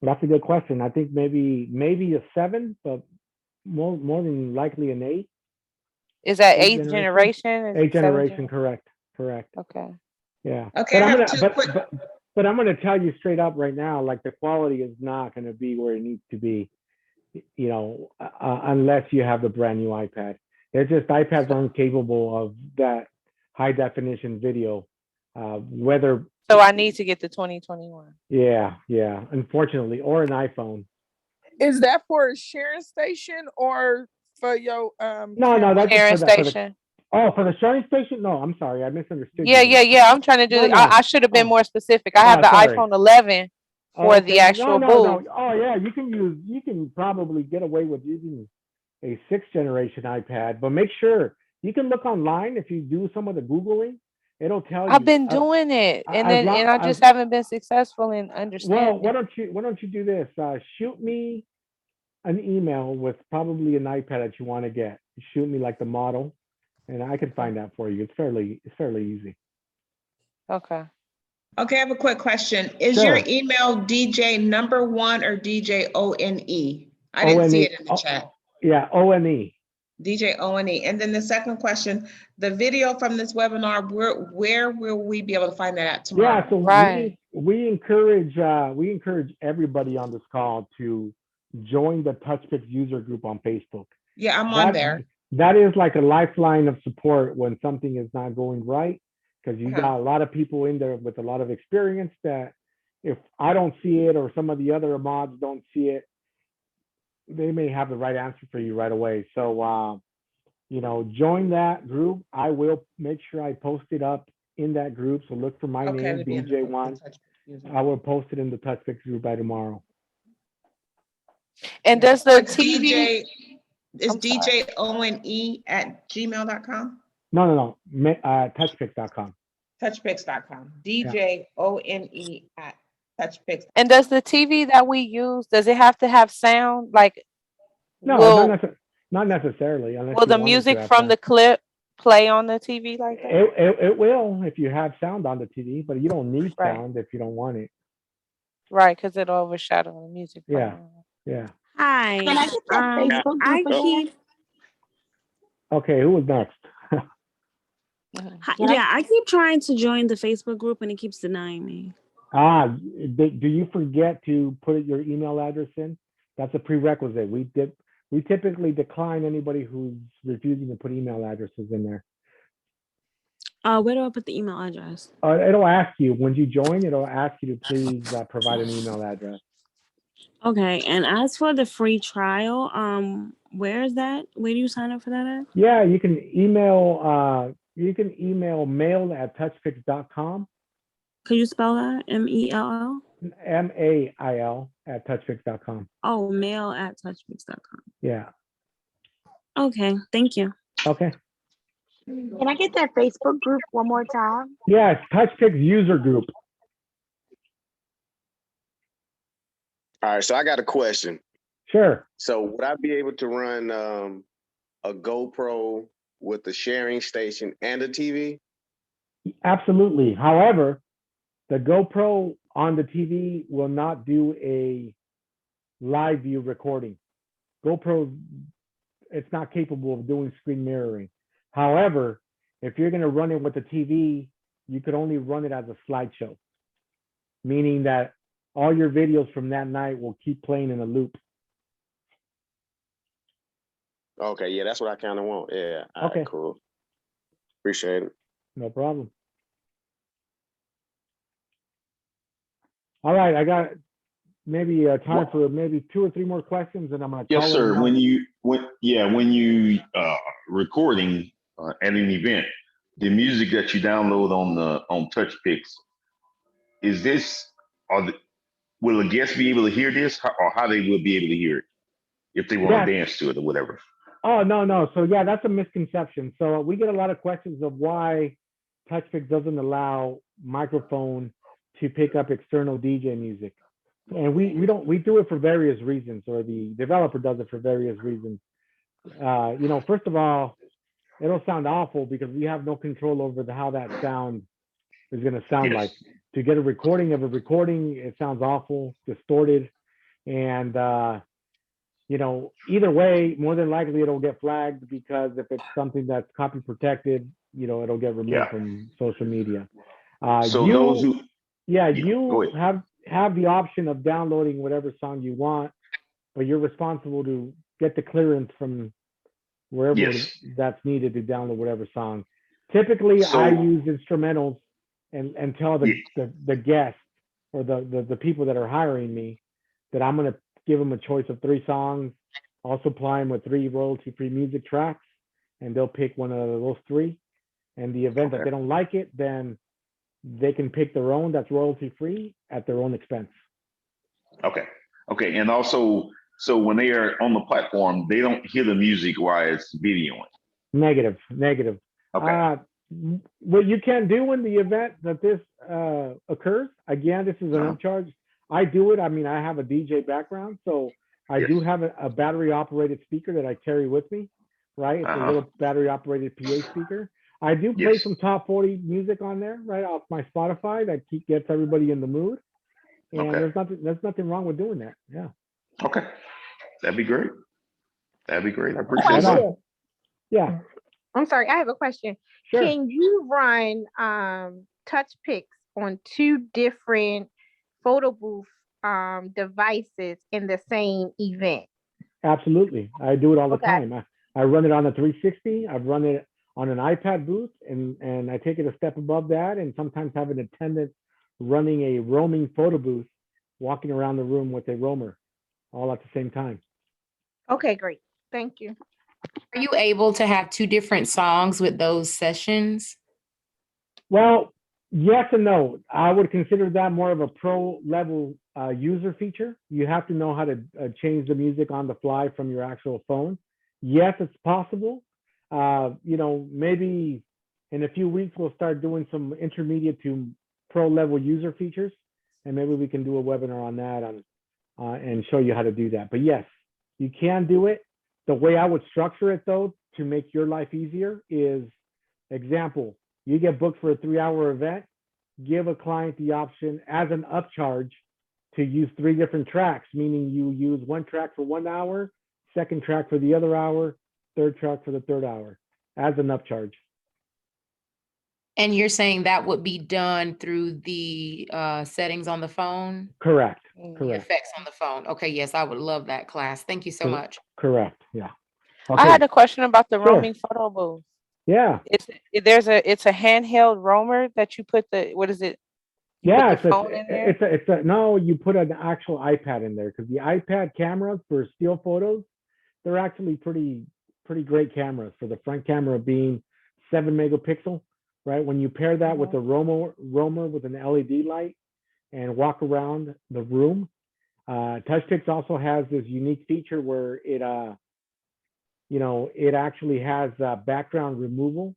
That's a good question. I think maybe a 7, but more than likely an 8. Is that 8th generation? 8th generation, correct. Okay. Yeah. Okay. But I'm gonna tell you straight up right now, like the quality is not gonna be where it needs to be, unless you have the brand new iPad. It's just iPads aren't capable of that high definition video. So I need to get the 2021. Yeah, unfortunately, or an iPhone. Is that for a sharing station or for your No, that's sharing station. For the sharing station? No, I'm sorry, I misunderstood. Yeah. I'm trying to do it. I should have been more specific. I have the iPhone 11 for the actual booth. Oh yeah, you can probably get away with using a 6th generation iPad, but make sure you can look online. If you do some of the Googling, it'll tell you. I've been doing it, and I just haven't been successful in understanding. Well, why don't you do this? Shoot me an email with probably an iPad that you want to get. Shoot me like the model, and I can find that for you. It's fairly easy. Okay. Okay, I have a quick question. Is your email DJ1 or DJ ONE? I didn't see it in the chat. Yeah, ONE. DJ O&E. And then the second question, the video from this webinar, where will we be able to find that at tomorrow? Yeah, so we encourage everybody on this call to join the TouchPix user group on Facebook. Yeah, I'm on there. That is like a lifeline of support when something is not going right, because you got a lot of people in there with a lot of experience that if I don't see it or some of the other mods don't see it, they may have the right answer for you right away. So, you know, join that group. I will make sure I post it up in that group. So look for my name, BJ1. I will post it in the TouchPix group by tomorrow. And does the TV... Is DJ O&E at gmail.com? No. TouchPix.com. TouchPix.com. DJ O&E at TouchPix. And does the TV that we use, does it have to have sound? Like, no, not necessarily. Will the music from the clip play on the TV like that? It will if you have sound on the TV, but you don't need sound if you don't want it. Right, because it'll overshadow the music. Yeah. Hi. Can I get that Facebook group again? Okay, who was next? I keep trying to join the Facebook group and it keeps denying me. Do you forget to put your email address in? That's a prerequisite. We typically decline anybody who's refusing to put email addresses in there. Where do I put the email address? It'll ask you when you join. It'll ask you to please provide an email address. Okay, and as for the free trial, where is that? Where do you sign up for that at? Yeah, you can email mail@touchpix.com. Could you spell that? MELL? MAIL at touchpix.com. Oh, mail@touchpix.com. Yeah. Okay, thank you. Okay. Can I get that Facebook group one more time? Yeah, it's TouchPix user group. All right, so I got a question. Sure. So would I be able to run a GoPro with the sharing station and a TV? Absolutely. However, the GoPro on the TV will not do a live view recording. GoPro, it's not capable of doing screen mirroring. However, if you're going to run it with the TV, you could only run it as a slideshow, meaning that all your videos from that night will keep playing in a loop. Okay, yeah, that's what I kind of want. Yeah. All Okay. right, cool. Appreciate it. No problem. All right, I got maybe time for maybe 2 or 3 more questions, and I'm going to call Yes, sir. it. When you recording at an event, the music that you download on TouchPix, is this will a guest be able to hear this, or how they will be able to hear it if they want to dance to it or whatever? Oh, no. So yeah, that's a misconception. So we get a lot of questions of why TouchPix doesn't allow microphone to pick up external DJ music. And we do it for various reasons, or the developer does it for various reasons. First of all, it'll sound awful because we have no control over how that sound is going to sound like. To get a recording of a recording, it sounds awful, distorted, and either way, more than likely it'll get flagged, because if it's something that's copy protected, it'll get removed from social media. So those who you have the option of downloading whatever song you want, but you're responsible to get the clearance from wherever that's needed to download whatever song. Typically, I use instrumentals and tell the guest or the people that are hiring me that I'm going to give them a choice of 3 songs. I'll supply them with 3 royalty-free music tracks, and they'll pick one of those 3. And the event that they don't like it, then they can pick their own that's royalty-free at their own expense. Okay. And also, so when they are on the platform, they don't hear the music while it's videoing. Negative. Okay. What you can do in the event that this occurs, again, this is an upcharge. I do it. I mean, I have a DJ background, so I do have a battery operated speaker that I carry with me, right? It's a little battery operated PA speaker. I do play some top 40 music on there, right, off my Spotify that gets everybody in the mood. And there's nothing wrong with doing that. Yeah. Okay. That'd be great. I appreciate it. Yeah. I'm sorry, I have a question. Sure. Can you run TouchPix on 2 different photo booth devices in the same event? Absolutely. I do it all the Okay. time. I run it on a 360. I've run it on an iPad booth, and I take it a step above that, and sometimes have an attendant running a roaming photo booth, walking around the room with a roamer, all at the same time. Okay, great. Thank you. Are you able to have 2 different songs with those sessions? Well, yes and no. I would consider that more of a pro level user feature. You have to know how to change the music on the fly from your actual phone. Yes, it's possible. Maybe in a few weeks we'll start doing some intermediate to pro level user features, and maybe we can do a webinar on that and show you how to do that. But yes, you can do it. The way I would structure it though, to make your life easier, is example, you get booked for a 3-hour event, give a client the option as an upcharge to use 3 different tracks, meaning you use 1 track for 1 hour, 2nd track for the other hour, 3rd track for the 3rd hour as an upcharge. And you're saying that would be done through the settings on the phone? Correct. The Correct. effects on the phone. Okay, yes, I would love that class. Thank you so much. Correct. Yeah. I had a question about the Sure. roaming photo booth. Yeah. It's a handheld roamer that you put what is it? You Yeah, put the phone in there? no, you put an actual iPad in there, because the iPad cameras for still photos, they're actually pretty great cameras. For the front camera being 7 megapixel, right? When you pair that with the roamer with an LED light and walk around the room, TouchPix also has this unique feature where it actually has background removal,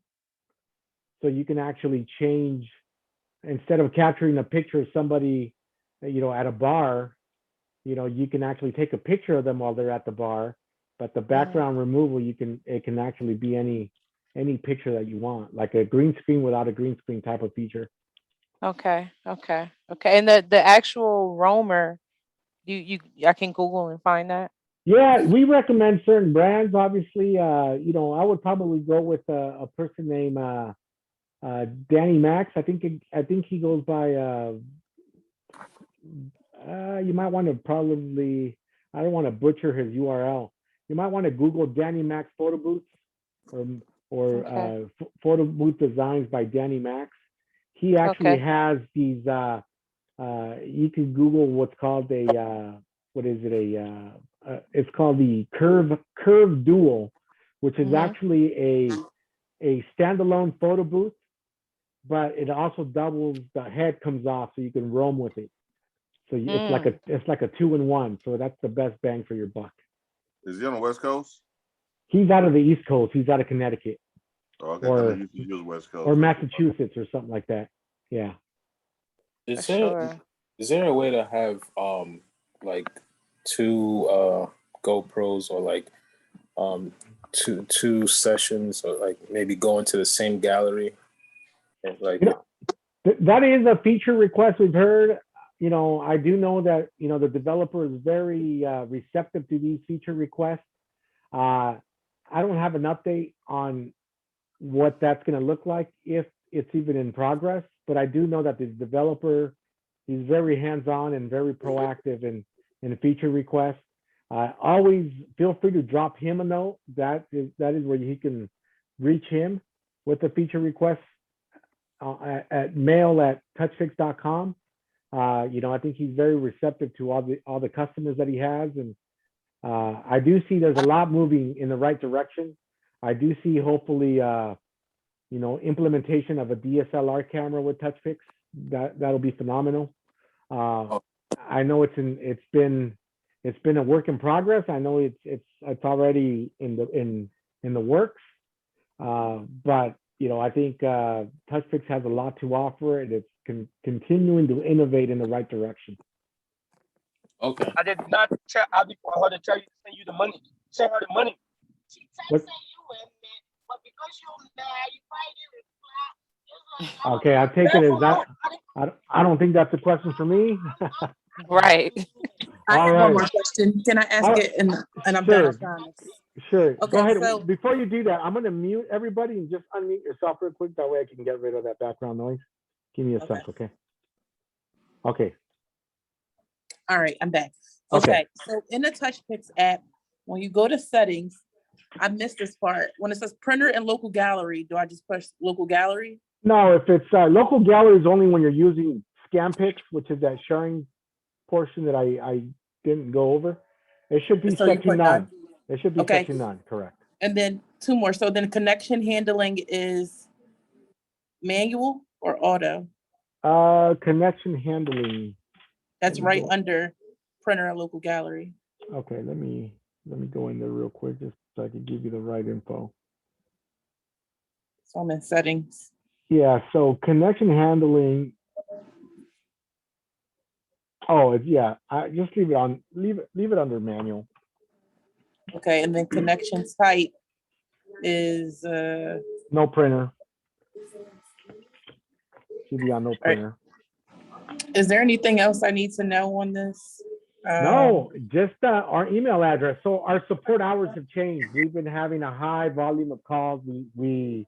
so you can actually change. Instead of capturing a picture of somebody, at a bar, you can actually take a picture of them while they're at the bar, but the background removal, it can actually be any picture that you want, like a green screen without a green screen type of feature. Okay. And the actual roamer, I can Google and find that. Yeah, we recommend certain brands. Obviously, I would probably go with a person named Danny Max. I think he goes by. You might want to probably. I don't want to butcher his URL. You might want to Google Danny Max photo booths or photo booth designs by Danny Max. He actually has these. You can Google what's called it's called the Curve Dual, which is actually a standalone photo booth, but it also doubles. The head comes off, so you can roam with it. So it's like a 2-in-1. So that's the best bang for your buck. Is he on the West Coast? He's out of the East Coast. He's out of Connecticut. Oh, okay. Use West Coast. Or Massachusetts or something like that. Yeah. Is there a way to have like 2 GoPros or like two sessions, or like maybe go into the same gallery? And like that is a feature request we've heard. I do know that the developer is very receptive to these feature requests. I don't have an update on what that's going to look like, if it's even in progress, but I do know that the developer, he's very hands-on and very proactive in feature requests. Always feel free to drop him a note. That is where he can reach him with the feature requests at mail@touchpix.com. I think he's very receptive to all the customers that he has, and I do see there's a lot moving in the right direction. I do see hopefully implementation of a DSLR camera with TouchPix. That'll be phenomenal. I know it's been a work in progress. I know it's already in the works, but I think TouchPix has a lot to offer, and it's continuing to innovate in the right direction. Okay. I did not tell. I want her to tell you to send you the money. Send her the money. Okay, I take it as that. I don't think that's a question for me. Right. I All have right. one more question. Can I ask it? And I'm done, I promise. Sure. Go Okay, ahead. so Before you do that, I'm going to mute everybody and just unmute yourself real quick. That way I can get rid of that background noise. Give me a sec, okay? Okay. all right, I'm back. Okay. Okay, so in the TouchPix app, when you go to settings, I missed this part. When it says printer and local gallery, do I just push local gallery? No, if it's local gallery is only when you're using ScanPix, which is that sharing portion that I didn't go over. It should be So you set to put none. none. It should be Okay. set to none, correct. And then two more. So then connection handling is manual or auto? Connection handling. That's Let me right go. under printer and local gallery. Okay, let me go in there real quick just so I can give you the right info. So I'm in settings. Yeah, so connection handling. Oh, yeah. I just leave it under manual. Okay, and then connection type is No printer. Should be on no printer. Is there anything else I need to know on this? No, just our email address. So our support hours have changed. We've been having a high volume of calls. We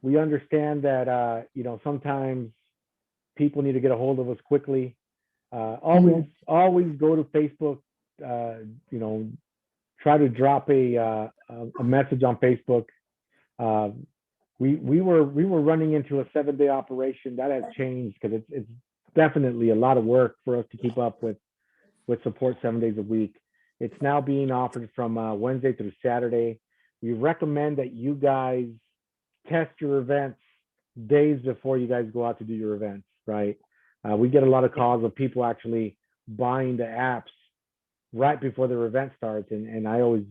understand that you know, sometimes people need to get a hold of us quickly. Always go to Facebook. You know, try to drop a message on Facebook. We were running into a 7-day operation that has changed because it's definitely a lot of work for us to keep up with support 7 days a week. It's now being offered from Wednesday through Saturday. We recommend that you guys test your events days before you guys go out to do your events, right? We get a lot of calls of people actually buying the apps right before their event starts, and I always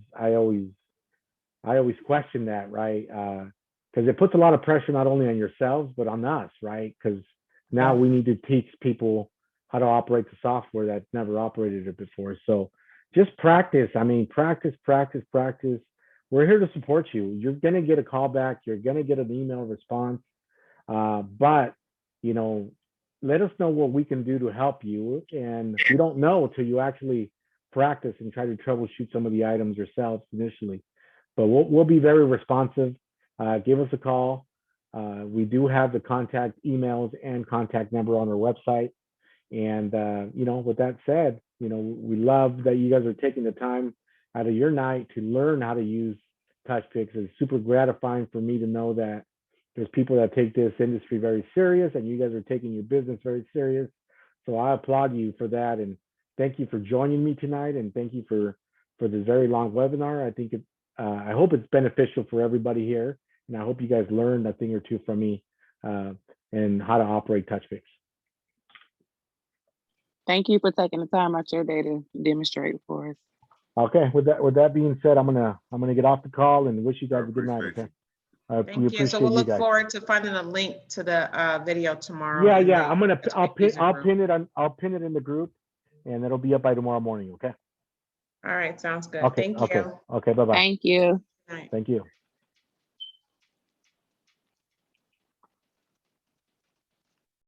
question that, right? Because it puts a lot of pressure not only on yourselves but on us, right? Because now we need to teach people how to operate the software that's never operated it before. So just practice. I mean, practice. We're here to support you. You're gonna get a call back. You're gonna get an email response. But you know, let us know what we can do to help you. And you don't know till you actually practice and try to troubleshoot some of the items yourselves initially. But we'll be very responsive. Give us a call. We do have the contact emails and contact number on our website. And you know, with that said, you know, we love that you guys are taking the time out of your night to learn how to use TouchPix. It's super gratifying for me to know that there's people that take this industry very serious, and you guys are taking your business very serious. So I applaud you for that, and thank you for joining me tonight, and thank you for this very long webinar. I think I hope it's beneficial for everybody here, and I hope you guys learned a thing or two from me and how to operate TouchPix. Thank you for taking the time out your day to demonstrate for us. Okay, with that being said, I'm gonna get off the call and wish you guys a good night. Okay. Thank you. So we'll look forward to finding a link to the video tomorrow. Yeah. I'll pin it in the group, and it'll be up by tomorrow morning. Okay. All right, sounds good. Okay. Thank you. Okay. Bye bye. Thank you. Thank you.